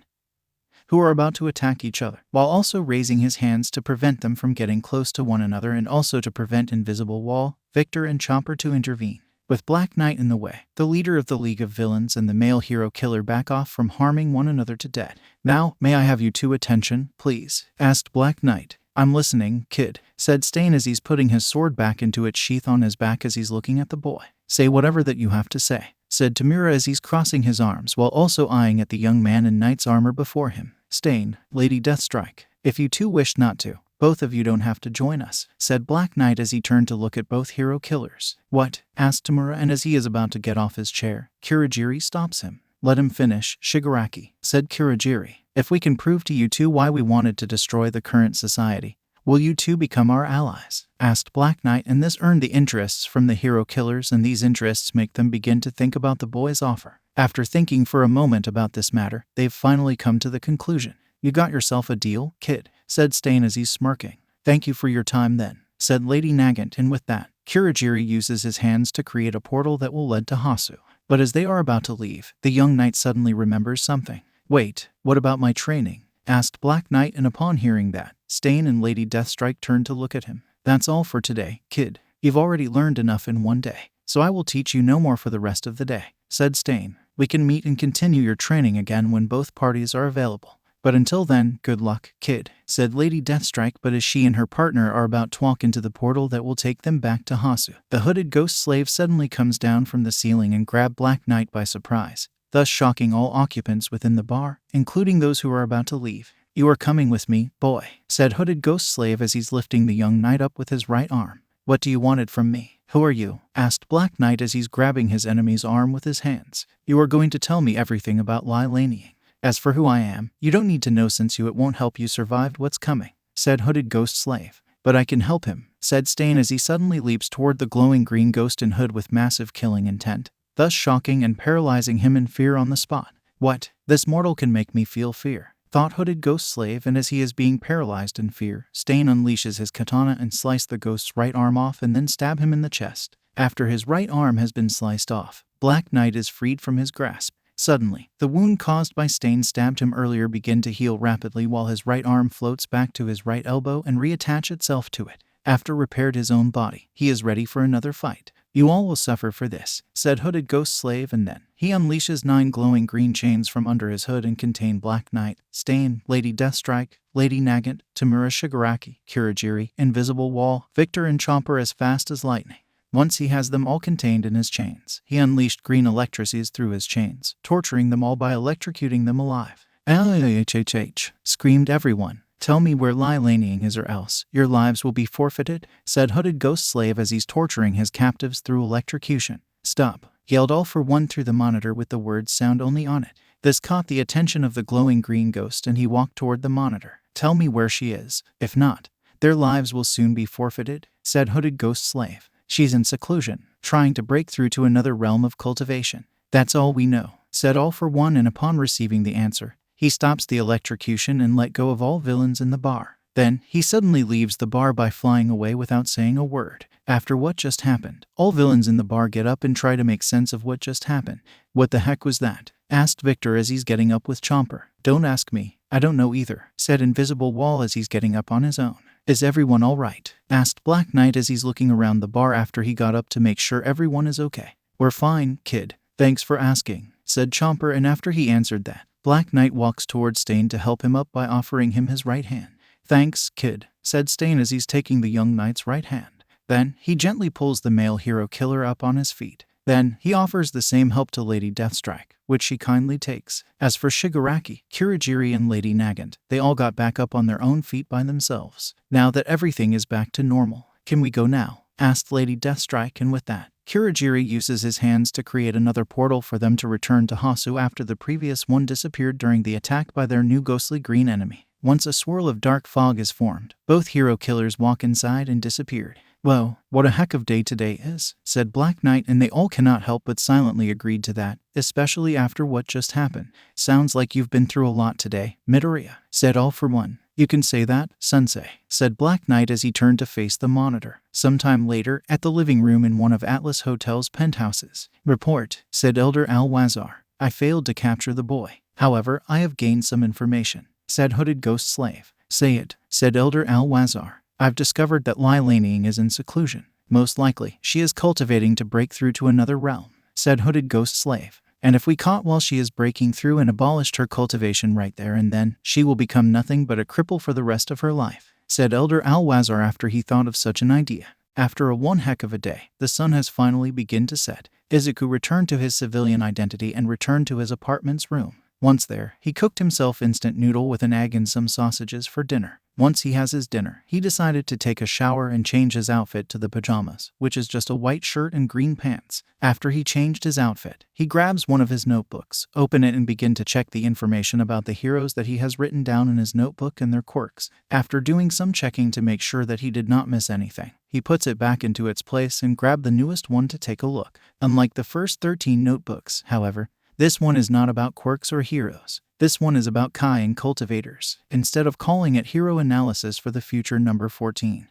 who are about to attack each other, while also raising his hands to prevent them from getting close to one another and also to prevent Invisible Wall, Victor and Chomper to intervene. With Black Knight in the way, the leader of the League of Villains and the male hero killer back off from harming one another to death. Now, may I have you two attention, please? Asked Black Knight. I'm listening, kid, said Stain as he's putting his sword back into its sheath on his back as he's looking at the boy. Say whatever that you have to say, said Tamura as he's crossing his arms while also eyeing at the young man in knight's armor before him. Stain, Lady Deathstrike, if you two wish not to, both of you don't have to join us, said Black Knight as he turned to look at both hero killers. What? Asked Tamura, and as he is about to get off his chair, Kurogiri stops him. Let him finish, Shigaraki, said Kurogiri. If we can prove to you two why we wanted to destroy the current society, will you two become our allies? Asked Black Knight, and this earned the interests from the hero killers, and these interests make them begin to think about the boy's offer. After thinking for a moment about this matter, they've finally come to the conclusion. You got yourself a deal, kid, said Stain as he's smirking. Thank you for your time then, said Lady Nagant, and with that, Kurogiri uses his hands to create a portal that will lead to Hasu. But as they are about to leave, the young knight suddenly remembers something. Wait, what about my training? Asked Black Knight, and upon hearing that, Stain and Lady Deathstrike turned to look at him. That's all for today, kid. You've already learned enough in one day, so I will teach you no more for the rest of the day, said Stain. We can meet and continue your training again when both parties are available. But until then, good luck, kid, said Lady Deathstrike, but as she and her partner are about to walk into the portal that will take them back to Hasu, the hooded ghost slave suddenly comes down from the ceiling and grabs Black Knight by surprise, thus shocking all occupants within the bar, including those who are about to leave. You are coming with me, boy, said hooded ghost slave as he's lifting the young knight up with his right arm. What do you want it from me? Who are you? Asked Black Knight as he's grabbing his enemy's arm with his hands. You are going to tell me everything about Lylaniing. As for who I am, you don't need to know since it won't help you survive what's coming, said hooded ghost slave. But I can help him, said Stain as he suddenly leaps toward the glowing green ghost in hood with massive killing intent, thus shocking and paralyzing him in fear on the spot. What? This mortal can make me feel fear, thought hooded ghost slave, and as he is being paralyzed in fear, Stain unleashes his katana and slices the ghost's right arm off and then stab him in the chest. After his right arm has been sliced off, Black Knight is freed from his grasp. Suddenly, the wound caused by Stain stabbed him earlier begin to heal rapidly while his right arm floats back to his right elbow and reattach itself to it. After repaired his own body, he is ready for another fight. You all will suffer for this, said hooded ghost slave, and then he unleashes 9 glowing green chains from under his hood and contain Black Knight, Stain, Lady Deathstrike, Lady Nagant, Tamura, Shigaraki, Kurogiri, Invisible Wall, Victor and Chomper as fast as lightning. Once he has them all contained in his chains, he unleashed green electricities through his chains, torturing them all by electrocuting them alive. "LHHH," screamed everyone. "Tell me where Lylaniing is or else your lives will be forfeited," said hooded ghost slave as he's torturing his captives through electrocution. "Stop," yelled All for One through the monitor with the words sound only on it. This caught the attention of the glowing green ghost and he walked toward the monitor. "Tell me where she is. If not, their lives will soon be forfeited," said hooded ghost slave. "She's in seclusion, trying to break through to another realm of cultivation. That's all we know," said All for One, and upon receiving the answer, he stops the electrocution and let go of all villains in the bar. Then, he suddenly leaves the bar by flying away without saying a word. After what just happened, all villains in the bar get up and try to make sense of what just happened. "What the heck was that?" asked Victor as he's getting up with Chomper. "Don't ask me. I don't know either," said Invisible Wall as he's getting up on his own. "Is everyone all right?" asked Black Knight as he's looking around the bar after he got up to make sure everyone is okay. "We're fine, kid. Thanks for asking," said Chomper, and after he answered that, Black Knight walks towards Stain to help him up by offering him his right hand. "Thanks, kid," said Stain as he's taking the young knight's right hand. Then, he gently pulls the male hero killer up on his feet. Then, he offers the same help to Lady Deathstrike, which she kindly takes. As for Shigaraki, Kurogiri and Lady Nagant, they all got back up on their own feet by themselves. "Now that everything is back to normal, can we go now?" asked Lady Deathstrike, and with that, Kurogiri uses his hands to create another portal for them to return to Hasu after the previous one disappeared during the attack by their new ghostly green enemy. Once a swirl of dark fog is formed, both hero killers walk inside and disappeared. "Well, what a heck of day today is," said Black Knight, and they all cannot help but silently agreed to that, especially after what just happened. "Sounds like you've been through a lot today, Midoriya," said All For One. "You can say that, Sensei," said Black Knight as he turned to face the monitor. Sometime later, at the living room in one of Atlas Hotel's penthouses. "Report," said Elder Al-Wazar. "I failed to capture the boy. However, I have gained some information," said Hooded Ghost Slave. "Say it," said Elder Al-Wazar. "I've discovered that Lilaning is in seclusion. Most likely, she is cultivating to break through to another realm," said Hooded Ghost Slave. "And if we caught while she is breaking through and abolished her cultivation right there and then, she will become nothing but a cripple for the rest of her life," said Elder Al-Wazar after he thought of such an idea. After a one heck of a day, the sun has finally begun to set. Izuku returned to his civilian identity and returned to his apartment's room. Once there, he cooked himself instant noodle with an egg and some sausages for dinner. Once he has his dinner, he decided to take a shower and change his outfit to the pajamas, which is just a white shirt and green pants. After he changed his outfit, he grabs one of his notebooks, open it and begin to check the information about the heroes that he has written down in his notebook and their quirks. After doing some checking to make sure that he did not miss anything, he puts it back into its place and grabbed the newest one to take a look. Unlike the first 13 notebooks, however, this one is not about quirks or heroes. This one is about Kai and cultivators, instead of calling it Hero Analysis for the future number 14.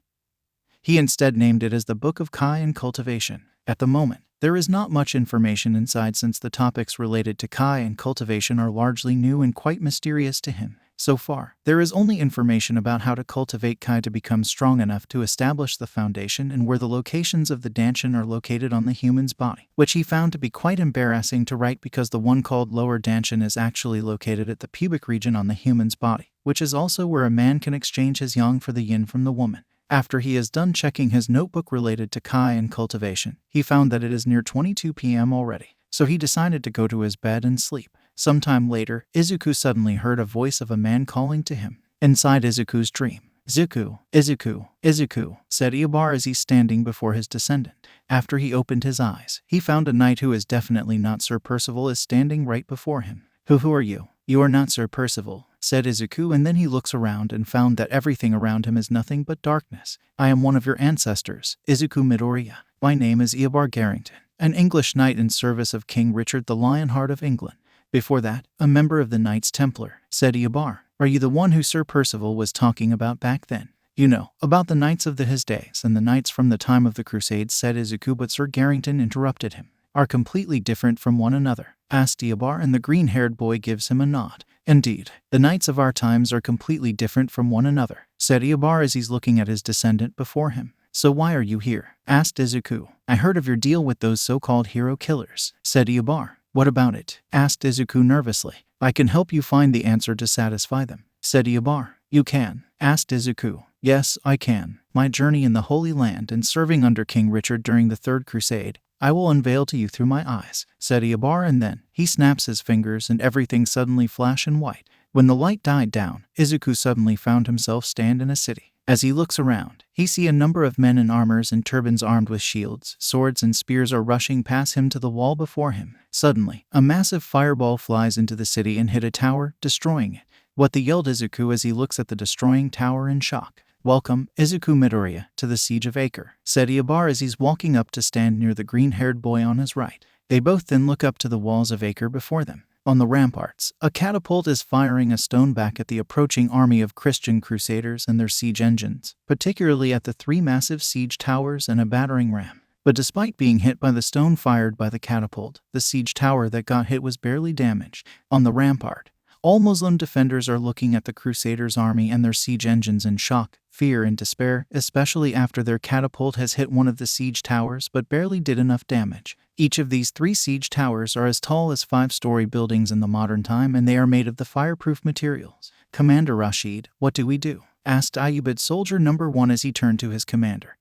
He instead named it as the Book of Kai and Cultivation. At the moment, there is not much information inside since the topics related to Kai and cultivation are largely new and quite mysterious to him. So far, there is only information about how to cultivate Kai to become strong enough to establish the foundation and where the locations of the Danshin are located on the human's body, which he found to be quite embarrassing to write because the one called Lower Danshin is actually located at the pubic region on the human's body, which is also where a man can exchange his yang for the yin from the woman. After he is done checking his notebook related to Kai and cultivation, he found that it is near 22 p.m. already, so he decided to go to his bed and sleep. Sometime later, Izuku suddenly heard a voice of a man calling to him. Inside Izuku's dream, "Izuku, Izuku, Izuku," said Ibar as he's standing before his descendant. After he opened his eyes, he found a knight who is definitely not Sir Percival is standing right before him. Who are you?" "You are not Sir Percival," said Izuku, and then he looks around and found that everything around him is nothing but darkness. "I am one of your ancestors, Izuku Midoriya. My name is Eobard Garrington, an English knight in service of King Richard the Lionheart of England. Before that, a member of the Knights Templar," said Eobard. "Are you the one who Sir Percival was talking about back then?" "You know, about the knights of his days and the knights from the time of the Crusades," said Izuku, but Sir Garrington interrupted him. "Are completely different from one another?" asked Eobard, and the green-haired boy gives him a nod. "Indeed, the knights of our times are completely different from one another," said Eobard as he's looking at his descendant before him. "So why are you here?" asked Izuku. "I heard of your deal with those so-called hero killers," said Eobard. "What about it?" asked Izuku nervously. "I can help you find the answer to satisfy them," said Eobard. "You can?" asked Izuku. "Yes, I can. My journey in the Holy Land and serving under King Richard during the Third Crusade, I will unveil to you through my eyes," said Eobard, and then he snaps his fingers and everything suddenly flashed in white. When the light died down, Izuku suddenly found himself stand in a city. As he looks around, he sees a number of men in armors and turbans armed with shields, swords and spears are rushing past him to the wall before him. Suddenly, a massive fireball flies into the city and hit a tower, destroying it. What the yelled Izuku as he looks at the destroying tower in shock. "Welcome, Izuku Midoriya, to the siege of Acre," said Eobard as he's walking up to stand near the green-haired boy on his right. They both then look up to the walls of Acre before them. On the ramparts, a catapult is firing a stone back at the approaching army of Christian crusaders and their siege engines, particularly at the 3 massive siege towers and a battering ram. But despite being hit by the stone fired by the catapult, the siege tower that got hit was barely damaged. On the rampart, all Muslim defenders are looking at the Crusaders' army and their siege engines in shock, fear, and despair, especially after their catapult has hit one of the siege towers but barely did enough damage. Each of these 3 siege towers are as tall as 5-story buildings in the modern time, and they are made of the fireproof materials. "Commander Rashid, what do we do?" asked Ayyubid Soldier Number 1 as he turned to his commander,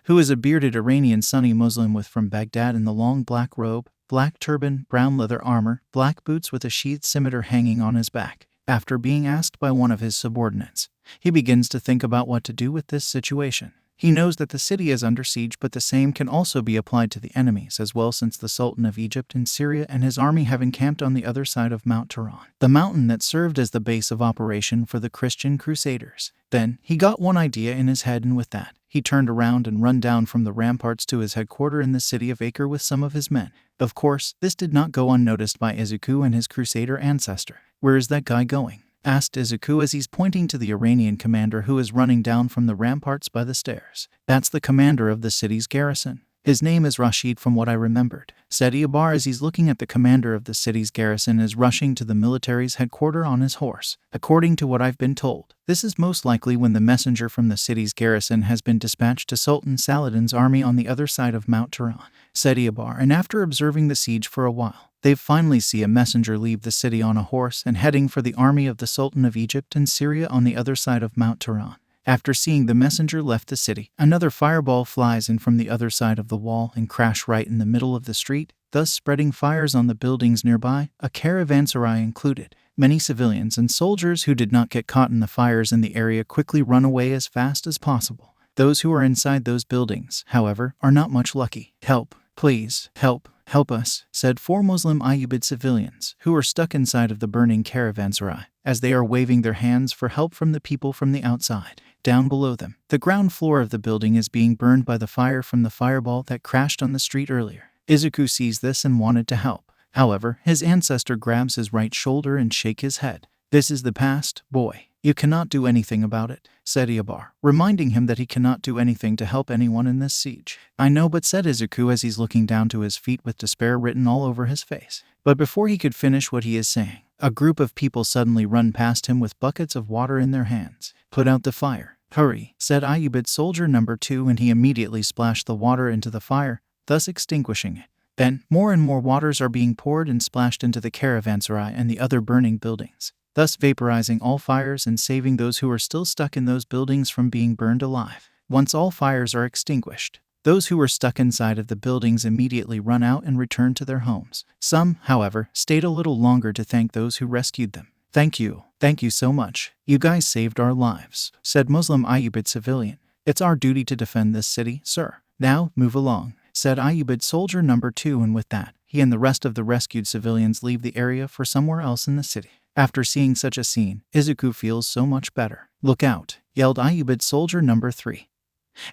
who is a bearded Iranian Sunni Muslim from Baghdad in the long black robe, black turban, brown leather armor, black boots with a sheathed scimitar hanging on his back. After being asked by one of his subordinates, he begins to think about what to do with this situation. He knows that the city is under siege, but the same can also be applied to the enemies as well, since the Sultan of Egypt and Syria and his army have encamped on the other side of Mount Turan, the mountain that served as the base of operation for the Christian Crusaders. Then, he got one idea in his head, and with that, he turned around and run down from the ramparts to his headquarters in the city of Acre with some of his men. Of course, this did not go unnoticed by Izuku and his Crusader ancestor. "Where is that guy going?" asked Izuku as he's pointing to the Iranian commander who is running down from the ramparts by the stairs. "That's the commander of the city's garrison. His name is Rashid from what I remembered," said Ibar as he's looking at the commander of the city's garrison is rushing to the military's headquarters on his horse. "According to what I've been told, this is most likely when the messenger from the city's garrison has been dispatched to Sultan Saladin's army on the other side of Mount Turan," said Ibar, and after observing the siege for a while, they finally see a messenger leave the city on a horse and heading for the army of the Sultan of Egypt and Syria on the other side of Mount Turan. After seeing the messenger left the city, another fireball flies in from the other side of the wall and crash right in the middle of the street, thus spreading fires on the buildings nearby, a caravanserai included. Many civilians and soldiers who did not get caught in the fires in the area quickly run away as fast as possible. Those who are inside those buildings, however, are not much lucky. "Help, please, help us," said 4 Muslim Ayyubid civilians who are stuck inside of the burning caravanserai, as they are waving their hands for help from the people from the outside. Down below them, the ground floor of the building is being burned by the fire from the fireball that crashed on the street earlier. Izuku sees this and wanted to help. However, his ancestor grabs his right shoulder and shakes his head. "This is the past, boy. You cannot do anything about it," said Ibar, reminding him that he cannot do anything to help anyone in this siege. "I know, but," said Izuku as he's looking down to his feet with despair written all over his face. But before he could finish what he is saying, a group of people suddenly run past him with buckets of water in their hands. "Put out the fire. Hurry," said Ayyubid soldier number 2, and he immediately splashed the water into the fire, thus extinguishing it. Then, more and more waters are being poured and splashed into the caravanserai and the other burning buildings, thus vaporizing all fires and saving those who are still stuck in those buildings from being burned alive. Once all fires are extinguished, those who were stuck inside of the buildings immediately run out and return to their homes. Some, however, stayed a little longer to thank those who rescued them. Thank you so much. You guys saved our lives," said Muslim Ayyubid civilian. "It's our duty to defend this city, sir." "Now, move along," said Ayyubid soldier number 2, and with that, he and the rest of the rescued civilians leave the area for somewhere else in the city. After seeing such a scene, Izuku feels so much better. "Look out," yelled Ayyubid soldier number 3.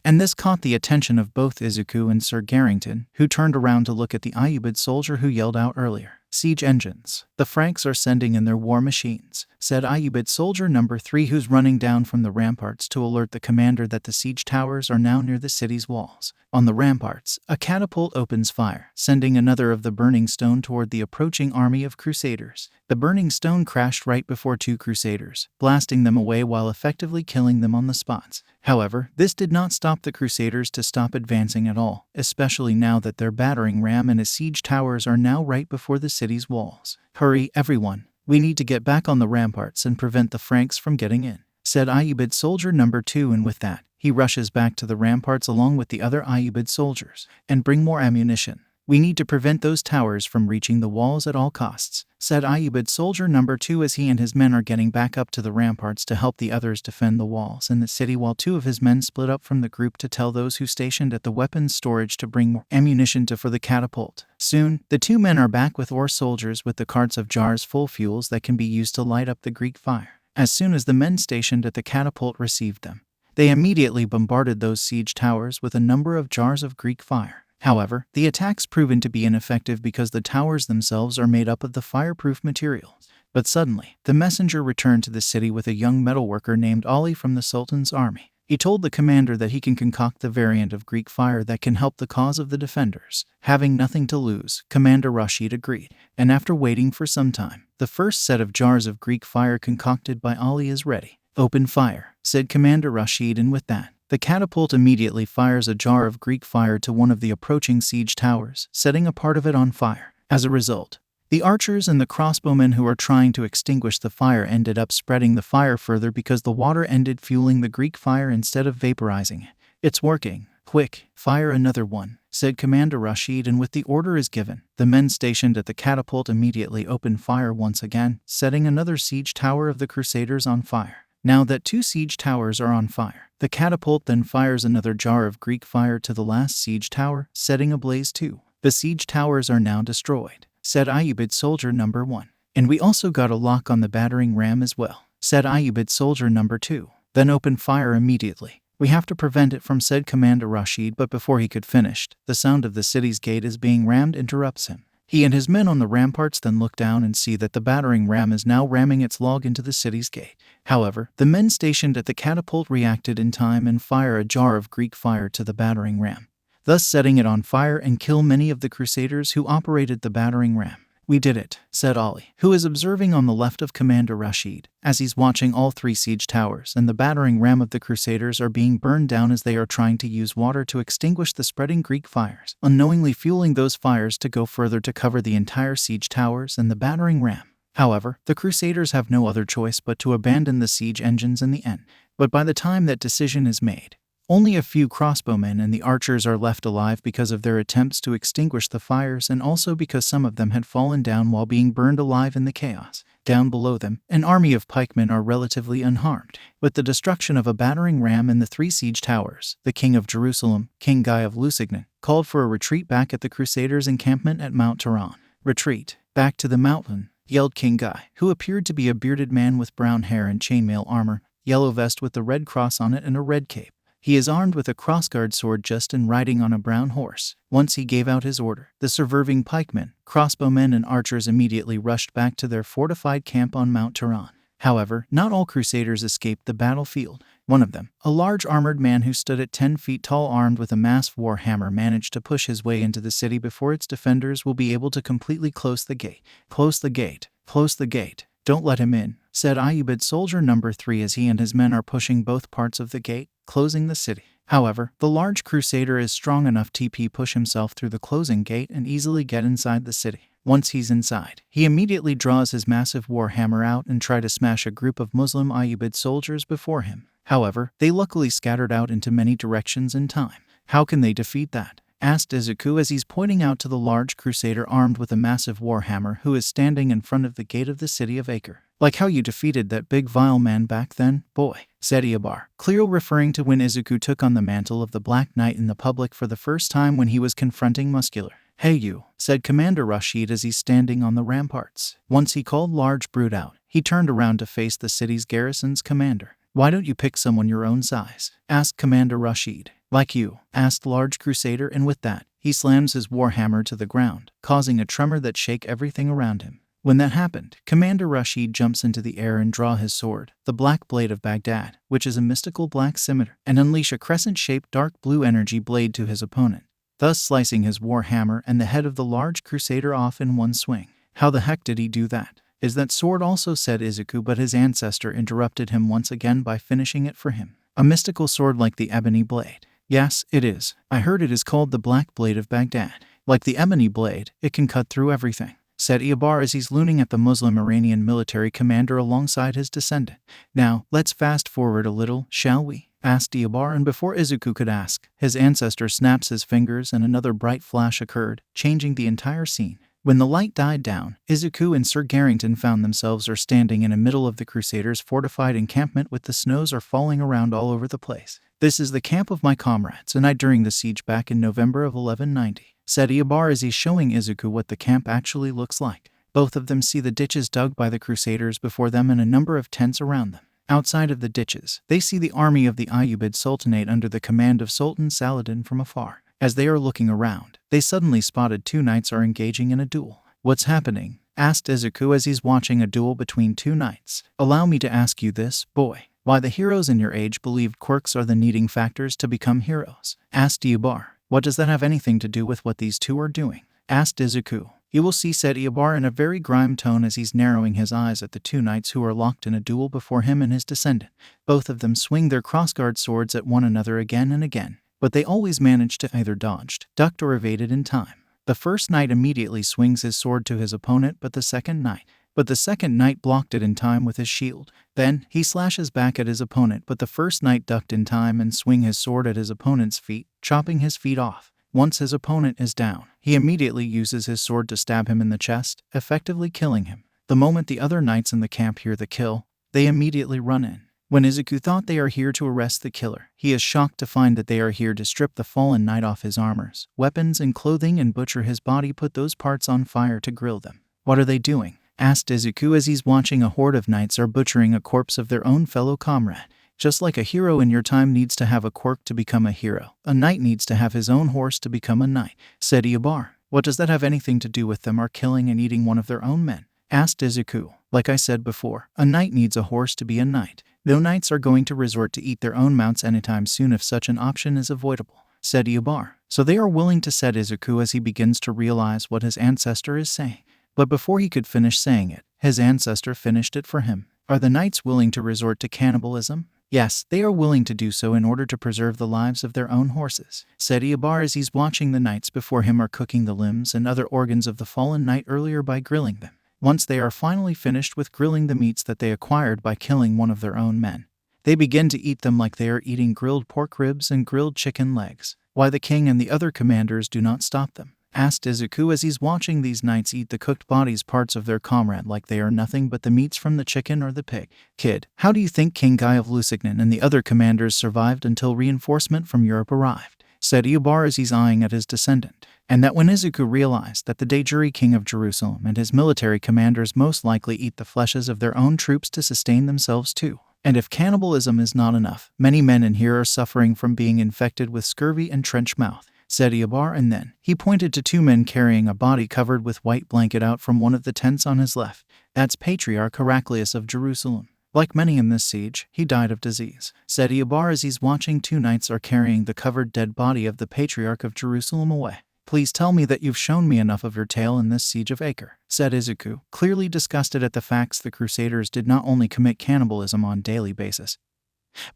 And this caught the attention of both Izuku and Sir Garrington, who turned around to look at the Ayyubid soldier who yelled out earlier. "Siege engines. The Franks are sending in their war machines," said Ayyubid soldier number 3, who's running down from the ramparts to alert the commander that the siege towers are now near the city's walls. On the ramparts, a catapult opens fire, sending another of the burning stone toward the approaching army of crusaders. The burning stone crashed right before 2 crusaders, blasting them away while effectively killing them on the spots. However, this did not stop the crusaders to stop advancing at all, especially now that their battering ram and his siege towers are now right before the city's walls. "Hurry, everyone. We need to get back on the ramparts and prevent the Franks from getting in," said Ayyubid soldier number 2, and with that, he rushes back to the ramparts along with the other Ayyubid soldiers, and bring more ammunition. "We need to prevent those towers from reaching the walls at all costs," said Ayyubid soldier number 2 as he and his men are getting back up to the ramparts to help the others defend the walls in the city, while 2 of his men split up from the group to tell those who stationed at the weapons storage to bring more ammunition for the catapult. Soon, the 2 men are back with ore soldiers with the carts of jars full fuels that can be used to light up the Greek fire. As soon as the men stationed at the catapult received them, they immediately bombarded those siege towers with a number of jars of Greek fire. However, the attacks proven to be ineffective because the towers themselves are made up of the fireproof materials. But suddenly, the messenger returned to the city with a young metalworker named Ali from the Sultan's army. He told the commander that he can concoct the variant of Greek fire that can help the cause of the defenders. Having nothing to lose, Commander Rashid agreed, and after waiting for some time, the first set of jars of Greek fire concocted by Ali is ready. "Open fire," said Commander Rashid, and with that, the catapult immediately fires a jar of Greek fire to one of the approaching siege towers, setting a part of it on fire. As a result, the archers and the crossbowmen who are trying to extinguish the fire ended up spreading the fire further because the water ended fueling the Greek fire instead of vaporizing it. "It's working. Quick, fire another one," said Commander Rashid, and with the order is given, the men stationed at the catapult immediately opened fire once again, setting another siege tower of the Crusaders on fire. Now that 2 siege towers are on fire, the catapult then fires another jar of Greek fire to the last siege tower, setting ablaze 2. The siege towers are now destroyed, said Ayubid Soldier number 1. And we also got a lock on the battering ram as well, said Ayubid Soldier number 2. Then open fire immediately. We have to prevent it from, said Commander Rashid, but before he could finish, the sound of the city's gate is being rammed interrupts him. He and his men on the ramparts then look down and see that the battering ram is now ramming its log into the city's gate. However, the men stationed at the catapult reacted in time and fire a jar of Greek fire to the battering ram, thus setting it on fire and kill many of the crusaders who operated the battering ram. We did it, said Ali, who is observing on the left of Commander Rashid, as he's watching all 3 siege towers and the battering ram of the crusaders are being burned down as they are trying to use water to extinguish the spreading Greek fires, unknowingly fueling those fires to go further to cover the entire siege towers and the battering ram. However, the crusaders have no other choice but to abandon the siege engines in the end. But by the time that decision is made, only a few crossbowmen and the archers are left alive because of their attempts to extinguish the fires and also because some of them had fallen down while being burned alive in the chaos. Down below them, an army of pikemen are relatively unharmed. With the destruction of a battering ram and the 3 siege towers, the king of Jerusalem, King Guy of Lusignan, called for a retreat back at the crusaders' encampment at Mount Tehran. Retreat, back to the mountain, yelled King Guy, who appeared to be a bearded man with brown hair and chainmail armor, yellow vest with the red cross on it and a red cape. He is armed with a crossguard sword just and riding on a brown horse. Once he gave out his order, the surviving pikemen, crossbowmen and archers immediately rushed back to their fortified camp on Mount Tehran. However, not all crusaders escaped the battlefield. One of them, a large armored man who stood at 10 feet tall armed with a massive war hammer, managed to push his way into the city before its defenders will be able to completely close the gate. Close the gate. Close the gate. Don't let him in, said Ayubid Soldier number 3 as he and his men are pushing both parts of the gate, closing the city. However, the large crusader is strong enough to push himself through the closing gate and easily get inside the city. Once he's inside, he immediately draws his massive war hammer out and tries to smash a group of Muslim Ayubid soldiers before him. However, they luckily scattered out into many directions in time. How can they defeat that? Asked Izuku as he's pointing out to the large crusader armed with a massive war hammer who is standing in front of the gate of the city of Acre. Like how you defeated that big vile man back then, boy, said Iyabar, clearly referring to when Izuku took on the mantle of the Black Knight in the public for the first time when he was confronting Muscular. Hey you, said Commander Rashid as he's standing on the ramparts. Once he called Large Brute out, he turned around to face the city's garrison's commander. Why don't you pick someone your own size? Asked Commander Rashid. Like you, asked Large Crusader, and with that, he slams his warhammer to the ground, causing a tremor that shake everything around him. When that happened, Commander Rashid jumps into the air and draw his sword, the Black Blade of Baghdad, which is a mystical black scimitar, and unleash a crescent-shaped dark blue energy blade to his opponent, thus slicing his warhammer and the head of the Large Crusader off in one swing. How the heck did he do that? Is that sword also, said Izuku, but his ancestor interrupted him once again by finishing it for him. A mystical sword like the Ebony Blade. Yes, it is. I heard it is called the Black Blade of Baghdad. Like the Ebony Blade, it can cut through everything, said Iyabar as he's looking at the Muslim Iranian military commander alongside his descendant. Now, let's fast forward a little, shall we? Asked Iyabar, and before Izuku could ask, his ancestor snaps his fingers and another bright flash occurred, changing the entire scene. When the light died down, Izuku and Sir Garrington found themselves standing in the middle of the Crusaders' fortified encampment with the snows are falling around all over the place. This is the camp of my comrades and I during the siege back in November of 1190, said Iyabar as he's showing Izuku what the camp actually looks like. Both of them see the ditches dug by the Crusaders before them and a number of tents around them. Outside of the ditches, they see the army of the Ayyubid Sultanate under the command of Sultan Saladin from afar. As they are looking around, they suddenly spotted 2 knights are engaging in a duel. What's happening? Asked Izuku as he's watching a duel between 2 knights. Allow me to ask you this, boy. Why the heroes in your age believed quirks are the needing factors to become heroes? Asked Iyabar. What does that have anything to do with what these 2 are doing? Asked Izuku. You will see, said Iyabar in a very grime tone as he's narrowing his eyes at the 2 knights who are locked in a duel before him and his descendant. Both of them swing their crossguard swords at one another again and again, but they always manage to either dodged, ducked or evaded in time. The first knight immediately swings his sword to his opponent, but the second knight blocked it in time with his shield. Then, he slashes back at his opponent, but the first knight ducked in time and swing his sword at his opponent's feet, chopping his feet off. Once his opponent is down, he immediately uses his sword to stab him in the chest, effectively killing him. The moment the other knights in the camp hear the kill, they immediately run in. When Izuku thought they are here to arrest the killer, he is shocked to find that they are here to strip the fallen knight off his armors, weapons, and clothing and butcher his body, put those parts on fire to grill them. What are they doing? Asked Izuku as he's watching a horde of knights are butchering a corpse of their own fellow comrade. Just like a hero in your time needs to have a quirk to become a hero, a knight needs to have his own horse to become a knight, said Iyabar. What does that have anything to do with them are killing and eating one of their own men? Asked Izuku. Like I said before, a knight needs a horse to be a knight. No knights are going to resort to eat their own mounts anytime soon if such an option is avoidable, said Iyabar. So they are willing to, said Izuku as he begins to realize what his ancestor is saying. But before he could finish saying it, his ancestor finished it for him. Are the knights willing to resort to cannibalism? Yes, they are willing to do so in order to preserve the lives of their own horses, said Iyabar as he's watching the knights before him are cooking the limbs and other organs of the fallen knight earlier by grilling them. Once they are finally finished with grilling the meats that they acquired by killing one of their own men, they begin to eat them like they are eating grilled pork ribs and grilled chicken legs. Why the king and the other commanders do not stop them? Asked Izuku as he's watching these knights eat the cooked bodies parts of their comrade like they are nothing but the meats from the chicken or the pig. Kid, how do you think King Guy of Lusignan and the other commanders survived until reinforcement from Europe arrived? Said Iyabar as he's eyeing at his descendant. And that when Izuku realized that the Daijuri king of Jerusalem and his military commanders most likely eat the fleshes of their own troops to sustain themselves too. And if cannibalism is not enough, many men in here are suffering from being infected with scurvy and trench mouth, said Iyabar, and then he pointed to two men carrying a body covered with white blanket out from one of the tents on his left. That's Patriarch Heraclius of Jerusalem. Like many in this siege, he died of disease, said Iyabar as he's watching two knights are carrying the covered dead body of the Patriarch of Jerusalem away. Please tell me that you've shown me enough of your tale in this siege of Acre, said Izuku, clearly disgusted at the facts the Crusaders did not only commit cannibalism on a daily basis,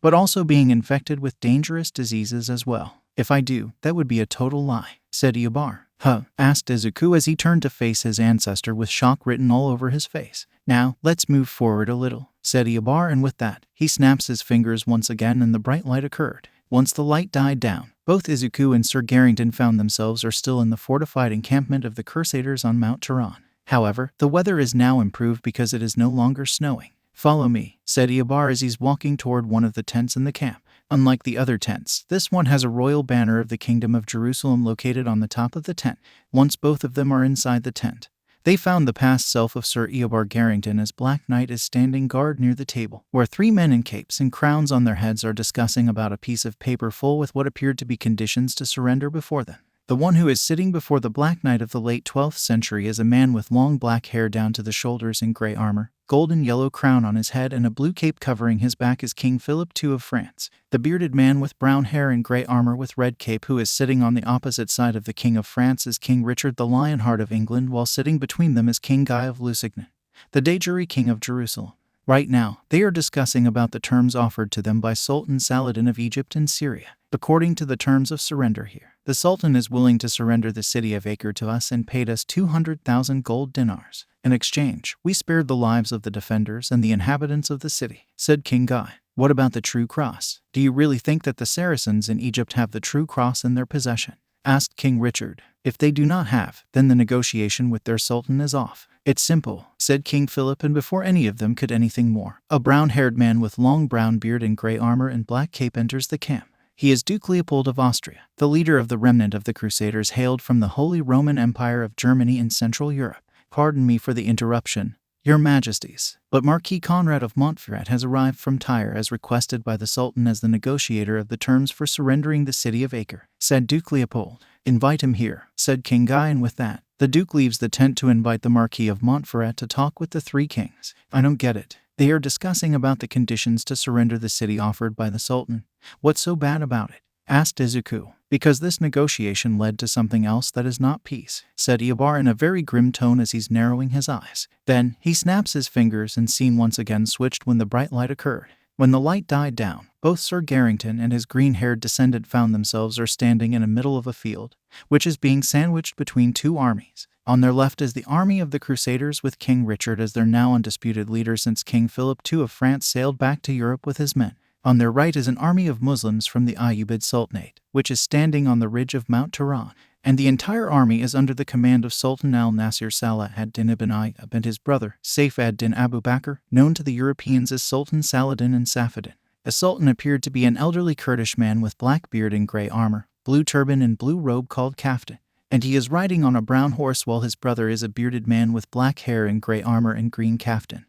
but also being infected with dangerous diseases as well. If I do, that would be a total lie, said Iyabar. Huh? Asked Izuku as he turned to face his ancestor with shock written all over his face. Now, let's move forward a little, said Iyabar, and with that, he snaps his fingers once again and the bright light occurred. Once the light died down, both Izuku and Sir Garrington found themselves are still in the fortified encampment of the Crusaders on Mount Turan. However, the weather is now improved because it is no longer snowing. Follow me, said Iyabar as he's walking toward one of the tents in the camp. Unlike the other tents, this one has a royal banner of the Kingdom of Jerusalem located on the top of the tent. Once both of them are inside the tent, they found the past self of Sir Iyabar Garrington as Black Knight is standing guard near the table, where three men in capes and crowns on their heads are discussing about a piece of paper full with what appeared to be conditions to surrender before them. The one who is sitting before the Black Knight of the late 12th century is a man with long black hair down to the shoulders in grey armor, golden yellow crown on his head and a blue cape covering his back is King Philip II of France. The bearded man with brown hair and grey armor with red cape who is sitting on the opposite side of the King of France is King Richard the Lionheart of England, while sitting between them is King Guy of Lusignan, the Daijuri king of Jerusalem. Right now, they are discussing about the terms offered to them by Sultan Saladin of Egypt and Syria. According to the terms of surrender here, the Sultan is willing to surrender the city of Acre to us and paid us 200,000 gold dinars. In exchange, we spared the lives of the defenders and the inhabitants of the city, said King Guy. What about the true cross? Do you really think that the Saracens in Egypt have the true cross in their possession? Asked King Richard. If they do not have, then the negotiation with their Sultan is off. It's simple, said King Philip, and before any of them could anything more, a brown-haired man with long brown beard and grey armor and black cape enters the camp. He is Duke Leopold of Austria, the leader of the remnant of the Crusaders hailed from the Holy Roman Empire of Germany in Central Europe. Pardon me for the interruption, Your Majesties, but Marquis Conrad of Montferrat has arrived from Tyre as requested by the Sultan as the negotiator of the terms for surrendering the city of Acre, said Duke Leopold. Invite him here, said King Guy, and with that, the Duke leaves the tent to invite the Marquis of Montferrat to talk with the three kings. I don't get it. They are discussing about the conditions to surrender the city offered by the Sultan. What's so bad about it? Asked Izuku. Because this negotiation led to something else that is not peace, said Iyabar in a very grim tone as he's narrowing his eyes. Then, he snaps his fingers and scene once again switched when the bright light occurred. When the light died down, both Sir Garrington and his green-haired descendant found themselves are standing in the middle of a field, which is being sandwiched between two armies. On their left is the army of the Crusaders with King Richard as their now undisputed leader since King Philip II of France sailed back to Europe with his men. On their right is an army of Muslims from the Ayyubid Sultanate, which is standing on the ridge of Mount Turan. and the entire army is under the command of Sultan al-Nasir Salah ad-Din ibn Ayyub and his brother, Saif ad-Din Abu Bakr, known to the Europeans as Sultan Saladin and Safaddin. The Sultan appeared to be an elderly Kurdish man with black beard and gray armor, blue turban and blue robe called kaftan, and he is riding on a brown horse while his brother is a bearded man with black hair and gray armor and green kaftan,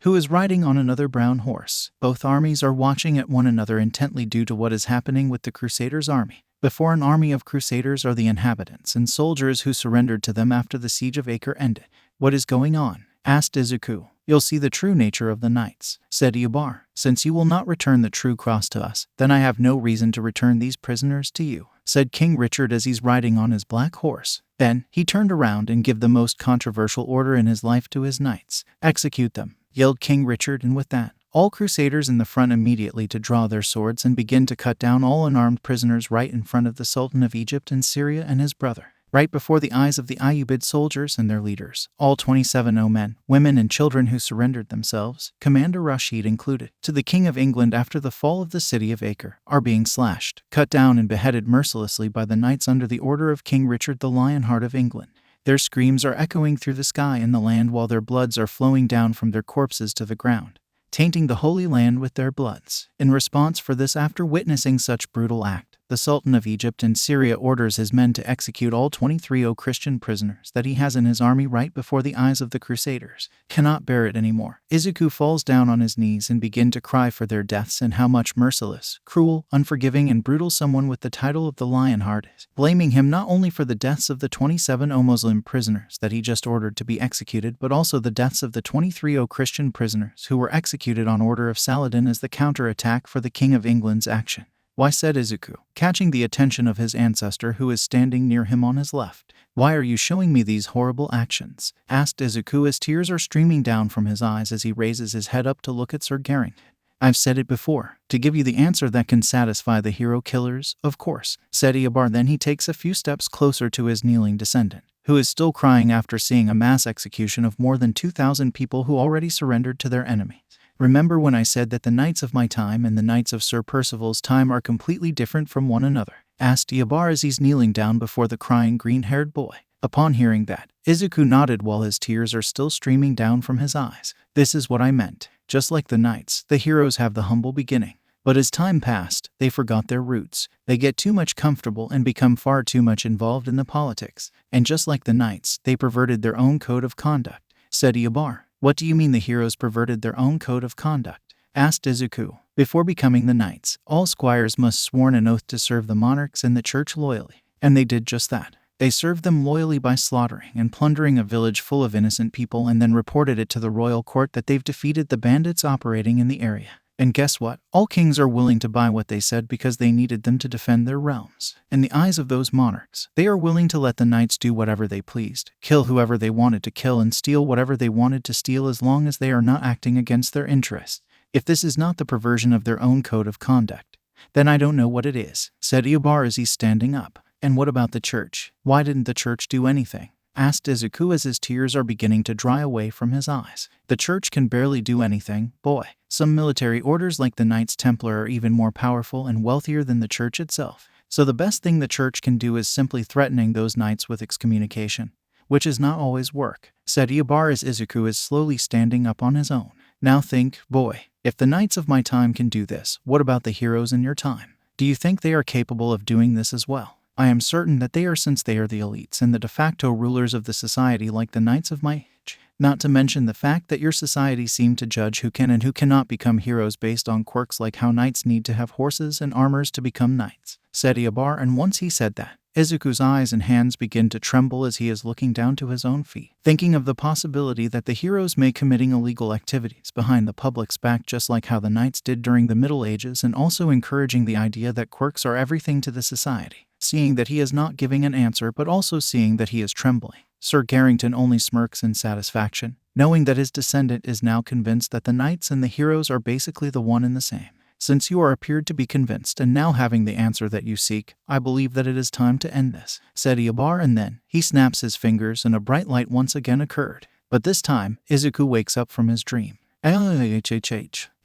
who is riding on another brown horse. Both armies are watching at one another intently due to what is happening with the Crusaders' army. Before an army of Crusaders are the inhabitants and soldiers who surrendered to them after the siege of Acre ended. What is going on? Asked Izuku. You'll see the true nature of the knights, said Yabar. Since you will not return the true cross to us, then I have no reason to return these prisoners to you, said King Richard as he's riding on his black horse. Then he turned around and gave the most controversial order in his life to his knights. Execute them, yelled King Richard, and with that, all Crusaders in the front immediately to draw their swords and begin to cut down all unarmed prisoners right in front of the Sultan of Egypt and Syria and his brother, right before the eyes of the Ayyubid soldiers and their leaders, all 27 men, women and children who surrendered themselves, Commander Rashid included, to the King of England after the fall of the city of Acre, are being slashed, cut down and beheaded mercilessly by the knights under the order of King Richard the Lionheart of England. Their screams are echoing through the sky and the land while their bloods are flowing down from their corpses to the ground, tainting the Holy Land with their bloods. In response for this, after witnessing such brutal act, the Sultan of Egypt and Syria orders his men to execute all 23 Christian prisoners that he has in his army right before the eyes of the Crusaders. Cannot bear it anymore. Izuku falls down on his knees and begin to cry for their deaths and how much merciless, cruel, unforgiving and brutal someone with the title of the Lionheart is, blaming him not only for the deaths of the 27 Muslim prisoners that he just ordered to be executed, but also the deaths of the 23 Christian prisoners who were executed on order of Saladin as the counterattack for the King of England's action. Why, said Izuku, catching the attention of his ancestor who is standing near him on his left. Why are you showing me these horrible actions? Asked Izuku as tears are streaming down from his eyes as he raises his head up to look at Sir Geraint. I've said it before, to give you the answer that can satisfy the hero killers, of course, said Yabar. Then he takes a few steps closer to his kneeling descendant, who is still crying after seeing a mass execution of more than 2,000 people who already surrendered to their enemies. Remember when I said that the knights of my time and the knights of Sir Percival's time are completely different from one another? Asked Yabar as he's kneeling down before the crying green-haired boy. Upon hearing that, Izuku nodded while his tears are still streaming down from his eyes. This is what I meant. Just like the knights, the heroes have the humble beginning. But as time passed, they forgot their roots. They get too much comfortable and become far too much involved in the politics. And just like the knights, they perverted their own code of conduct, said Yabar. What do you mean the heroes perverted their own code of conduct? Asked Izuku. Before becoming the knights, all squires must sworn an oath to serve the monarchs and the church loyally. And they did just that. They served them loyally by slaughtering and plundering a village full of innocent people and then reported it to the royal court that they've defeated the bandits operating in the area. And guess what? All kings are willing to buy what they said because they needed them to defend their realms. In the eyes of those monarchs, they are willing to let the knights do whatever they pleased, kill whoever they wanted to kill and steal whatever they wanted to steal as long as they are not acting against their interests. If this is not the perversion of their own code of conduct, then I don't know what it is, said Yabar as he's standing up. And what about the church? Why didn't the church do anything? Asked Izuku as his tears are beginning to dry away from his eyes. The church can barely do anything, boy. Some military orders like the Knights Templar are even more powerful and wealthier than the church itself. So the best thing the church can do is simply threatening those knights with excommunication, which is not always work, said Yabar as Izuku is slowly standing up on his own. Now think, boy, if the knights of my time can do this, what about the heroes in your time? Do you think they are capable of doing this as well? I am certain that they are, since they are the elites and the de facto rulers of the society like the knights of my age. Not to mention the fact that your society seemed to judge who can and who cannot become heroes based on quirks like how knights need to have horses and armors to become knights, said Yabar. And once he said that, Izuku's eyes and hands begin to tremble as he is looking down to his own feet, thinking of the possibility that the heroes may committing illegal activities behind the public's back just like how the knights did during the Middle Ages, and also encouraging the idea that quirks are everything to the society. Seeing that he is not giving an answer but also seeing that he is trembling, Sir Garrington only smirks in satisfaction, knowing that his descendant is now convinced that the knights and the heroes are basically the one and the same. Since you are appeared to be convinced and now having the answer that you seek, I believe that it is time to end this, said Yabar, and then he snaps his fingers and a bright light once again occurred. But this time, Izuku wakes up from his dream.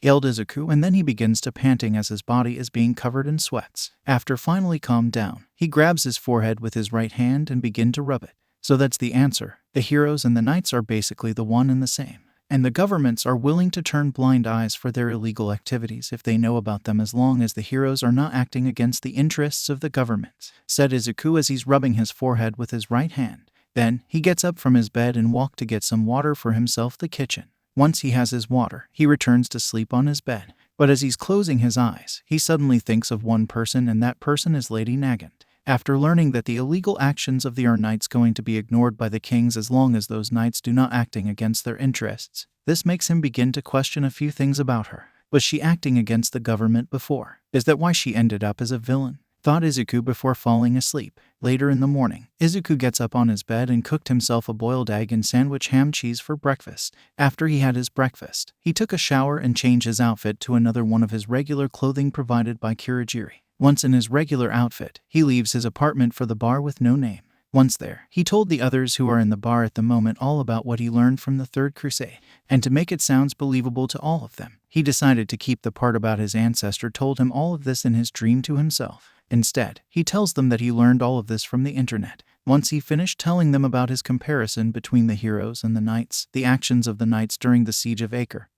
yelled Izuku, and then he begins to panting as his body is being covered in sweats. After finally calmed down, he grabs his forehead with his right hand and begin to rub it. So that's the answer. The heroes and the knights are basically the one and the same. And the governments are willing to turn blind eyes for their illegal activities if they know about them, as long as the heroes are not acting against the interests of the governments, said Izuku as he's rubbing his forehead with his right hand. Then, he gets up from his bed and walks to get some water for himself the kitchen. Once he has his water, he returns to sleep on his bed. But as he's closing his eyes, he suddenly thinks of one person, and that person is Lady Nagant. After learning that the illegal actions of the knights going to be ignored by the kings as long as those knights do not acting against their interests, this makes him begin to question a few things about her. Was she acting against the government before? Is that why she ended up as a villain? Thought Izuku before falling asleep. Later in the morning, Izuku gets up on his bed and cooked himself a boiled egg and sandwich ham cheese for breakfast. After he had his breakfast, he took a shower and changed his outfit to another one of his regular clothing provided by Kurogiri. Once in his regular outfit, he leaves his apartment for the bar with no name. Once there, he told the others who are in the bar at the moment all about what he learned from the Third Crusade, and to make it sound believable to all of them, he decided to keep the part about his ancestor told him all of this in his dream to himself. Instead, he tells them that he learned all of this from the internet. Once he finished telling them about his comparison between the heroes and the knights, the actions of the knights during the siege of Acre,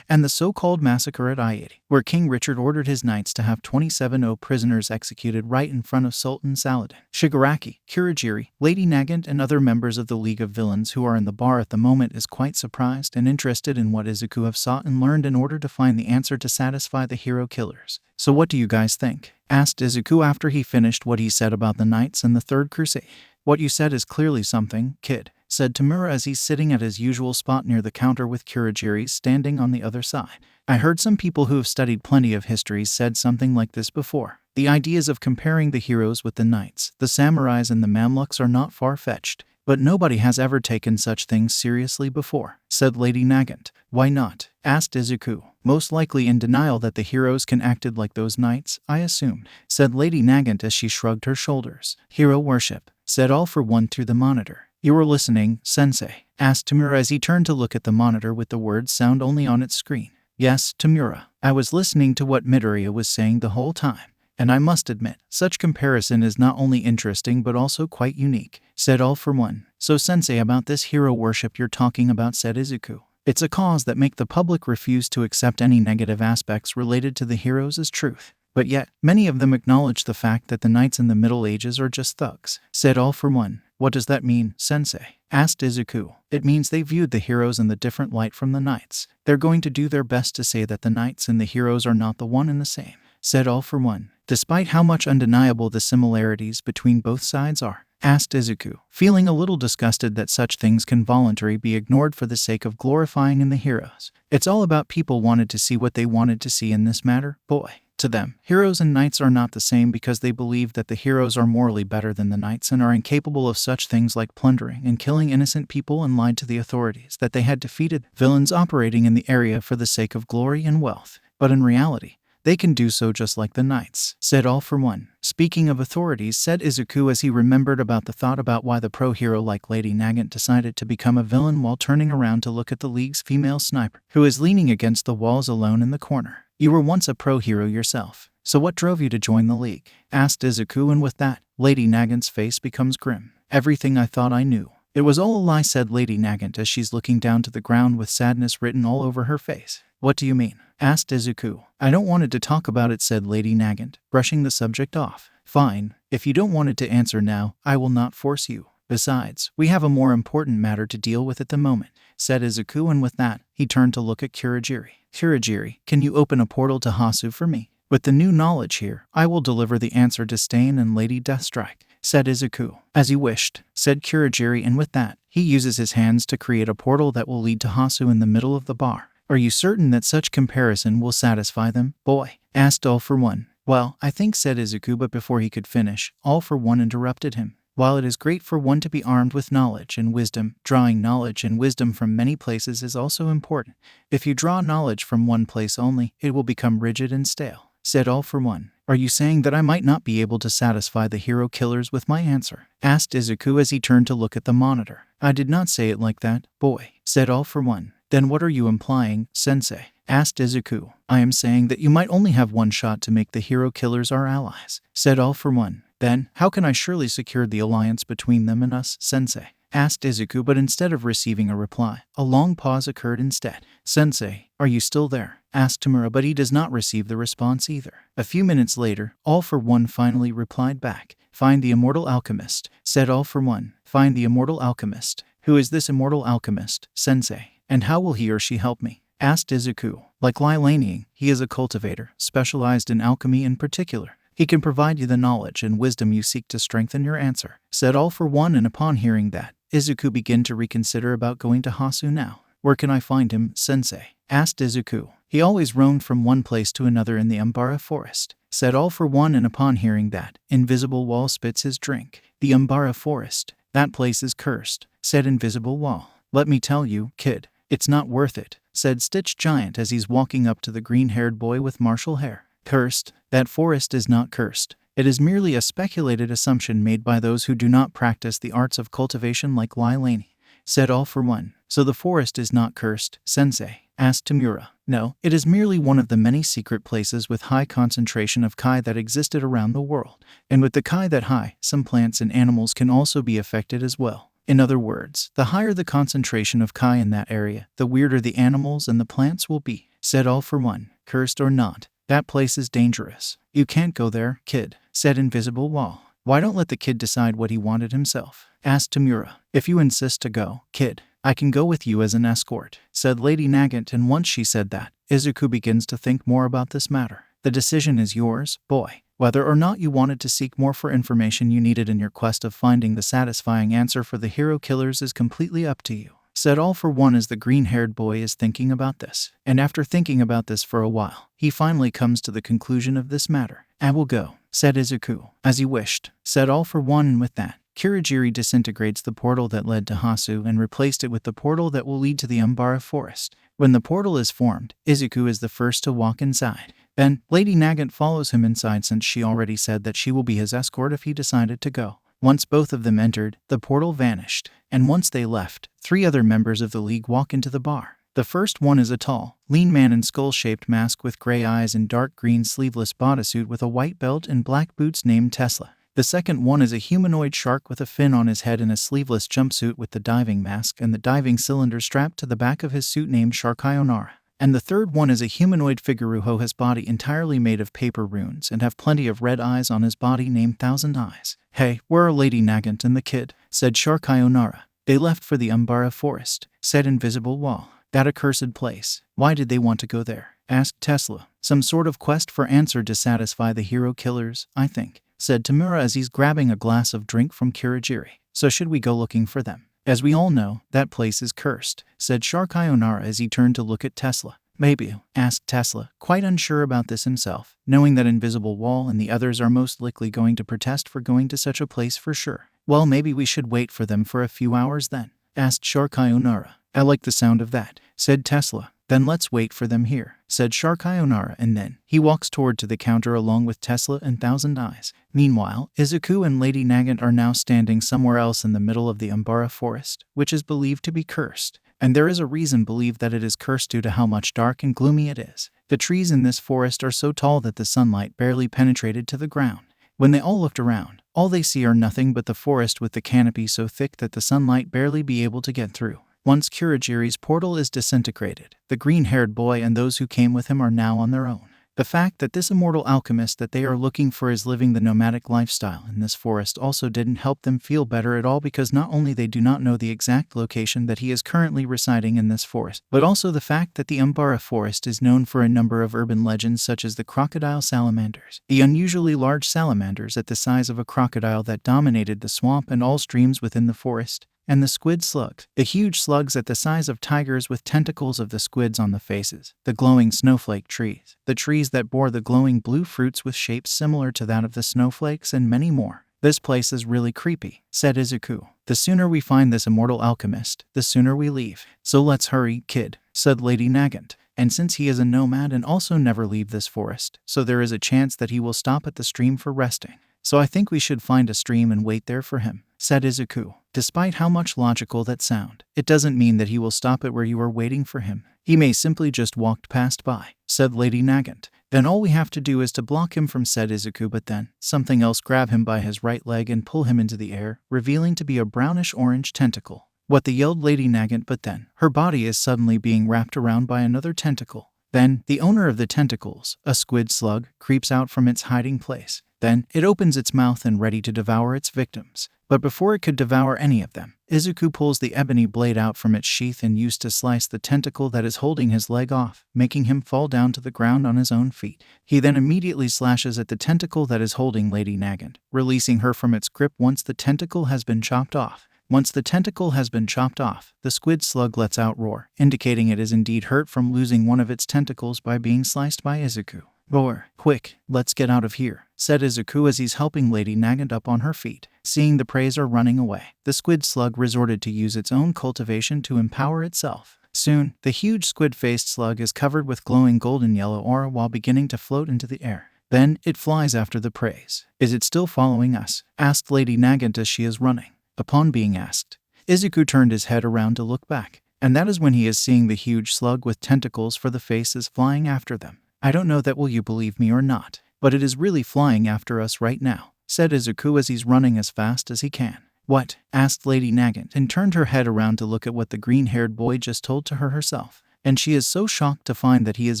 and the so-called massacre at I-80, where King Richard ordered his knights to have 27 prisoners executed right in front of Sultan Saladin, Shigaraki, Kurogiri, Lady Nagant, and other members of the League of Villains who are in the bar at the moment is quite surprised and interested in what Izuku have sought and learned in order to find the answer to satisfy the hero killers. So what do you guys think? Asked Izuku after he finished what he said about the knights and the Third Crusade. What you said is clearly something, kid, said Tamura as he's sitting at his usual spot near the counter with Kurogiri standing on the other side. I heard some people who have studied plenty of histories said something like this before. The ideas of comparing the heroes with the knights, the samurais, and the Mamluks are not far-fetched, but nobody has ever taken such things seriously before, said Lady Nagant. Why not? Asked Izuku, most likely in denial that the heroes can acted like those knights, I assumed, said Lady Nagant as she shrugged her shoulders. Hero worship, said All for One through the monitor. You were listening, Sensei? Asked Tamura as he turned to look at the monitor with the words sound only on its screen. Yes, Tamura. I was listening to what Midoriya was saying the whole time. And I must admit, such comparison is not only interesting but also quite unique, said All for One. So Sensei, about this hero worship you're talking about, said Izuku. It's a cause that make the public refuse to accept any negative aspects related to the heroes as truth. But yet, many of them acknowledge the fact that the knights in the Middle Ages are just thugs, said All for One. What does that mean, Sensei? Asked Izuku. It means they viewed the heroes in the different light from the knights. They're going to do their best to say that the knights and the heroes are not the one and the same, said All for One. Despite how much undeniable the similarities between both sides are, asked Izuku, feeling a little disgusted that such things can voluntarily be ignored for the sake of glorifying in the heroes. It's all about people wanted to see what they wanted to see in this matter, boy. To them, heroes and knights are not the same because they believe that the heroes are morally better than the knights and are incapable of such things like plundering and killing innocent people, and lied to the authorities that they had defeated villains operating in the area for the sake of glory and wealth. But in reality, they can do so just like the knights, said All for One. Speaking of authorities, said Izuku as he remembered about the thought about why the pro-hero like Lady Nagant decided to become a villain while turning around to look at the League's female sniper, who is leaning against the walls alone in the corner. You were once a pro-hero yourself, so what drove you to join the League? Asked Izuku, and with that, Lady Nagant's face becomes grim. Everything I thought I knew. It was all a lie, said Lady Nagant as she's looking down to the ground with sadness written all over her face. What do you mean? Asked Izuku. I don't want to talk about it, said Lady Nagant, brushing the subject off. Fine, if you don't want to answer now, I will not force you. Besides, we have a more important matter to deal with at the moment, said Izuku, and with that, he turned to look at Kurogiri. Kurogiri, can you open a portal to Hasu for me? With the new knowledge here, I will deliver the answer to Stain and Lady Deathstrike, said Izuku. As you wished, said Kurogiri, and with that, he uses his hands to create a portal that will lead to Hasu in the middle of the bar. Are you certain that such comparison will satisfy them, boy? Asked All for One. Well, I think, said Izuku, but before he could finish, All for One interrupted him. While it is great for one to be armed with knowledge and wisdom, drawing knowledge and wisdom from many places is also important. If you draw knowledge from one place only, it will become rigid and stale, said All for One. Are you saying that I might not be able to satisfy the hero killers with my answer? Asked Izuku as he turned to look at the monitor. I did not say it like that, boy, said All for One. Then what are you implying, Sensei? asked Izuku. I am saying that you might only have one shot to make the hero killers our allies, said All for One. Then, how can I surely secure the alliance between them and us, Sensei? Asked Izuku, but instead of receiving a reply, a long pause occurred instead. Sensei, are you still there? Asked Tamura, but he does not receive the response either. A few minutes later, All for One finally replied back. Find the Immortal Alchemist, said All for One. Find the Immortal Alchemist. Who is this Immortal Alchemist, Sensei? And how will he or she help me? Asked Izuku. Like Lai Laniying, he is a cultivator, specialized in alchemy in particular. He can provide you the knowledge and wisdom you seek to strengthen your answer, said All for One, and upon hearing that, Izuku began to reconsider about going to Hasu now. Where can I find him, Sensei? Asked Izuku. He always roamed from one place to another in the Umbara Forest, said All for One, and upon hearing that, Invisible Wall spits his drink. The Umbara Forest. That place is cursed, said Invisible Wall. Let me tell you, kid, it's not worth it, said Stitch Giant as he's walking up to the green-haired boy with martial hair. Cursed? That forest is not cursed. It is merely a speculated assumption made by those who do not practice the arts of cultivation like Lai Laney, said All for One. So the forest is not cursed, Sensei? Asked Tamura. No, it is merely one of the many secret places with high concentration of Kai that existed around the world. And with the Kai that high, some plants and animals can also be affected as well. In other words, the higher the concentration of Kai in that area, the weirder the animals and the plants will be, said All for One. Cursed or not, that place is dangerous. You can't go there, kid, said Invisible Wall. Why don't let the kid decide what he wanted himself? Asked Tamura. If you insist to go, kid, I can go with you as an escort, said Lady Nagant, and once she said that, Izuku begins to think more about this matter. The decision is yours, boy. Whether or not you wanted to seek more for information you needed in your quest of finding the satisfying answer for the hero killers is completely up to you, said All for One as the green-haired boy is thinking about this. And after thinking about this for a while, he finally comes to the conclusion of this matter. I will go, said Izuku. As you wished, said All for One, and with that, Kirigiri disintegrates the portal that led to Hasu and replaced it with the portal that will lead to the Umbara Forest. When the portal is formed, Izuku is the first to walk inside. Then, Lady Nagant follows him inside since she already said that she will be his escort if he decided to go. Once both of them entered, the portal vanished, and once they left, 3 other members of the League walk into the bar. The first one is a tall, lean man in skull-shaped mask with gray eyes and dark green sleeveless bodysuit with a white belt and black boots named Tesla. The second one is a humanoid shark with a fin on his head and a sleeveless jumpsuit with the diving mask and the diving cylinder strapped to the back of his suit named Sharkayonara. And the third one is a humanoid figure who has body entirely made of paper runes and have plenty of red eyes on his body named Thousand Eyes. Hey, where are Lady Nagant and the kid? Said Sharkayonara. They left for the Umbara Forest, said Invisible Wall. That accursed place. Why did they want to go there? Asked Tesla. Some sort of quest for answer to satisfy the hero killers, I think, said Tamura as he's grabbing a glass of drink from Kirigiri. So should we go looking for them? As we all know, that place is cursed, said Sharkayonara as he turned to look at Tesla. Maybe, asked Tesla, quite unsure about this himself, knowing that Invisible Wall and the others are most likely going to protest for going to such a place for sure. Well, maybe we should wait for them for a few hours then, asked Sharkayonara. I like the sound of that, said Tesla. Then let's wait for them here, said Sharkayonara, and then he walks toward to the counter along with Tesla and Thousand Eyes. Meanwhile, Izuku and Lady Nagant are now standing somewhere else in the middle of the Umbara Forest, which is believed to be cursed. And there is a reason believed that it is cursed due to how much dark and gloomy it is. The trees in this forest are so tall that the sunlight barely penetrated to the ground. When they all looked around, all they see are nothing but the forest with the canopy so thick that the sunlight barely be able to get through. Once Kirigiri's portal is disintegrated, the green-haired boy and those who came with him are now on their own. The fact that this immortal alchemist that they are looking for is living the nomadic lifestyle in this forest also didn't help them feel better at all, because not only they do not know the exact location that he is currently residing in this forest, but also the fact that the Umbara Forest is known for a number of urban legends such as the crocodile salamanders, the unusually large salamanders at the size of a crocodile that dominated the swamp and all streams within the forest, and the squid slugs, the huge slugs at the size of tigers with tentacles of the squids on the faces, the glowing snowflake trees, the trees that bore the glowing blue fruits with shapes similar to that of the snowflakes, and many more. This place is really creepy, said Izuku. The sooner we find this immortal alchemist, the sooner we leave. So let's hurry, kid, said Lady Nagant. And since he is a nomad and also never leave this forest, so there is a chance that he will stop at the stream for resting. So I think we should find a stream and wait there for him, said Izuku. Despite how much logical that sound, it doesn't mean that he will stop it where you are waiting for him. He may simply just walked past by, said Lady Nagant. Then all we have to do is to block him from said Izuku, but then something else grab him by his right leg and pull him into the air, revealing to be a brownish-orange tentacle. What the yelled Lady Nagant, but then her body is suddenly being wrapped around by another tentacle. Then the owner of the tentacles, a squid slug, creeps out from its hiding place. Then it opens its mouth and ready to devour its victims. But before it could devour any of them, Izuku pulls the ebony blade out from its sheath and used to slice the tentacle that is holding his leg off, making him fall down to the ground on his own feet. He then immediately slashes at the tentacle that is holding Lady Nagant, releasing her from its grip once the tentacle has been chopped off. Once the tentacle has been chopped off, the squid slug lets out roar, indicating it is indeed hurt from losing one of its tentacles by being sliced by Izuku. "Roar, quick, let's get out of here," said Izuku as he's helping Lady Nagant up on her feet. Seeing the preys are running away, the squid slug resorted to use its own cultivation to empower itself. Soon, the huge squid-faced slug is covered with glowing golden yellow aura while beginning to float into the air. Then, it flies after the preys. "Is it still following us?" asked Lady Nagant as she is running. Upon being asked, Izuku turned his head around to look back, and that is when he is seeing the huge slug with tentacles for the faces flying after them. "I don't know that will you believe me or not, but it is really flying after us right now," said Izuku as he's running as fast as he can. "What?" asked Lady Nagant and turned her head around to look at what the green-haired boy just told to her herself. And she is so shocked to find that he is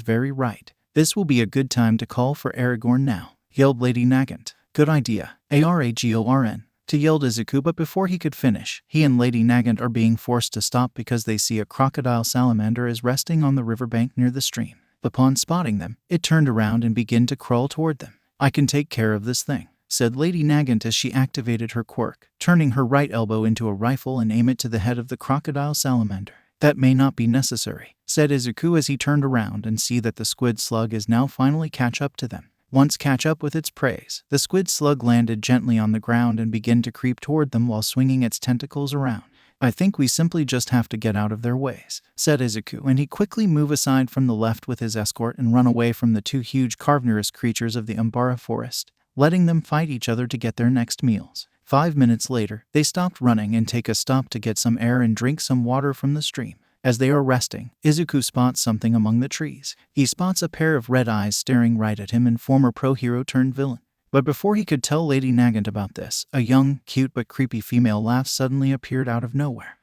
very right. "This will be a good time to call for Aragorn now," yelled Lady Nagant. "Good idea, Aragorn," to yelled Izuku, but before he could finish, he and Lady Nagant are being forced to stop because they see a crocodile salamander is resting on the riverbank near the stream. Upon spotting them, it turned around and began to crawl toward them. "I can take care of this thing," said Lady Nagant as she activated her quirk, turning her right elbow into a rifle and aim it to the head of the crocodile salamander. "That may not be necessary," said Izuku as he turned around and see that the squid slug is now finally catch up to them. Once catch up with its preys, the squid slug landed gently on the ground and began to creep toward them while swinging its tentacles around. "I think we simply just have to get out of their ways," said Izuku, and he quickly moved aside from the left with his escort and run away from the two huge carnivorous creatures of the Umbara forest, letting them fight each other to get their next meals. 5 minutes later, they stopped running and take a stop to get some air and drink some water from the stream. As they are resting, Izuku spots something among the trees. He spots a pair of red eyes staring right at him and former pro-hero turned villain. But before he could tell Lady Nagant about this, a young, cute but creepy female laugh suddenly appeared out of nowhere.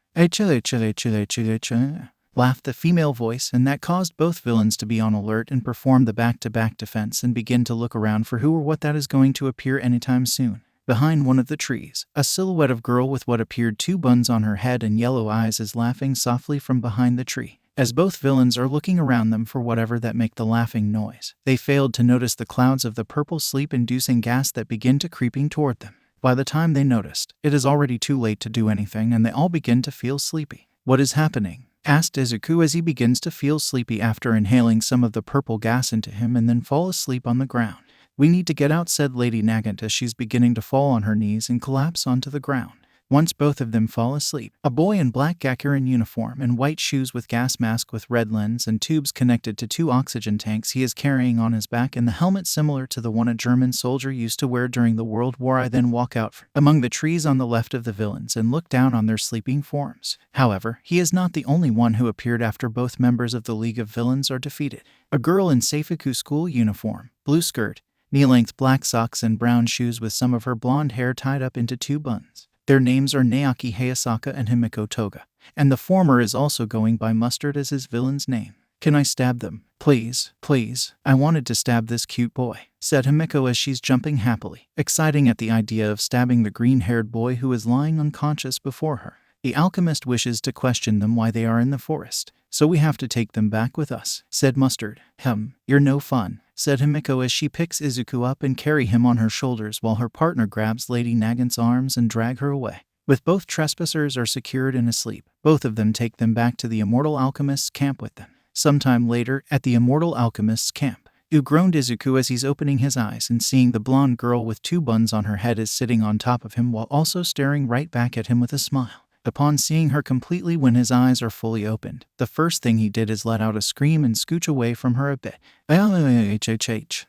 Laughed the female voice, and that caused both villains to be on alert and perform the back-to-back defense and begin to look around for who or what that is going to appear anytime soon. Behind one of the trees, a silhouette of girl with what appeared 2 buns on her head and yellow eyes is laughing softly from behind the tree. As both villains are looking around them for whatever that make the laughing noise, they failed to notice the clouds of the purple sleep-inducing gas that begin to creeping toward them. By the time they noticed, it is already too late to do anything and they all begin to feel sleepy. "What is happening?" asked Izuku as he begins to feel sleepy after inhaling some of the purple gas into him and then fall asleep on the ground. "We need to get out," said Lady Nagant as she's beginning to fall on her knees and collapse onto the ground. Once both of them fall asleep, a boy in black Acre uniform and white shoes with gas mask with red lens and tubes connected to 2 oxygen tanks he is carrying on his back and the helmet similar to the one a German soldier used to wear during the World War I then walk out among the trees on the left of the villains and look down on their sleeping forms. However, he is not the only one who appeared after both members of the League of Villains are defeated. A girl in Seifuku school uniform, blue skirt, knee-length black socks and brown shoes with some of her blonde hair tied up into 2 buns. Their names are Naoki Hayasaka and Himiko Toga, and the former is also going by Mustard as his villain's name. "Can I stab them? Please, please. I wanted to stab this cute boy," said Himiko as she's jumping happily, exciting at the idea of stabbing the green-haired boy who is lying unconscious before her. The alchemist wishes to question them why they are in the forest, so we have to take them back with us, said Mustard. You're no fun, said Himiko as she picks Izuku up and carry him on her shoulders while her partner grabs Lady Nagant's arms and drag her away. With both trespassers are secured and asleep, both of them take them back to the Immortal Alchemist's camp with them. Sometime later, at the Immortal Alchemist's camp, groaned Izuku as he's opening his eyes and seeing the blonde girl with 2 buns on her head is sitting on top of him while also staring right back at him with a smile. Upon seeing her completely when his eyes are fully opened, the first thing he did is let out a scream and scooch away from her a bit.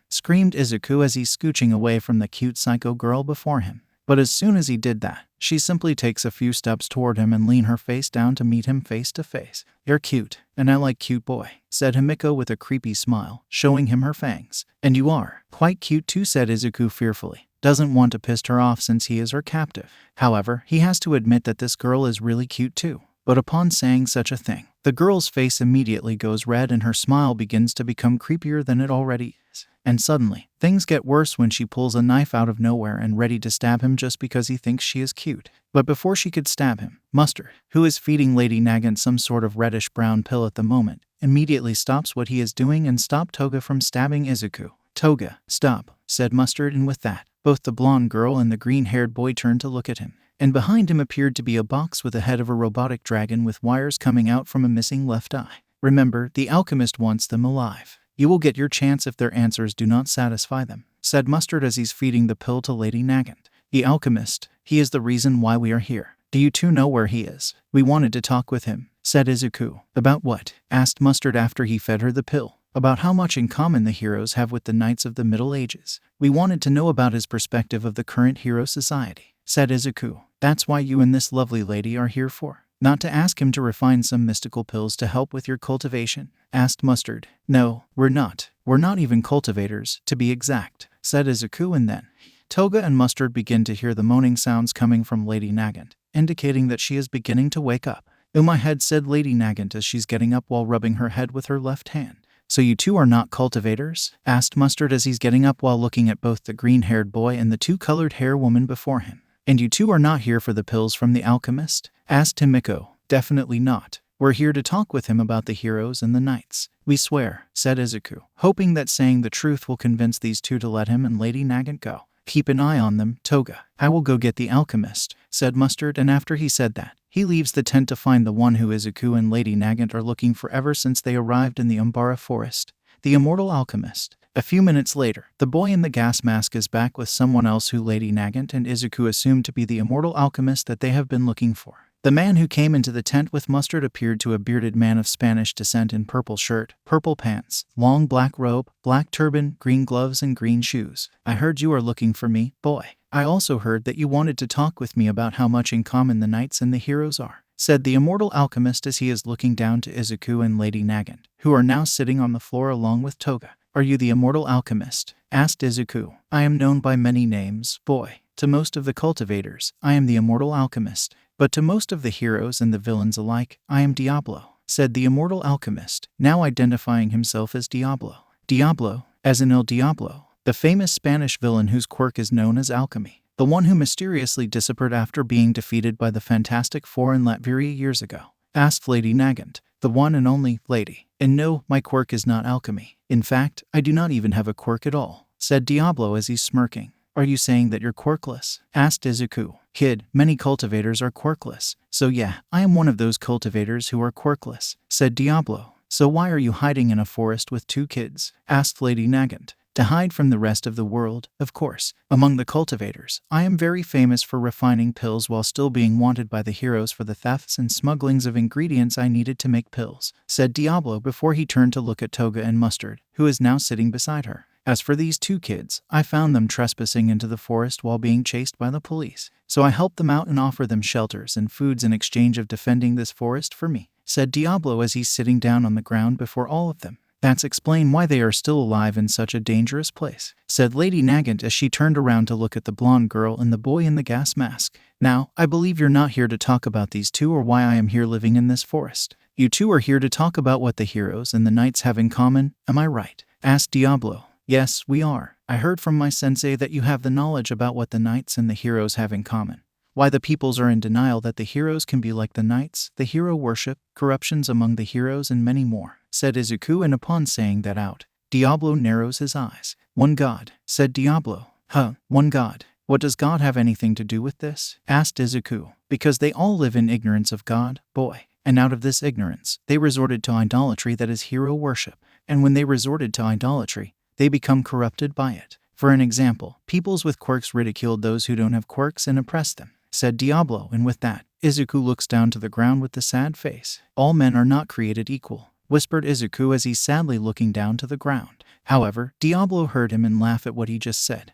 Screamed Izuku as he's scooching away from the cute psycho girl before him. But as soon as he did that, she simply takes a few steps toward him and lean her face down to meet him face to face. "You're cute, and I like cute boy," said Himiko with a creepy smile, showing him her fangs. "And you are quite cute too," said Izuku fearfully. Doesn't want to piss her off since he is her captive. However, he has to admit that this girl is really cute too. But upon saying such a thing, the girl's face immediately goes red and her smile begins to become creepier than it already is. And suddenly, things get worse when she pulls a knife out of nowhere and ready to stab him just because he thinks she is cute. But before she could stab him, Mustard, who is feeding Lady Nagant some sort of reddish-brown pill at the moment, immediately stops what he is doing and stops Toga from stabbing Izuku. "Toga, stop," said Mustard, and with that, both the blonde girl and the green-haired boy turned to look at him. And behind him appeared to be a box with the head of a robotic dragon with wires coming out from a missing left eye. "Remember, the alchemist wants them alive. You will get your chance if their answers do not satisfy them," said Mustard as he's feeding the pill to Lady Nagant. "The alchemist, he is the reason why we are here. Do you two know where he is? We wanted to talk with him," said Izuku. "About what?" asked Mustard after he fed her the pill. "About how much in common the heroes have with the knights of the Middle Ages. We wanted to know about his perspective of the current hero society," said Izuku. "That's why you and this lovely lady are here for. Not to ask him to refine some mystical pills to help with your cultivation?" asked Mustard. "No, we're not. We're not even cultivators, to be exact," said Izuku, and then Toga and Mustard begin to hear the moaning sounds coming from Lady Nagant, indicating that she is beginning to wake up. "My head," said Lady Nagant as she's getting up while rubbing her head with her left hand. "So you two are not cultivators?" asked Mustard as he's getting up while looking at both the green-haired boy and the two colored hair woman before him. "And you two are not here for the pills from the alchemist?" asked Himiko. "Definitely not. We're here to talk with him about the heroes and the knights. We swear," said Izuku, hoping that saying the truth will convince these two to let him and Lady Nagant go. "Keep an eye on them, Toga. I will go get the alchemist," said Mustard, and after he said that, he leaves the tent to find the one who Izuku and Lady Nagant are looking for ever since they arrived in the Umbara forest, the Immortal Alchemist. A few minutes later, the boy in the gas mask is back with someone else who Lady Nagant and Izuku assumed to be the Immortal Alchemist that they have been looking for. The man who came into the tent with Mustard appeared to a bearded man of Spanish descent in purple shirt, purple pants, long black robe, black turban, green gloves, and green shoes. "I heard you are looking for me, boy. I also heard that you wanted to talk with me about how much in common the knights and the heroes are," said the Immortal Alchemist as he is looking down to Izuku and Lady Nagant, who are now sitting on the floor along with Toga. "Are you the Immortal Alchemist?" asked Izuku. "I am known by many names, boy. To most of the cultivators, I am the Immortal Alchemist. But to most of the heroes and the villains alike, I am Diablo," said the Immortal Alchemist, now identifying himself as Diablo. "Diablo, as in El Diablo, the famous Spanish villain whose quirk is known as alchemy. The one who mysteriously disappeared after being defeated by the Fantastic Four in Latveria years ago," asked Lady Nagant. "The one and only, lady. And no, my quirk is not alchemy. In fact, I do not even have a quirk at all," said Diablo as he's smirking. "Are you saying that you're quirkless?" asked Izuku. "Kid, many cultivators are quirkless. So yeah, I am one of those cultivators who are quirkless," said Diablo. "So why are you hiding in a forest with two kids?" asked Lady Nagant. "To hide from the rest of the world, of course. Among the cultivators, I am very famous for refining pills while still being wanted by the heroes for the thefts and smugglings of ingredients I needed to make pills," said Diablo before he turned to look at Toga and Mustard, who is now sitting beside her. "As for these two kids, I found them trespassing into the forest while being chased by the police. So I helped them out and offer them shelters and foods in exchange of defending this forest for me," said Diablo as he's sitting down on the ground before all of them. "That's explain why they are still alive in such a dangerous place," said Lady Nagant as she turned around to look at the blonde girl and the boy in the gas mask. "Now, I believe you're not here to talk about these two or why I am here living in this forest. You two are here to talk about what the heroes and the knights have in common, am I right?" asked Diablo. "Yes, we are. I heard from my sensei that you have the knowledge about what the knights and the heroes have in common. Why the peoples are in denial that the heroes can be like the knights, the hero worship, corruptions among the heroes, and many more," said Izuku, and upon saying that out, Diablo narrows his eyes. "One god," said Diablo. "Huh, one god. What does God have anything to do with this?" asked Izuku. "Because they all live in ignorance of God, boy. And out of this ignorance, they resorted to idolatry, that is hero worship. And when they resorted to idolatry, they become corrupted by it. For an example, peoples with quirks ridiculed those who don't have quirks and oppressed them," said Diablo, and with that, Izuku looks down to the ground with the sad face. "All men are not created equal," whispered Izuku as he's sadly looking down to the ground. However, Diablo heard him and laughed at what he just said.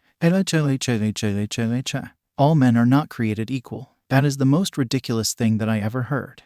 All men are not created equal. That is the most ridiculous thing that I ever heard.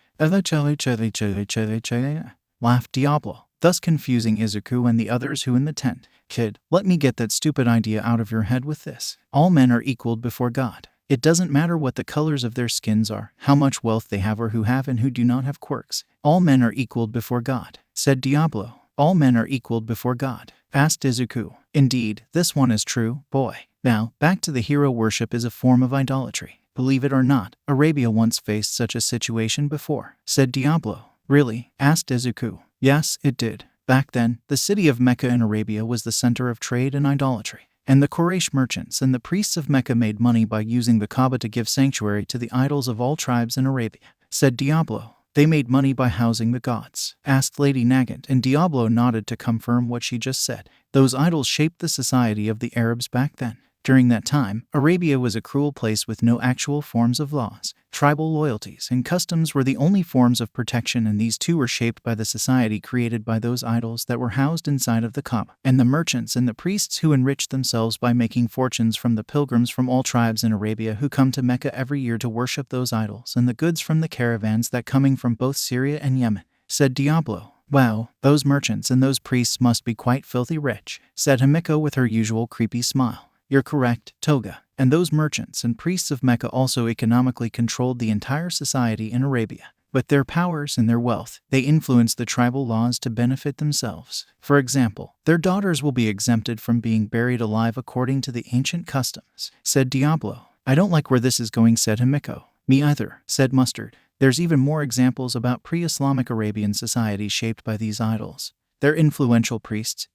Laughed Diablo, thus confusing Izuku and the others who in the tent. Kid, let me get that stupid idea out of your head with this. All men are equal before God. It doesn't matter what the colors of their skins are, how much wealth they have or who have and who do not have quirks. All men are equal before God, said Diablo. All men are equal before God, asked Izuku. Indeed, this one is true, boy. Now, back to the hero worship is a form of idolatry. Believe it or not, Arabia once faced such a situation before, said Diablo. Really? Asked Izuku. Yes, it did. Back then, the city of Mecca in Arabia was the center of trade and idolatry, and the Quraysh merchants and the priests of Mecca made money by using the Kaaba to give sanctuary to the idols of all tribes in Arabia, said Diablo. They made money by housing the gods, asked Lady Nagant, and Diablo nodded to confirm what she just said. Those idols shaped the society of the Arabs back then. During that time, Arabia was a cruel place with no actual forms of laws. Tribal loyalties and customs were the only forms of protection, and these too were shaped by the society created by those idols that were housed inside of the Kaaba, and the merchants and the priests who enriched themselves by making fortunes from the pilgrims from all tribes in Arabia who come to Mecca every year to worship those idols, and the goods from the caravans that coming from both Syria and Yemen, said Diablo. Wow, those merchants and those priests must be quite filthy rich, said Himiko with her usual creepy smile. You're correct, Toga. And those merchants and priests of Mecca also economically controlled the entire society in Arabia. With their powers and their wealth, they influenced the tribal laws to benefit themselves. For example, their daughters will be exempted from being buried alive according to the ancient customs, said Diablo. I don't like where this is going, said Himiko. Me either, said Mustard. There's even more examples about pre-Islamic Arabian society shaped by these idols. Their influential priests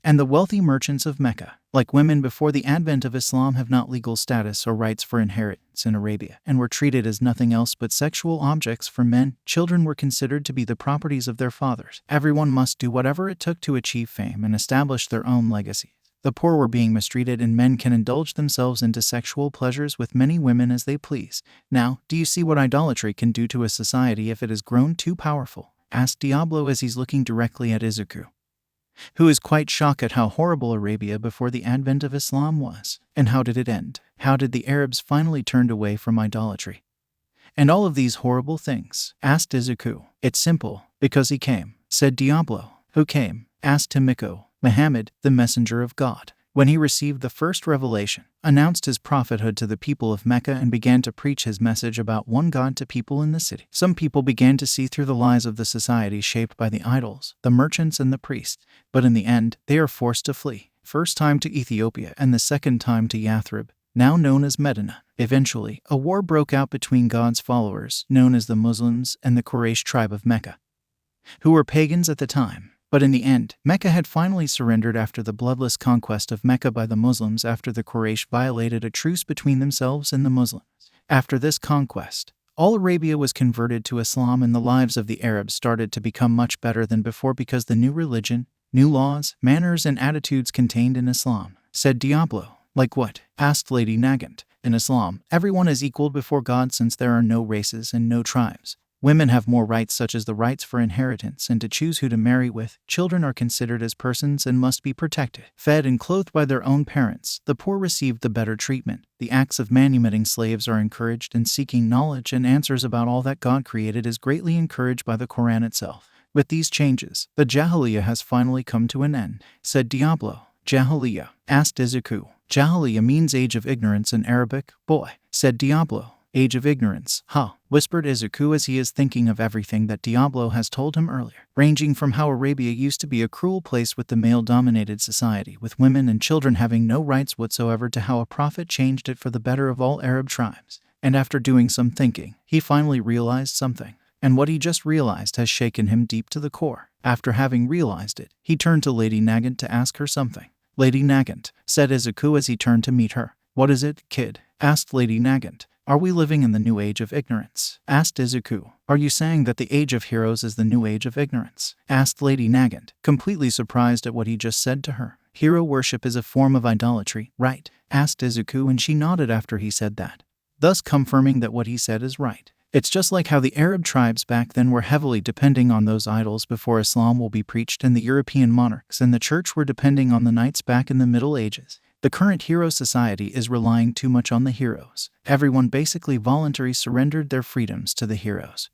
and the wealthy merchants of Mecca, like women before the advent of Islam, have not legal status or rights for inheritance in Arabia and were treated as nothing else but sexual objects for men. Children were considered to be the properties of their fathers. Everyone must do whatever it took to achieve fame and establish their own legacies. The poor were being mistreated, and men can indulge themselves into sexual pleasures with many women as they please. Now, do you see what idolatry can do to a society if it has grown too powerful? Asked Diablo as he's looking directly at Izuku, who is quite shocked at how horrible Arabia before the advent of Islam was. And how did it end? How did the Arabs finally turn away from idolatry and all of these horrible things? Asked Izuku. It's simple, because he came, said Diablo. Who came? Asked Himiko. Muhammad, the messenger of God, when he received the first revelation, announced his prophethood to the people of Mecca and began to preach his message about one God to people in the city. Some people began to see through the lies of the society shaped by the idols, the merchants and the priests, but in the end, they are forced to flee, first time to Ethiopia and the second time to Yathrib, now known as Medina. Eventually, a war broke out between God's followers, known as the Muslims, and the Quraysh tribe of Mecca, who were pagans at the time. But in the end, Mecca had finally surrendered after the bloodless conquest of Mecca by the Muslims after the Quraysh violated a truce between themselves and the Muslims. After this conquest, all Arabia was converted to Islam, and the lives of the Arabs started to become much better than before because the new religion, new laws, manners, and attitudes contained in Islam, said Diablo. Like what? Asked Lady Nagant. In Islam, everyone is equal before God since there are no races and no tribes. Women have more rights, such as the rights for inheritance and to choose who to marry with. Children are considered as persons and must be protected, fed and clothed by their own parents. The poor received the better treatment. The acts of manumitting slaves are encouraged, and seeking knowledge and answers about all that God created is greatly encouraged by the Quran itself. With these changes, the Jahiliyyah has finally come to an end, said Diablo. Jahiliyyah? Asked Izuku. Jahiliyyah means age of ignorance in Arabic, boy, said Diablo. Age of ignorance, huh? Whispered Izuku as he is thinking of everything that Diablo has told him earlier, ranging from how Arabia used to be a cruel place with the male-dominated society, with women and children having no rights whatsoever, to how a prophet changed it for the better of all Arab tribes. And after doing some thinking, he finally realized something. And what he just realized has shaken him deep to the core. After having realized it, he turned to Lady Nagant to ask her something. Lady Nagant, said Izuku as he turned to meet her. What is it, kid? Asked Lady Nagant. Are we living in the new age of ignorance? Asked Izuku. Are you saying that the age of heroes is the new age of ignorance? Asked Lady Nagant, completely surprised at what he just said to her. Hero worship is a form of idolatry, right? Asked Izuku, and she nodded after he said that, thus confirming that what he said is right. It's just like how the Arab tribes back then were heavily depending on those idols before Islam will be preached, and the European monarchs and the church were depending on the knights back in the Middle Ages. The current hero society is relying too much on the heroes. Everyone basically voluntarily surrendered their freedoms to the heroes,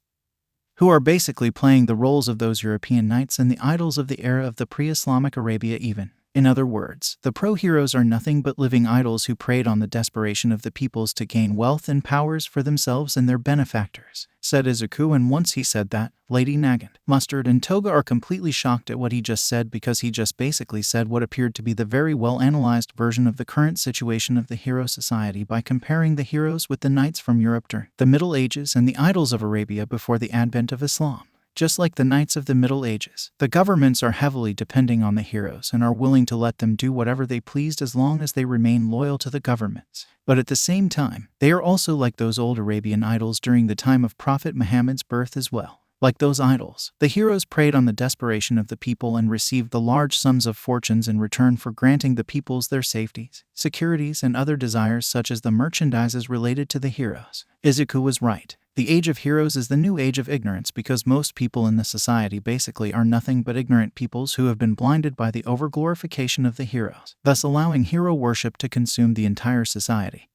who are basically playing the roles of those European knights and the idols of the era of the pre-Islamic Arabia even. In other words, the pro-heroes are nothing but living idols who preyed on the desperation of the peoples to gain wealth and powers for themselves and their benefactors, said Izuku, and once he said that, Lady Nagant, Mustard, and Toga are completely shocked at what he just said because he just basically said what appeared to be the very well-analyzed version of the current situation of the hero society by comparing the heroes with the knights from Europe during the Middle Ages and the idols of Arabia before the advent of Islam. Just like the knights of the Middle Ages, the governments are heavily depending on the heroes and are willing to let them do whatever they pleased as long as they remain loyal to the governments. But at the same time, they are also like those old Arabian idols during the time of Prophet Muhammad's birth as well. Like those idols, the heroes preyed on the desperation of the people and received the large sums of fortunes in return for granting the peoples their safeties, securities, and other desires such as the merchandises related to the heroes. Izuku was right. The age of heroes is the new age of ignorance because most people in the society basically are nothing but ignorant peoples who have been blinded by the overglorification of the heroes, thus allowing hero worship to consume the entire society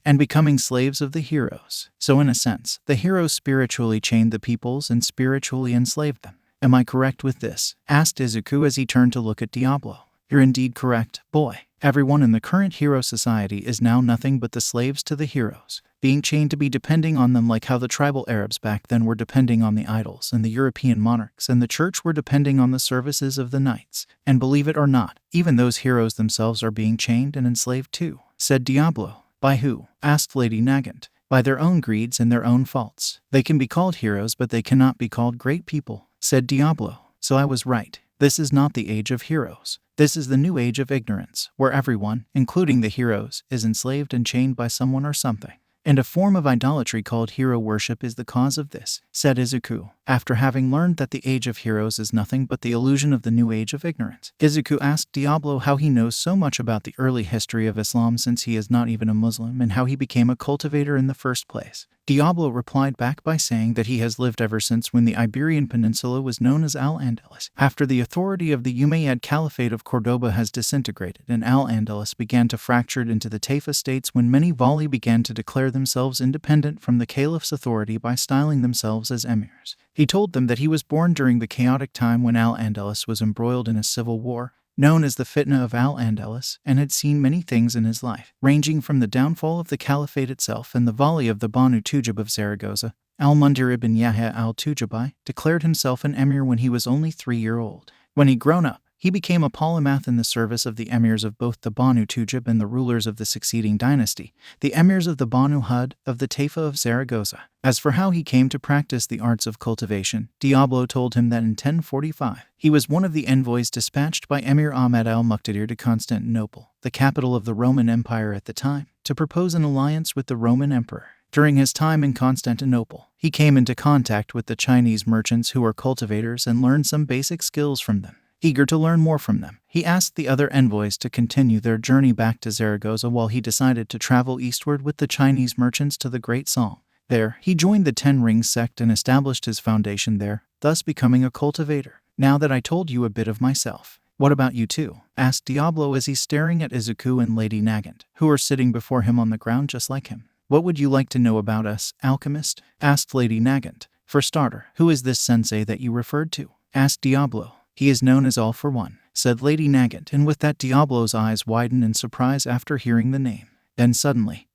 and becoming slaves of the heroes. So in a sense, the heroes spiritually chained the peoples and spiritually enslaved them. Am I correct with this? Asked Izuku as he turned to look at Diablo. You're indeed correct, boy. Everyone in the current hero society is now nothing but the slaves to the heroes, being chained to be depending on them like how the tribal Arabs back then were depending on the idols and the European monarchs and the church were depending on the services of the knights. And believe it or not, even those heroes themselves are being chained and enslaved too, said Diablo. By who? Asked Lady Nagant. By their own greeds and their own faults. They can be called heroes but they cannot be called great people, said Diablo. So I was right. This is not the age of heroes. This is the new age of ignorance, where everyone, including the heroes, is enslaved and chained by someone or something. And a form of idolatry called hero worship is the cause of this, said Izuku, after having learned that the age of heroes is nothing but the illusion of the new age of ignorance. Izuku asked Diablo how he knows so much about the early history of Islam since he is not even a Muslim and how he became a cultivator in the first place. Diablo replied back by saying that he has lived ever since when the Iberian Peninsula was known as Al-Andalus, after the authority of the Umayyad Caliphate of Cordoba has disintegrated and Al-Andalus began to fracture into the Taifa states when many Vali began to declare themselves independent from the caliph's authority by styling themselves as emirs. He told them that he was born during the chaotic time when Al-Andalus was embroiled in a civil war, known as the Fitna of Al-Andalus, and had seen many things in his life, ranging from the downfall of the caliphate itself and the volley of the Banu Tujib of Zaragoza. Al-Mundir ibn Yahya al-Tujibi declared himself an emir when he was only 3 years old. When he grown up, he became a polymath in the service of the emirs of both the Banu Tujib and the rulers of the succeeding dynasty, the emirs of the Banu Hud of the Taifa of Zaragoza. As for how he came to practice the arts of cultivation, Diablo told him that in 1045, he was one of the envoys dispatched by Emir Ahmed al-Muqtadir to Constantinople, the capital of the Roman Empire at the time, to propose an alliance with the Roman Emperor. During his time in Constantinople, he came into contact with the Chinese merchants who were cultivators and learned some basic skills from them. Eager to learn more from them, he asked the other envoys to continue their journey back to Zaragoza while he decided to travel eastward with the Chinese merchants to the Great Song. There, he joined the Ten Rings sect and established his foundation there, thus becoming a cultivator. Now that I told you a bit of myself, what about you too? Asked Diablo as he's staring at Izuku and Lady Nagant, who are sitting before him on the ground just like him. What would you like to know about us, Alchemist? Asked Lady Nagant. For starter, who is this sensei that you referred to? Asked Diablo. He is known as All for One, said Lady Nagant, and with that Diablo's eyes widened in surprise after hearing the name. Then suddenly,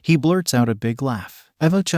he blurts out a big laugh. Laughed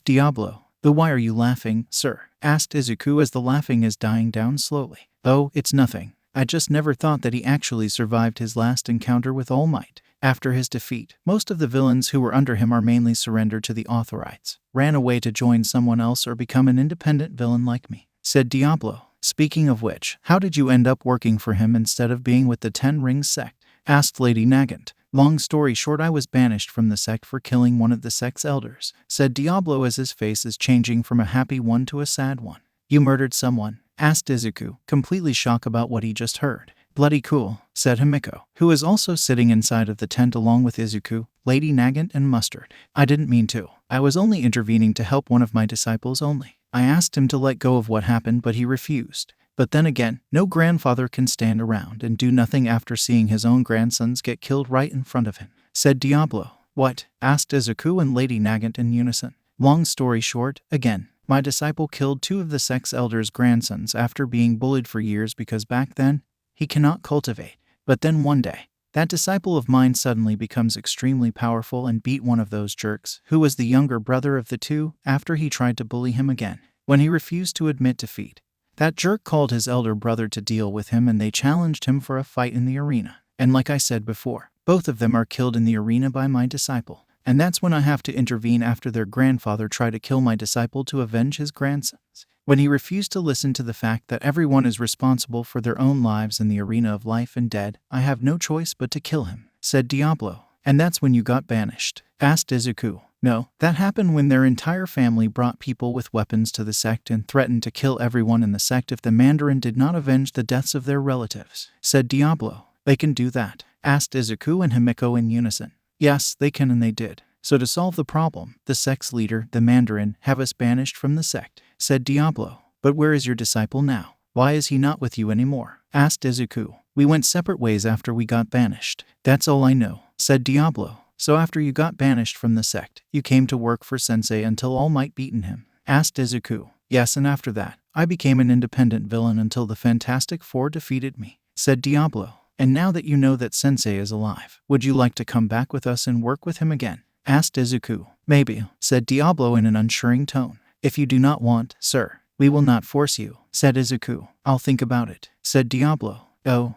Diablo. But why are you laughing, sir? Asked Izuku as the laughing is dying down slowly. Oh, it's nothing. I just never thought that he actually survived his last encounter with All Might. After his defeat, most of the villains who were under him are mainly surrendered to the authorites, ran away to join someone else or become an independent villain like me, said Diablo. Speaking of which, how did you end up working for him instead of being with the Ten Rings sect? Asked Lady Nagant. Long story short, I was banished from the sect for killing one of the sect's elders, said Diablo as his face is changing from a happy one to a sad one. You murdered someone? Asked Izuku, completely shocked about what he just heard. Bloody cool, said Himiko, who is also sitting inside of the tent along with Izuku, Lady Nagant, and Mustard. I didn't mean to. I was only intervening to help one of my disciples only. I asked him to let go of what happened but he refused. But then again, no grandfather can stand around and do nothing after seeing his own grandsons get killed right in front of him, said Diablo. What? Asked Izuku and Lady Nagant in unison. Long story short, again, my disciple killed 2 of the sect's elders' grandsons after being bullied for years because back then, he cannot cultivate. But then one day, that disciple of mine suddenly becomes extremely powerful and beat one of those jerks, who was the younger brother of the 2, after he tried to bully him again. When he refused to admit defeat, that jerk called his elder brother to deal with him and they challenged him for a fight in the arena. And like I said before, both of them are killed in the arena by my disciple. And that's when I have to intervene after their grandfather tried to kill my disciple to avenge his grandsons. When he refused to listen to the fact that everyone is responsible for their own lives in the arena of life and death, I have no choice but to kill him, said Diablo. And that's when you got banished, asked Izuku. No, that happened when their entire family brought people with weapons to the sect and threatened to kill everyone in the sect if the Mandarin did not avenge the deaths of their relatives, said Diablo. They can do that, asked Izuku and Himiko in unison. Yes, they can and they did. So to solve the problem, the sect's leader, the Mandarin, have us banished from the sect, said Diablo. But where is your disciple now? Why is he not with you anymore? Asked Izuku. We went separate ways after we got banished. That's all I know, said Diablo. So after you got banished from the sect, you came to work for Sensei until All Might beaten him? Asked Izuku. Yes, and after that, I became an independent villain until the Fantastic Four defeated me, said Diablo. And now that you know that Sensei is alive, would you like to come back with us and work with him again? Asked Izuku. Maybe, said Diablo in an unsure tone. If you do not want, sir, we will not force you, said Izuku. I'll think about it, said Diablo. Oh,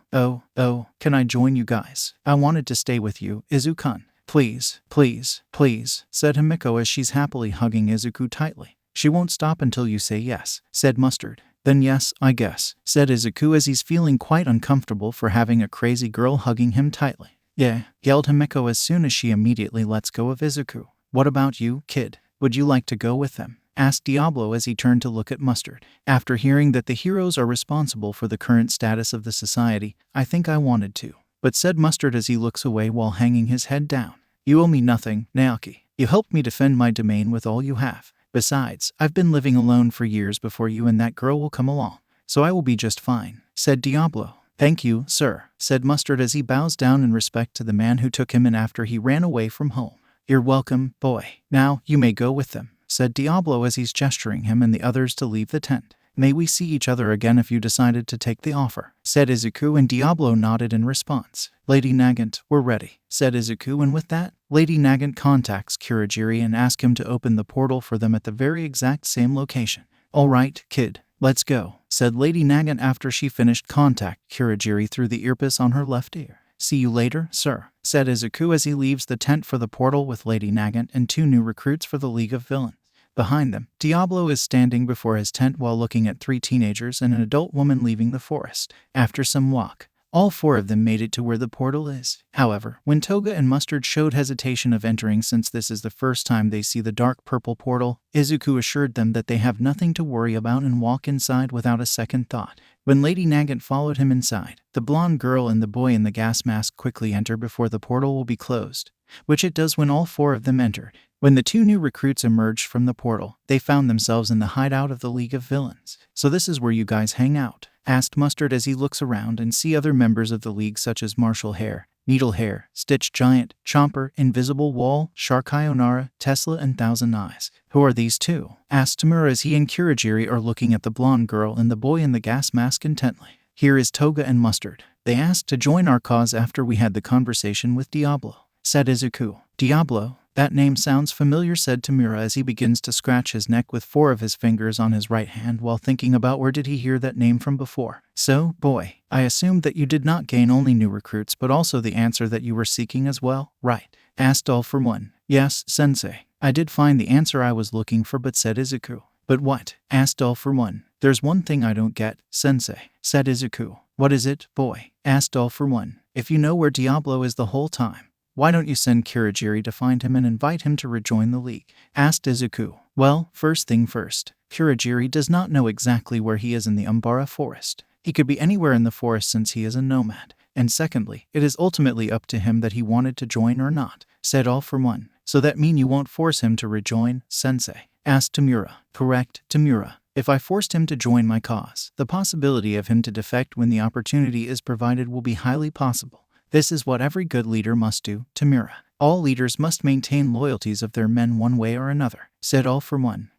can I join you guys? I wanted to stay with you, Izuku. Please, please, please, said Himiko as she's happily hugging Izuku tightly. She won't stop until you say yes, said Mustard. Then yes, I guess, said Izuku as he's feeling quite uncomfortable for having a crazy girl hugging him tightly. Yeah, yelled Himiko as soon as she immediately lets go of Izuku. What about you, kid? Would you like to go with them? Asked Diablo as he turned to look at Mustard. After hearing that the heroes are responsible for the current status of the society, I think I wanted to. But said Mustard as he looks away while hanging his head down. You owe me nothing, Naoki. You helped me defend my domain with all you have. Besides, I've been living alone for years before you and that girl will come along, so I will be just fine, said Diablo. Thank you, sir, said Mustard as he bows down in respect to the man who took him in after he ran away from home. You're welcome, boy. Now, you may go with them, said Diablo as he's gesturing him and the others to leave the tent. May we see each other again if you decided to take the offer, said Izuku, and Diablo nodded in response. Lady Nagant, we're ready, said Izuku, and with that, Lady Nagant contacts Kurogiri and asks him to open the portal for them at the very exact same location. All right, kid, let's go, said Lady Nagant after she finished contact Kurogiri through the earpiece on her left ear. See you later, sir, said Izuku as he leaves the tent for the portal with Lady Nagant and 2 new recruits for the League of Villains. Behind them, Diablo is standing before his tent while looking at 3 teenagers and an adult woman leaving the forest. After some walk, all 4 of them made it to where the portal is. However, when Toga and Mustard showed hesitation of entering since this is the first time they see the dark purple portal, Izuku assured them that they have nothing to worry about and walk inside without a second thought. When Lady Nagant followed him inside, the blonde girl and the boy in the gas mask quickly enter before the portal will be closed, which it does when all 4 of them entered. When the 2 new recruits emerged from the portal, they found themselves in the hideout of the League of Villains. So this is where you guys hang out, asked Mustard as he looks around and see other members of the League such as Martial Hair, Needle Hair, Stitch Giant, Chomper, Invisible Wall, Shark Ionara, Tesla, and Thousand Eyes. Who are these 2? Asked Tamura as he and Kurogiri are looking at the blonde girl and the boy in the gas mask intently. Here is Toga and Mustard. They asked to join our cause after we had the conversation with Diablo, said Izuku. Diablo? That name sounds familiar, said Tamura as he begins to scratch his neck with 4 of his fingers on his right hand while thinking about where did he hear that name from before. So, boy, I assumed that you did not gain only new recruits but also the answer that you were seeking as well, right? Asked All for One. Yes, sensei. I did find the answer I was looking for, but said Izuku. But what? Asked All for One. There's one thing I don't get, sensei, said Izuku. What is it, boy? Asked All for One. If you know where Diablo is the whole time, why don't you send Kurogiri to find him and invite him to rejoin the League? Asked Izuku. Well, first thing first, Kurogiri does not know exactly where he is in the Umbara forest. He could be anywhere in the forest since he is a nomad. And secondly, it is ultimately up to him that he wanted to join or not, said All for One. So that mean you won't force him to rejoin, sensei? Asked Tamura. Correct, Tamura. If I forced him to join my cause, the possibility of him to defect when the opportunity is provided will be highly possible. This is what every good leader must do, Tamura. All leaders must maintain loyalties of their men one way or another, said All for One.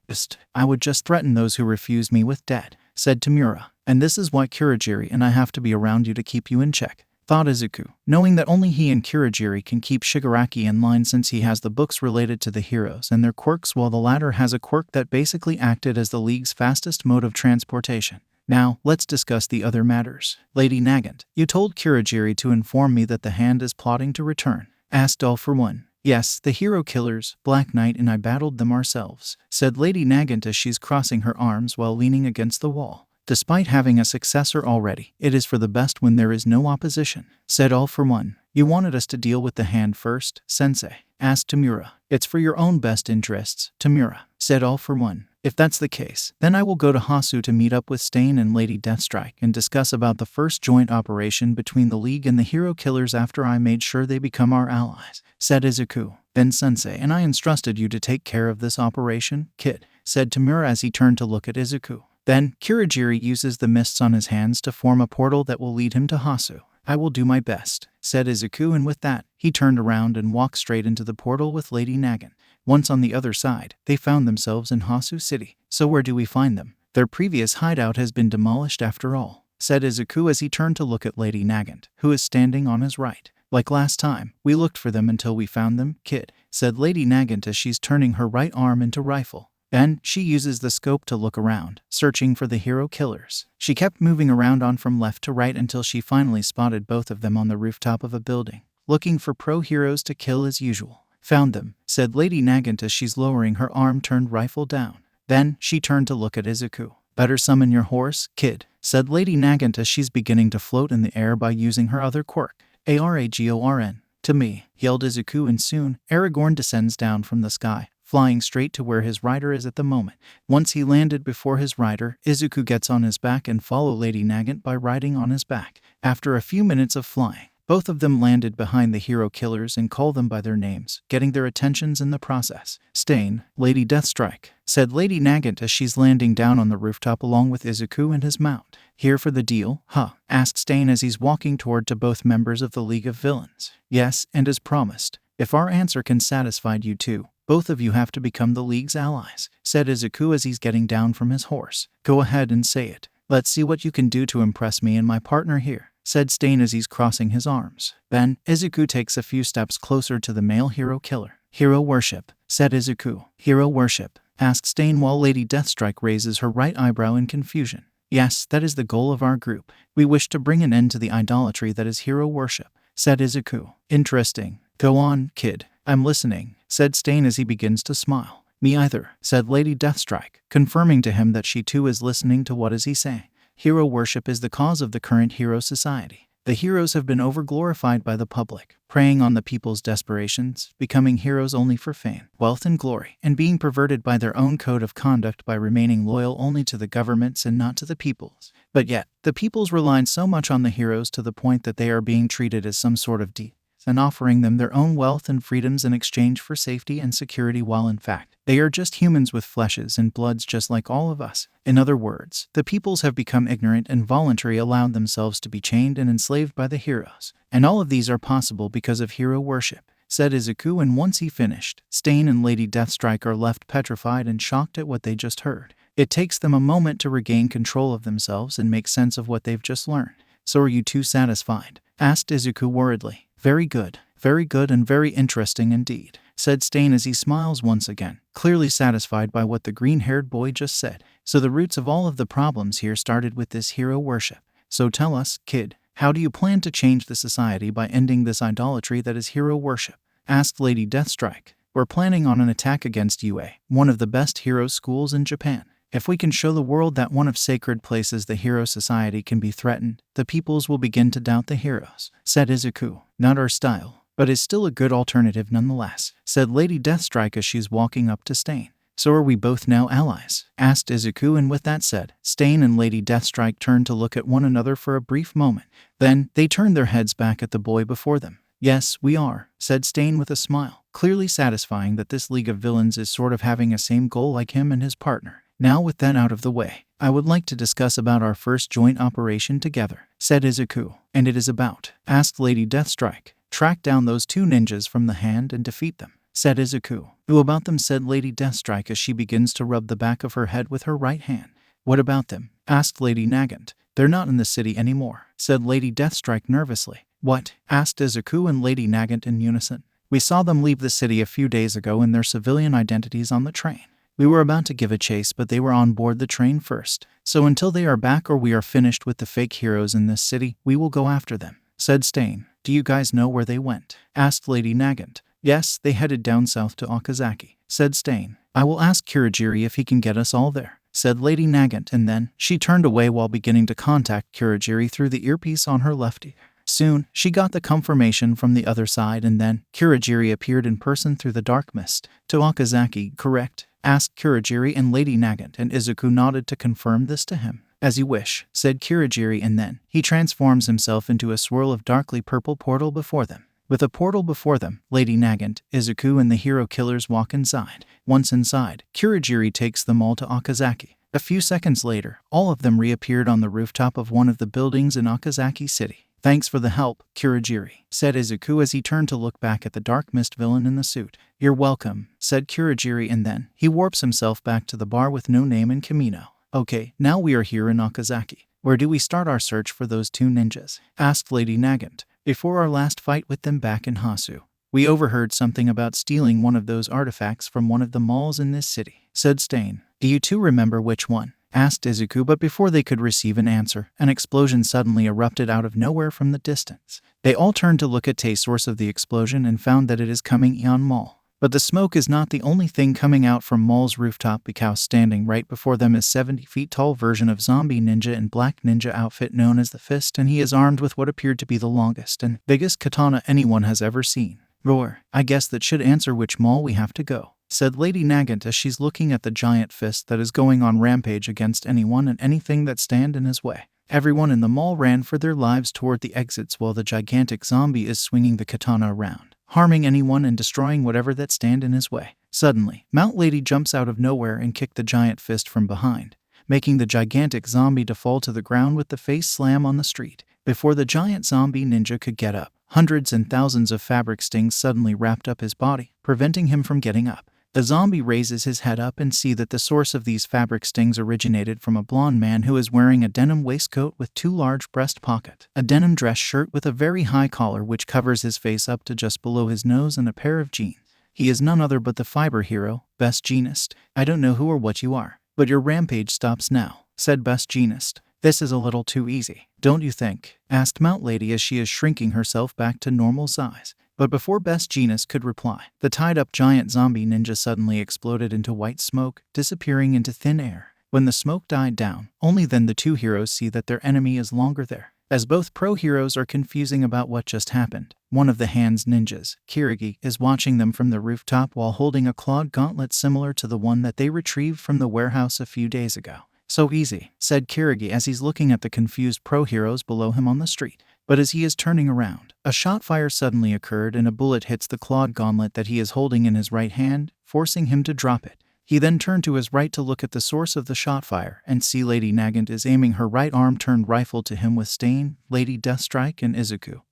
I would just threaten those who refuse me with death, said Tamura. And this is why Kurogiri and I have to be around you to keep you in check, thought Izuku, knowing that only he and Kurogiri can keep Shigaraki in line since he has the books related to the heroes and their quirks, while the latter has a quirk that basically acted as the League's fastest mode of transportation. Now, let's discuss the other matters. Lady Nagant, you told Kurogiri to inform me that the Hand is plotting to return, asked All for One. Yes, the hero killers, Black Knight and I battled them ourselves, said Lady Nagant as she's crossing her arms while leaning against the wall. Despite having a successor already, it is for the best when there is no opposition, said All for One. You wanted us to deal with the Hand first, Sensei, asked Tamura. It's for your own best interests, Tamura, said All for One. If that's the case, then I will go to Hasu to meet up with Stain and Lady Deathstrike and discuss about the first joint operation between the League and the hero killers after I made sure they become our allies, said Izuku. Then Sensei and I entrusted you to take care of this operation, kid, said Tamura as he turned to look at Izuku. Then, Kurogiri uses the mists on his hands to form a portal that will lead him to Hasu. I will do my best, said Izuku, and with that, he turned around and walked straight into the portal with Lady Nagant. Once on the other side, they found themselves in Hasu City. So where do we find them? Their previous hideout has been demolished after all, said Izuku as he turned to look at Lady Nagant, who is standing on his right. Like last time, we looked for them until we found them, kid, said Lady Nagant as she's turning her right arm into rifle. Then, she uses the scope to look around, searching for the hero killers. She kept moving around on from left to right until she finally spotted both of them on the rooftop of a building, looking for pro-heroes to kill as usual. Found them, said Lady Nagant as she's lowering her arm turned rifle down. Then, she turned to look at Izuku. Better summon your horse, kid, said Lady Nagant as she's beginning to float in the air by using her other quirk, Aragorn. To me, yelled Izuku, and soon, Aragorn descends down from the sky, flying straight to where his rider is at the moment. Once he landed before his rider, Izuku gets on his back and follow Lady Nagant by riding on his back. After a few minutes of flying, both of them landed behind the hero killers and call them by their names, getting their attentions in the process. Stain, Lady Deathstrike, said Lady Nagant as she's landing down on the rooftop along with Izuku and his mount. Here for the deal, huh? Asked Stain as he's walking toward to both members of the League of Villains. Yes, and as promised, if our answer can satisfy you too, both of you have to become the League's allies, said Izuku as he's getting down from his horse. Go ahead and say it. Let's see what you can do to impress me and my partner here, said Stain as he's crossing his arms. Then, Izuku takes a few steps closer to the male hero killer. Hero worship, said Izuku. Hero worship, asked Stain while Lady Deathstrike raises her right eyebrow in confusion. Yes, that is the goal of our group. We wish to bring an end to the idolatry that is hero worship, said Izuku. Interesting. Go on, kid. I'm listening, said Stain as he begins to smile. Me either, said Lady Deathstrike, confirming to him that she too is listening to what is he saying. Hero worship is the cause of the current hero society. The heroes have been overglorified by the public, preying on the people's desperations, becoming heroes only for fame, wealth and glory, and being perverted by their own code of conduct by remaining loyal only to the governments and not to the peoples. But yet, the peoples rely so much on the heroes to the point that they are being treated as some sort of deities and offering them their own wealth and freedoms in exchange for safety and security, while in fact, they are just humans with fleshes and bloods just like all of us. In other words, the peoples have become ignorant and voluntarily allowed themselves to be chained and enslaved by the heroes. And all of these are possible because of hero worship, said Izuku, and once he finished, Stain and Lady Deathstrike are left petrified and shocked at what they just heard. It takes them a moment to regain control of themselves and make sense of what they've just learned. So are you two satisfied? Asked Izuku worriedly. Very good, and very interesting indeed, said Stain as he smiles once again, clearly satisfied by what the green-haired boy just said. So the roots of all of the problems here started with this hero worship. So tell us, kid, how do you plan to change the society by ending this idolatry that is hero worship? Asked Lady Deathstrike. We're planning on an attack against UA, one of the best hero schools in Japan. If we can show the world that one of sacred places the hero society can be threatened, the peoples will begin to doubt the heroes, said Izuku. Not our style, but is still a good alternative nonetheless, said Lady Deathstrike as she's walking up to Stain. So are we both now allies? Asked Izuku, and with that said, Stain and Lady Deathstrike turned to look at one another for a brief moment. Then, they turned their heads back at the boy before them. Yes, we are, said Stain with a smile, clearly satisfying that this League of Villains is sort of having a same goal like him and his partner. Now with that out of the way, I would like to discuss about our first joint operation together, said Izuku. And it is about, asked Lady Deathstrike. Track down those 2 ninjas from the hand and defeat them, said Izuku. Who about them, said Lady Deathstrike as she begins to rub the back of her head with her right hand. What about them? Asked Lady Nagant. They're not in the city anymore, said Lady Deathstrike nervously. What? Asked Izuku and Lady Nagant in unison. We saw them leave the city a few days ago in their civilian identities on the train. We were about to give a chase, but they were on board the train first. So until they are back or we are finished with the fake heroes in this city, we will go after them, said Stain. Do you guys know where they went? Asked Lady Nagant. Yes, they headed down south to Okazaki, said Stain. I will ask Kurogiri if he can get us all there, said Lady Nagant, and then she turned away while beginning to contact Kurogiri through the earpiece on her left ear. Soon, she got the confirmation from the other side, and then Kurogiri appeared in person through the dark mist. To Okazaki, correct? Asked Kurogiri, and Lady Nagant and Izuku nodded to confirm this to him. As you wish, said Kurogiri, and then he transforms himself into a swirl of darkly purple portal before them. With a portal before them, Lady Nagant, Izuku, and the hero killers walk inside. Once inside, Kurogiri takes them all to Okazaki. A few seconds later, all of them reappeared on the rooftop of one of the buildings in Okazaki City. Thanks for the help, Kurogiri, said Izuku as he turned to look back at the dark mist villain in the suit. You're welcome, said Kurogiri, and then he warps himself back to the bar with no name in Kamino. Okay, now we are here in Okazaki. Where do we start our search for those 2 ninjas? Asked Lady Nagant. Before our last fight with them back in Hasu, we overheard something about stealing one of those artifacts from one of the malls in this city, said Stain. Do you 2 remember which one? Asked Izuku, but before they could receive an answer, an explosion suddenly erupted out of nowhere from the distance. They all turned to look at the source of the explosion and found that it is coming Eon Mall. But the smoke is not the only thing coming out from Mall's rooftop, because standing right before them is 70 feet tall version of zombie ninja in black ninja outfit known as the Fist, and he is armed with what appeared to be the longest and biggest katana anyone has ever seen. Roar, I guess that should answer which mall we have to go, said Lady Nagant as she's looking at the giant fist that is going on rampage against anyone and anything that stand in his way. Everyone in the mall ran for their lives toward the exits while the gigantic zombie is swinging the katana around, harming anyone and destroying whatever that stand in his way. Suddenly, Mount Lady jumps out of nowhere and kicked the giant fist from behind, making the gigantic zombie to fall to the ground with the face slam on the street. Before the giant zombie ninja could get up, hundreds and thousands of fabric stings suddenly wrapped up his body, preventing him from getting up. The zombie raises his head up and see that the source of these fabric stings originated from a blonde man who is wearing a denim waistcoat with 2 large breast pockets, a denim dress shirt with a very high collar which covers his face up to just below his nose, and a pair of jeans. He is none other but the fiber hero, Best Jeanist. I don't know who or what you are, but your rampage stops now, said Best Jeanist. This is a little too easy, don't you think? Asked Mount Lady as she is shrinking herself back to normal size. But before Best Jeanist could reply, the tied-up giant zombie ninja suddenly exploded into white smoke, disappearing into thin air. When the smoke died down, only then the 2 heroes see that their enemy is longer there. As both pro-heroes are confusing about what just happened, one of the Hands ninjas, Kirigi, is watching them from the rooftop while holding a clawed gauntlet similar to the one that they retrieved from the warehouse a few days ago. So easy, said Kirigi as he's looking at the confused pro-heroes below him on the street. But as he is turning around, a shot fire suddenly occurred and a bullet hits the clawed gauntlet that he is holding in his right hand, forcing him to drop it. He then turned to his right to look at the source of the shot fire and see Lady Nagant is aiming her right arm-turned rifle to him with Stain, Lady Deathstrike, and Izuku,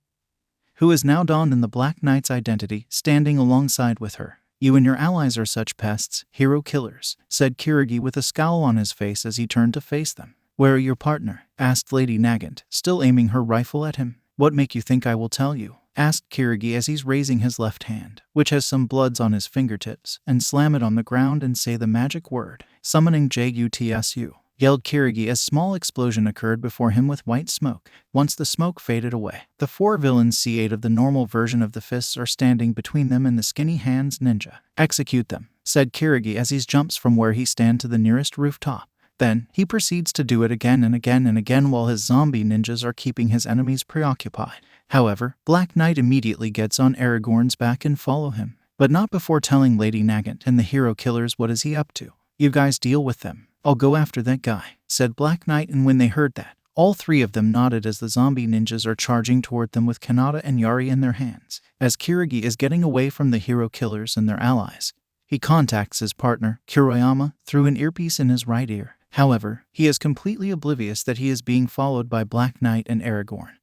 who is now donned in the Black Knight's identity, standing alongside with her. You and your allies are such pests, hero killers, said Kirigi with a scowl on his face as he turned to face them. Where are your partner? Asked Lady Nagant, still aiming her rifle at him. What make you think I will tell you? Asked Kirigi as he's raising his left hand, which has some bloods on his fingertips, and slam it on the ground and say the magic word. Summoning Jutsu, yelled Kirigi as small explosion occurred before him with white smoke. Once the smoke faded away, the 4 villains C8 of the normal version of the fists are standing between them and the skinny Hands ninja. Execute them, said Kirigi as he jumps from where he stand to the nearest rooftop. Then, he proceeds to do it again and again and again while his zombie ninjas are keeping his enemies preoccupied. However, Black Knight immediately gets on Aragorn's back and follow him, but not before telling Lady Nagant and the hero killers what is he up to. You guys deal with them. I'll go after that guy, said Black Knight, and when they heard that, all 3 of them nodded as the zombie ninjas are charging toward them with Kanata and Yari in their hands. As Kirigi is getting away from the hero killers and their allies, he contacts his partner, Kuroyama, through an earpiece in his right ear. However, he is completely oblivious that he is being followed by Black Knight and Aragorn,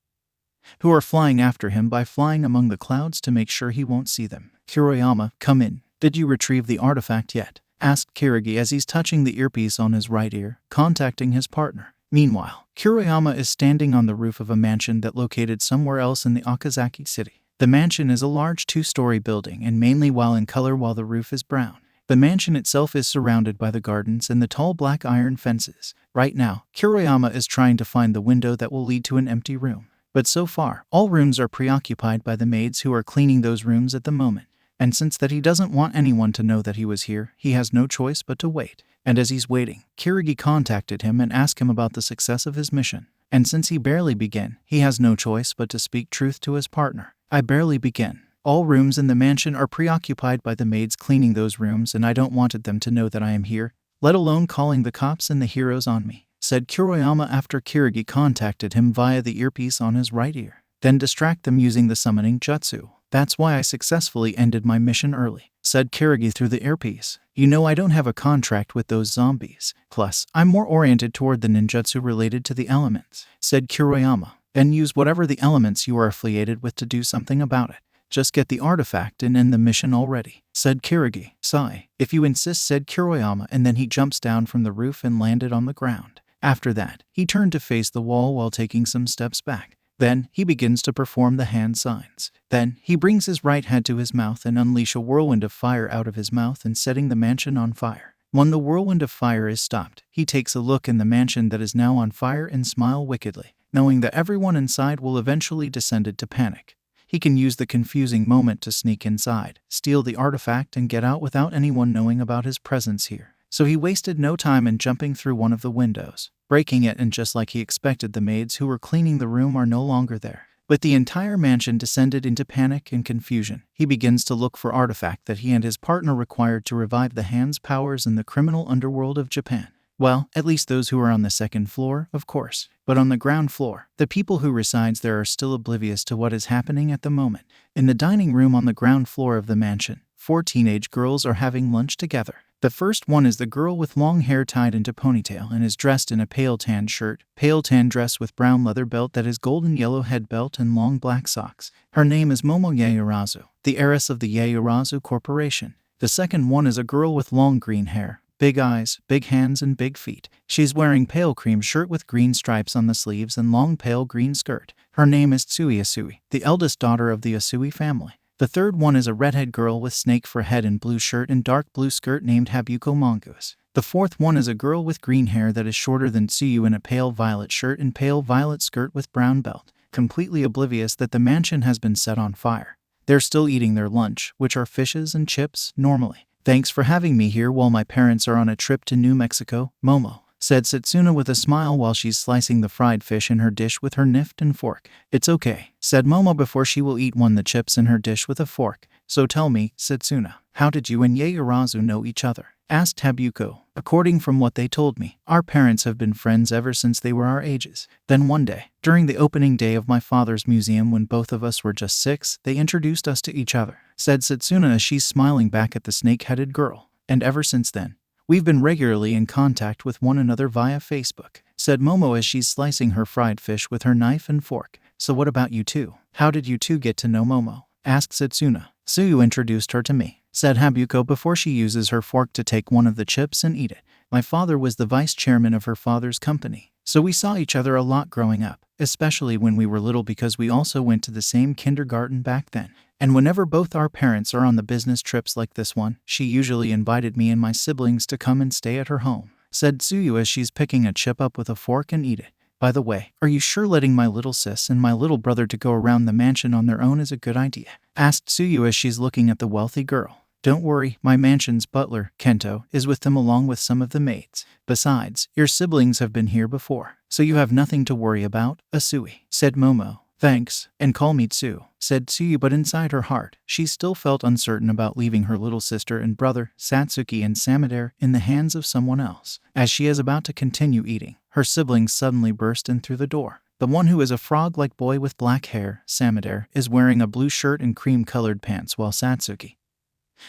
who are flying after him by flying among the clouds to make sure he won't see them. Kuroyama, come in. Did you retrieve the artifact yet? Asked Kirigi as he's touching the earpiece on his right ear, contacting his partner. Meanwhile, Kuroyama is standing on the roof of a mansion that located somewhere else in the Okazaki city. The mansion is a large 2-story building and mainly while in color while the roof is brown. The mansion itself is surrounded by the gardens and the tall black iron fences. Right now, Kuroyama is trying to find the window that will lead to an empty room. But so far, all rooms are preoccupied by the maids who are cleaning those rooms at the moment. And since that he doesn't want anyone to know that he was here, he has no choice but to wait. And as he's waiting, Kirigi contacted him and asked him about the success of his mission. And since he barely began, he has no choice but to speak truth to his partner. I barely began. All rooms in the mansion are preoccupied by the maids cleaning those rooms and I don't wanted them to know that I am here, let alone calling the cops and the heroes on me, said Kuroyama after Kirigi contacted him via the earpiece on his right ear. Then distract them using the summoning jutsu. That's why I successfully ended my mission early, said Kirigi through the earpiece. You know I don't have a contract with those zombies. Plus, I'm more oriented toward the ninjutsu related to the elements, said Kuroyama. Then use whatever the elements you are affiliated with to do something about it. Just get the artifact and end the mission already, said Kirigi. Sigh. If you insist, said Kuroyama, and then he jumps down from the roof and landed on the ground. After that, he turned to face the wall while taking some steps back. Then, he begins to perform the hand signs. Then, he brings his right hand to his mouth and unleash a whirlwind of fire out of his mouth and setting the mansion on fire. When the whirlwind of fire is stopped, he takes a look in the mansion that is now on fire and smile wickedly, knowing that everyone inside will eventually descend into panic. He can use the confusing moment to sneak inside, steal the artifact and get out without anyone knowing about his presence here. So he wasted no time in jumping through one of the windows, breaking it, and just like he expected, the maids who were cleaning the room are no longer there. But the entire mansion descended into panic and confusion. He begins to look for artifact that he and his partner required to revive the hand's powers in the criminal underworld of Japan. Well, at least those who are on the second floor, of course. But on the ground floor, the people who resides there are still oblivious to what is happening at the moment. In the dining room on the ground floor of the mansion, 4 teenage girls are having lunch together. The first one is the girl with long hair tied into ponytail and is dressed in a pale tan shirt, pale tan dress with brown leather belt that is golden yellow head belt and long black socks. Her name is Momo Yaoyorozu, the heiress of the Yaoyorozu Corporation. The second one is a girl with long green hair, big eyes, big hands, and big feet. She's wearing pale cream shirt with green stripes on the sleeves and long pale green skirt. Her name is Tsui Asui, the eldest daughter of the Asui family. The third one is a redhead girl with snake for head and blue shirt and dark blue skirt named Habuko Mongoose. The fourth one is a girl with green hair that is shorter than Tsuyu in a pale violet shirt and pale violet skirt with brown belt, completely oblivious that the mansion has been set on fire. They're still eating their lunch, which are fishes and chips, normally. Thanks for having me here while my parents are on a trip to New Mexico, Momo, said Setsuna with a smile while she's slicing the fried fish in her dish with her knife and fork. It's okay, said Momo before she will eat the chips in her dish with a fork. So tell me, Setsuna, how did you and Yaoyorozu know each other? Asked Habuko. According from what they told me, our parents have been friends ever since they were our ages. Then one day, during the opening day of my father's museum when both of us were just 6, they introduced us to each other, said Setsuna as she's smiling back at the snake-headed girl. And ever since then, we've been regularly in contact with one another via Facebook, said Momo as she's slicing her fried fish with her knife and fork. So what about you two? How did you two get to know Momo? Asked Setsuna. Tsuyu introduced her to me, said Habuko before she uses her fork to take one of the chips and eat it. My father was the vice chairman of her father's company, so we saw each other a lot growing up, especially when we were little because we also went to the same kindergarten back then. And whenever both our parents are on the business trips like this one, she usually invited me and my siblings to come and stay at her home, said Tsuyu as she's picking a chip up with a fork and eat it. By the way, are you sure letting my little sis and my little brother to go around the mansion on their own is a good idea? Asked Tsuyu as she's looking at the wealthy girl. Don't worry, my mansion's butler, Kento, is with them along with some of the maids. Besides, your siblings have been here before, so you have nothing to worry about, Asui, said Momo. Thanks, and call me Tsu, said Tsuyu, but inside her heart, she still felt uncertain about leaving her little sister and brother, Satsuki and Samadare, in the hands of someone else. As she is about to continue eating, her siblings suddenly burst in through the door. The one who is a frog-like boy with black hair, Samadare, is wearing a blue shirt and cream-colored pants while Satsuki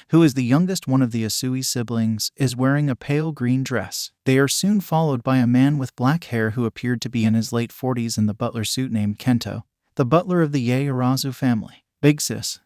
who is the youngest one of the Asui siblings, is wearing a pale green dress. They are soon followed by a man with black hair who appeared to be in his late 40s in the butler suit named Kento, the butler of the Yaoyorozu family. Big sis,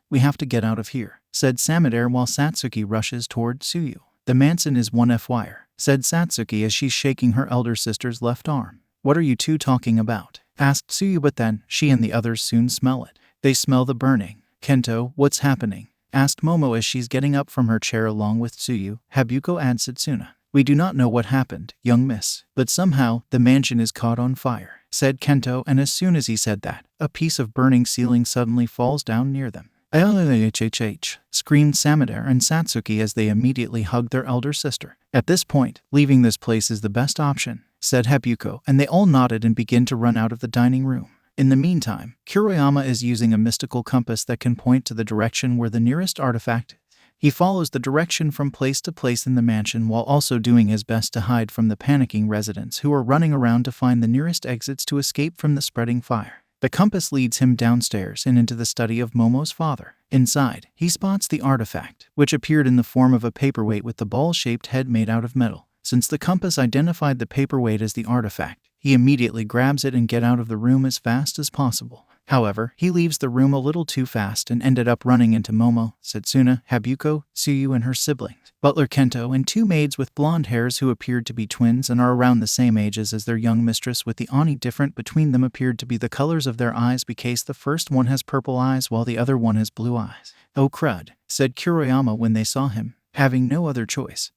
we have to get out of here," said Samudera while Satsuki rushes toward Tsuyu. "The mansion is one FYR," said Satsuki as she's shaking her elder sister's left arm. "What are you two talking about?" asked Tsuyu, but then she and the others soon smell it. They smell the burning. "Kento, what's happening?" asked Momo as she's getting up from her chair along with Tsuyu, Habuko, and Satsuna. "We do not know what happened, young miss, but somehow the mansion is caught on fire," said Kento, and as soon as he said that, a piece of burning ceiling suddenly falls down near them. "HHH!" screamed Samudera and Satsuki as they immediately hugged their elder sister. "At this point, leaving this place is the best option," said Habuko, and they all nodded and began to run out of the dining room. In the meantime, Kuroyama is using a mystical compass that can point to the direction where the nearest artifact is. He follows the direction from place to place in the mansion while also doing his best to hide from the panicking residents who are running around to find the nearest exits to escape from the spreading fire. The compass leads him downstairs and into the study of Momo's father. Inside, he spots the artifact, which appeared in the form of a paperweight with the ball-shaped head made out of metal. Since the compass identified the paperweight as the artifact, he immediately grabs it and gets out of the room as fast as possible. However, he leaves the room a little too fast and ended up running into Momo, Satsuna, Habuko, Tsuyu and her siblings, Butler Kento, and two maids with blonde hairs who appeared to be twins and are around the same ages as their young mistress, with the only difference between them appeared to be the colors of their eyes, because the first one has purple eyes while the other one has blue eyes. "Oh crud," said Kuroyama when they saw him, having no other choice.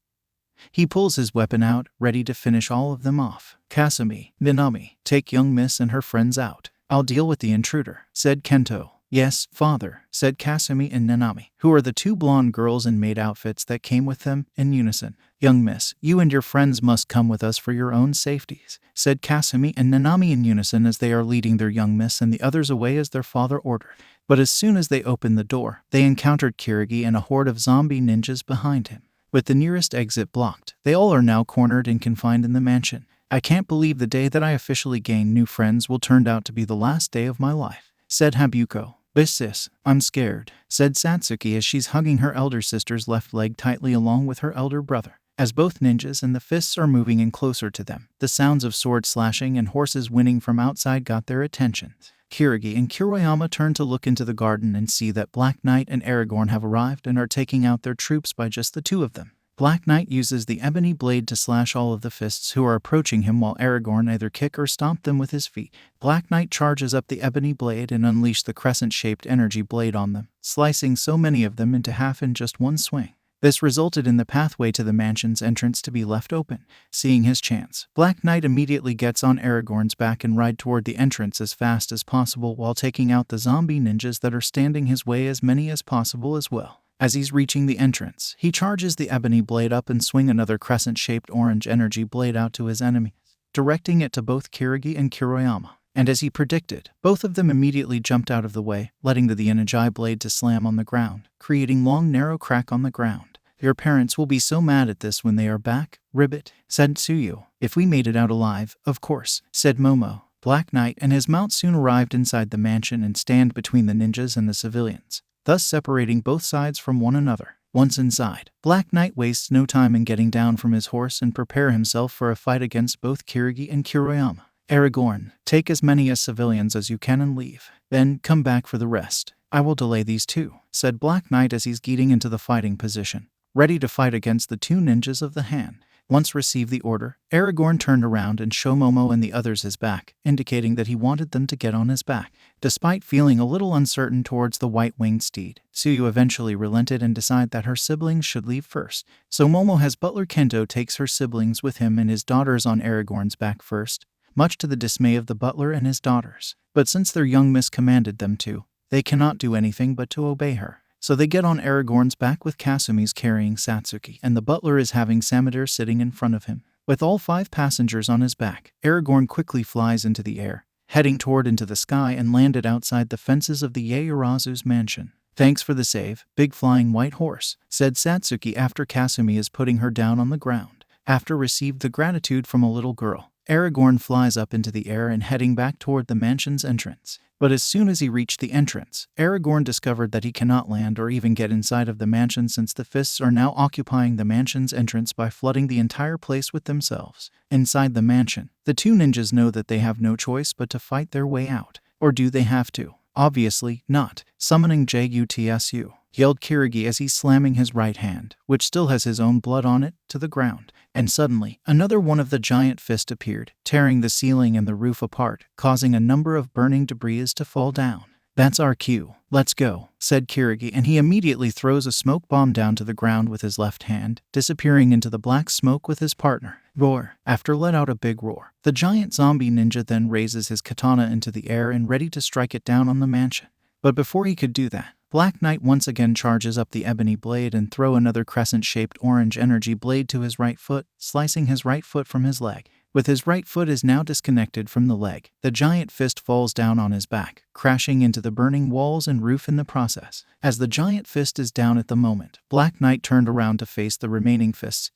He pulls his weapon out, ready to finish all of them off. "Kasumi, Nanami, take young miss and her friends out. I'll deal with the intruder," said Kento. "Yes, father," said Kasumi and Nanami, who are the two blonde girls in maid outfits that came with them, in unison. "Young miss, you and your friends must come with us for your own safeties," said Kasumi and Nanami in unison as they are leading their young miss and the others away as their father ordered. But as soon as they opened the door, they encountered Kirigi and a horde of zombie ninjas behind him. With the nearest exit blocked, they all are now cornered and confined in the mansion. "I can't believe the day that I officially gained new friends will turn out to be the last day of my life," said Habuko. "Sis, I'm scared," said Satsuki as she's hugging her elder sister's left leg tightly along with her elder brother. As both ninjas and the fists are moving in closer to them, the sounds of sword slashing and horses whinnying from outside got their attention. Kirigi and Kuroyama turn to look into the garden and see that Black Knight and Aragorn have arrived and are taking out their troops by just the two of them. Black Knight uses the Ebony Blade to slash all of the fists who are approaching him while Aragorn either kick or stomp them with his feet. Black Knight charges up the Ebony Blade and unleashes the crescent-shaped energy blade on them, slicing so many of them into half in just one swing. This resulted in the pathway to the mansion's entrance to be left open. Seeing his chance, Black Knight immediately gets on Aragorn's back and rides toward the entrance as fast as possible while taking out the zombie ninjas that are standing his way, as many as possible as well. As he's reaching the entrance, he charges the Ebony Blade up and swings another crescent-shaped orange energy blade out to his enemies, directing it to both Kirigi and Kuroyama. And as he predicted, both of them immediately jumped out of the way, letting the energy blade to slam on the ground, creating long narrow crack on the ground. "Your parents will be so mad at this when they are back, Ribbit," said Tsuyu. "If we made it out alive, of course," said Momo. Black Knight and his mount soon arrived inside the mansion and stand between the ninjas and the civilians, thus separating both sides from one another. Once inside, Black Knight wastes no time in getting down from his horse and prepare himself for a fight against both Kirigi and Kuroyama. "Aragorn, take as many as civilians as you can and leave. Then come back for the rest. I will delay these two," said Black Knight as he's getting into the fighting position, ready to fight against the two ninjas of the hand. Once received the order, Aragorn turned around and showed Momo and the others his back, indicating that he wanted them to get on his back. Despite feeling a little uncertain towards the white-winged steed, Tsuyu eventually relented and decided that her siblings should leave first. So Momo has Butler Kento takes her siblings with him and his daughters on Aragorn's back first, much to the dismay of the butler and his daughters. But since their young miss commanded them to, they cannot do anything but to obey her. So they get on Aragorn's back with Kasumi's carrying Satsuki, and the butler is having Samudera sitting in front of him. With all 5 passengers on his back, Aragorn quickly flies into the air, heading toward into the sky and landed outside the fences of the Yaoyorozu's mansion. "Thanks for the save, big flying white horse," said Satsuki after Kasumi is putting her down on the ground. After received the gratitude from a little girl, Aragorn flies up into the air and heading back toward the mansion's entrance. But as soon as he reached the entrance, Aragorn discovered that he cannot land or even get inside of the mansion since the fists are now occupying the mansion's entrance by flooding the entire place with themselves. Inside the mansion, the two ninjas know that they have no choice but to fight their way out. Or do they have to? Obviously not. Summoning Jutsu, yelled Kirigi as he's slamming his right hand, which still has his own blood on it, to the ground. And suddenly, another one of the giant fists appeared, tearing the ceiling and the roof apart, causing a number of burning debris to fall down. That's our cue. Let's go, said Kirigi, and he immediately throws a smoke bomb down to the ground with his left hand, disappearing into the black smoke with his partner. Roar. After let out a big roar, the giant zombie ninja then raises his katana into the air and ready to strike it down on the mansion. But before he could do that, Black Knight once again charges up the Ebony Blade and throw another crescent-shaped orange energy blade to his right foot, slicing his right foot from his leg. With his right foot is now disconnected from the leg, the giant fist falls down on his back, crashing into the burning walls and roof in the process. As the giant fist is down at the moment, Black Knight turned around to face the remaining fists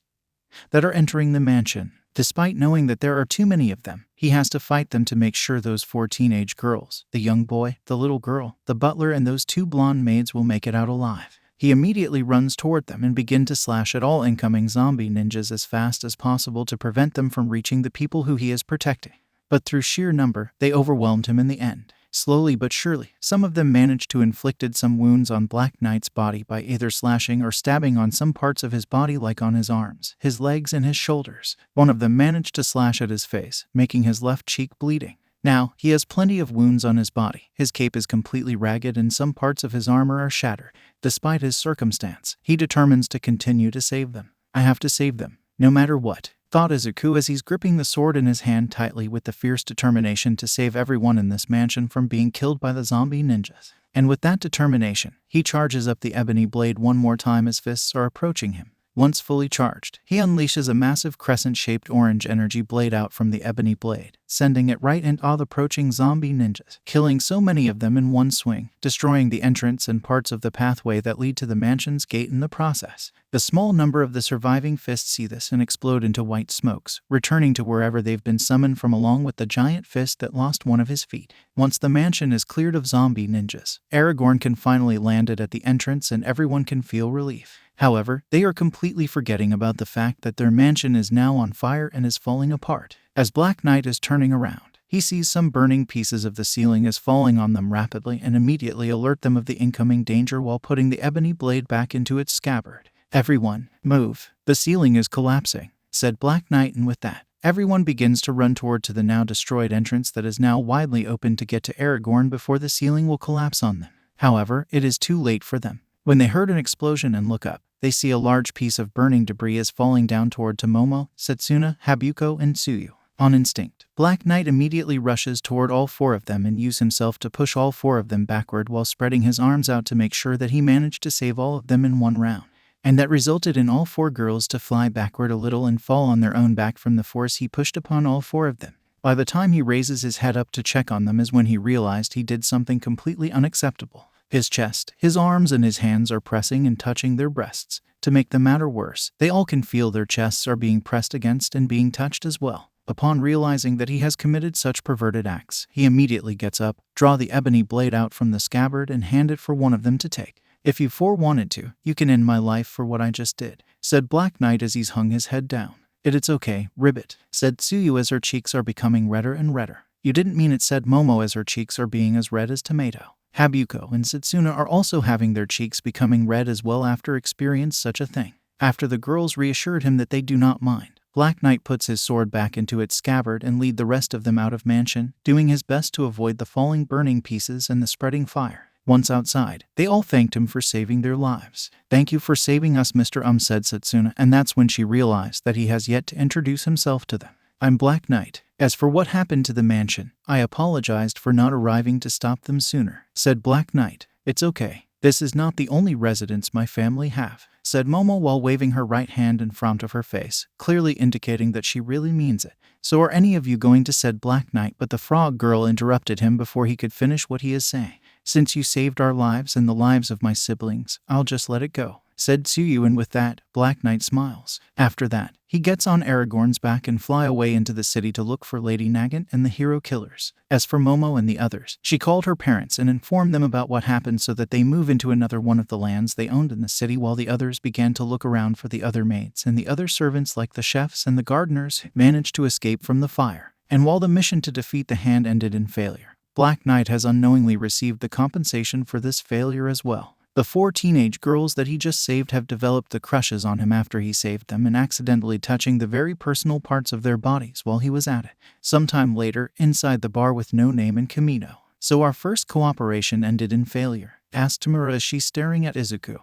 that are entering the mansion. Despite knowing that there are too many of them, he has to fight them to make sure those 4 teenage girls, the young boy, the little girl, the butler, and those 2 blonde maids will make it out alive. He immediately runs toward them and begins to slash at all incoming zombie ninjas as fast as possible to prevent them from reaching the people who he is protecting. But through sheer number, they overwhelmed him in the end. Slowly but surely, some of them managed to inflict some wounds on Black Knight's body by either slashing or stabbing on some parts of his body like on his arms, his legs, and his shoulders. One of them managed to slash at his face, making his left cheek bleeding. Now, he has plenty of wounds on his body. His cape is completely ragged and some parts of his armor are shattered. Despite his circumstance, he determines to continue to save them. I have to save them, no matter what, thought Izuku as he's gripping the sword in his hand tightly with the fierce determination to save everyone in this mansion from being killed by the zombie ninjas. And with that determination, he charges up the Ebony Blade one more time as fists are approaching him. Once fully charged, he unleashes a massive crescent-shaped orange energy blade out from the Ebony Blade, sending it right into all the approaching zombie ninjas, killing so many of them in one swing, destroying the entrance and parts of the pathway that lead to the mansion's gate in the process. The small number of the surviving fists see this and explode into white smokes, returning to wherever they've been summoned from along with the giant fist that lost one of his feet. Once the mansion is cleared of zombie ninjas, Aragorn can finally land it at the entrance and everyone can feel relief. However, they are completely forgetting about the fact that their mansion is now on fire and is falling apart. As Black Knight is turning around, he sees some burning pieces of the ceiling as falling on them rapidly and immediately alert them of the incoming danger while putting the Ebony Blade back into its scabbard. Everyone, move. The ceiling is collapsing, said Black Knight, and with that, everyone begins to run toward to the now destroyed entrance that is now widely open to get to Aragorn before the ceiling will collapse on them. However, it is too late for them. When they heard an explosion and look up, they see a large piece of burning debris is falling down toward Momo, Setsuna, Habuko, and Tsuyu. On instinct, Black Knight immediately rushes toward all 4 of them and uses himself to push all 4 of them backward while spreading his arms out to make sure that he managed to save all of them in one round. And that resulted in all 4 girls to fly backward a little and fall on their own back from the force he pushed upon all 4 of them. By the time he raises his head up to check on them is when he realized he did something completely unacceptable. His chest, his arms, and his hands are pressing and touching their breasts. To make the matter worse, they all can feel their chests are being pressed against and being touched as well. Upon realizing that he has committed such perverted acts, he immediately gets up, draw the Ebony Blade out from the scabbard and hand it for one of them to take. If you 4 wanted to, you can end my life for what I just did, said Black Knight as he's hung his head down. It's okay, Ribbit, said Tsuyu as her cheeks are becoming redder and redder. You didn't mean it, said Momo as her cheeks are being as red as tomato. Habuko and Setsuna are also having their cheeks becoming red as well after experiencing such a thing. After the girls reassured him that they do not mind, Black Knight puts his sword back into its scabbard and lead the rest of them out of mansion, doing his best to avoid the falling burning pieces and the spreading fire. Once outside, they all thanked him for saving their lives. Thank you for saving us, Mr. said Setsuna, and that's when she realized that he has yet to introduce himself to them. I'm Black Knight. As for what happened to the mansion, I apologized for not arriving to stop them sooner, said Black Knight. It's okay. This is not the only residence my family have, said Momo while waving her right hand in front of her face, clearly indicating that she really means it. So are any of you going to, said Black Knight, but the frog girl interrupted him before he could finish what he is saying. Since you saved our lives and the lives of my siblings, I'll just let it go, said Tsuyu, and with that, Black Knight smiles. After that, he gets on Aragorn's back and fly away into the city to look for Lady Nagant and the hero killers. As for Momo and the others, she called her parents and informed them about what happened so that they move into another one of the lands they owned in the city, while the others began to look around for the other maids and the other servants like the chefs and the gardeners managed to escape from the fire. And while the mission to defeat the Hand ended in failure, Black Knight has unknowingly received the compensation for this failure as well. The 4 teenage girls that he just saved have developed the crushes on him after he saved them and accidentally touching the very personal parts of their bodies while he was at it. Sometime later, inside the bar with No Name and Kamino. So our first cooperation ended in failure, asked Tamura as she's staring at Izuku,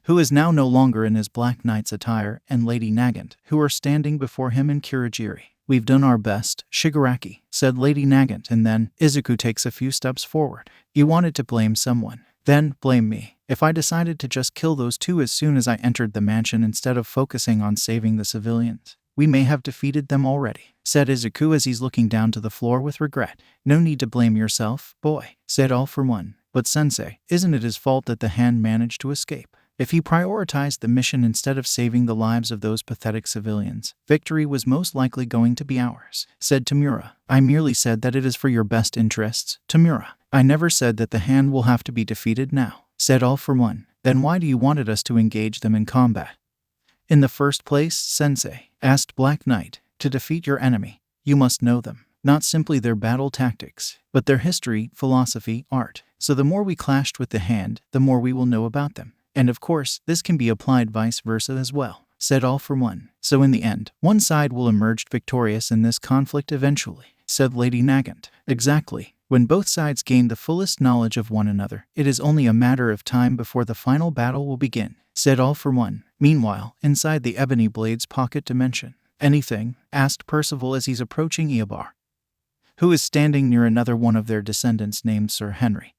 who is now no longer in his Black Knight's attire, and Lady Nagant, who are standing before him in Kurogiri. We've done our best, Shigaraki, said Lady Nagant, and then Izuku takes a few steps forward. You wanted to blame someone. Then, blame me. If I decided to just kill those 2 as soon as I entered the mansion instead of focusing on saving the civilians, we may have defeated them already, said Izuku as he's looking down to the floor with regret. No need to blame yourself, boy, said All For One. But Sensei, isn't it his fault that the Hand managed to escape? If he prioritized the mission instead of saving the lives of those pathetic civilians, victory was most likely going to be ours, said Tamura. I merely said that it is for your best interests, Tamura. I never said that the Hand will have to be defeated now, said All For One. Then why do you wanted us to engage them in combat? In the first place, Sensei, asked Black Knight, to defeat your enemy, you must know them. Not simply their battle tactics, but their history, philosophy, art. So the more we clashed with the Hand, the more we will know about them. And of course, this can be applied vice versa as well, said All For One. So in the end, one side will emerge victorious in this conflict eventually, said Lady Nagant. Exactly. When both sides gain the fullest knowledge of one another, it is only a matter of time before the final battle will begin, said All For One. Meanwhile, inside the Ebony Blade's pocket dimension. Anything? Asked Percival as he's approaching Eobar, who is standing near another one of their descendants named Sir Henry,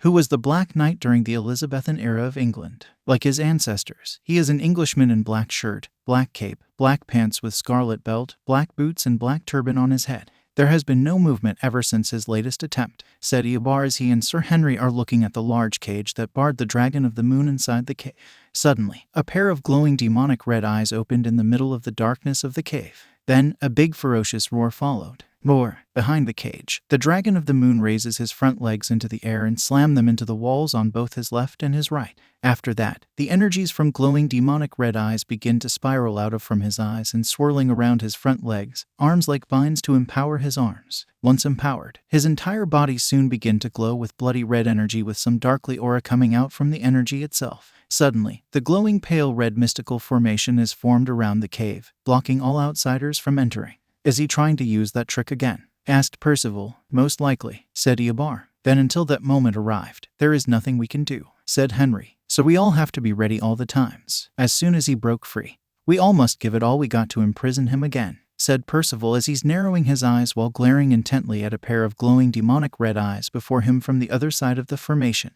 who was the Black Knight during the Elizabethan era of England. Like his ancestors, he is an Englishman in black shirt, black cape, black pants with scarlet belt, black boots and black turban on his head. There has been no movement ever since his latest attempt, said Eobar as he and Sir Henry are looking at the large cage that barred the Dragon of the Moon inside the cave. Suddenly, a pair of glowing demonic red eyes opened in the middle of the darkness of the cave. Then, a big ferocious roar followed. More. Behind the cage, the Dragon of the Moon raises his front legs into the air and slams them into the walls on both his left and his right. After that, the energies from glowing demonic red eyes begin to spiral out from his eyes and swirling around his front legs, arms like vines to empower his arms. Once empowered, his entire body soon begin to glow with bloody red energy, with some darkly aura coming out from the energy itself. Suddenly, the glowing pale red mystical formation is formed around the cave, blocking all outsiders from entering. Is he trying to use that trick again? Asked Percival. Most likely, said Eobar. Then until that moment arrived, there is nothing we can do, said Henry. So we all have to be ready all the times. As soon as he broke free, we all must give it all we got to imprison him again, said Percival as he's narrowing his eyes while glaring intently at a pair of glowing demonic red eyes before him from the other side of the formation.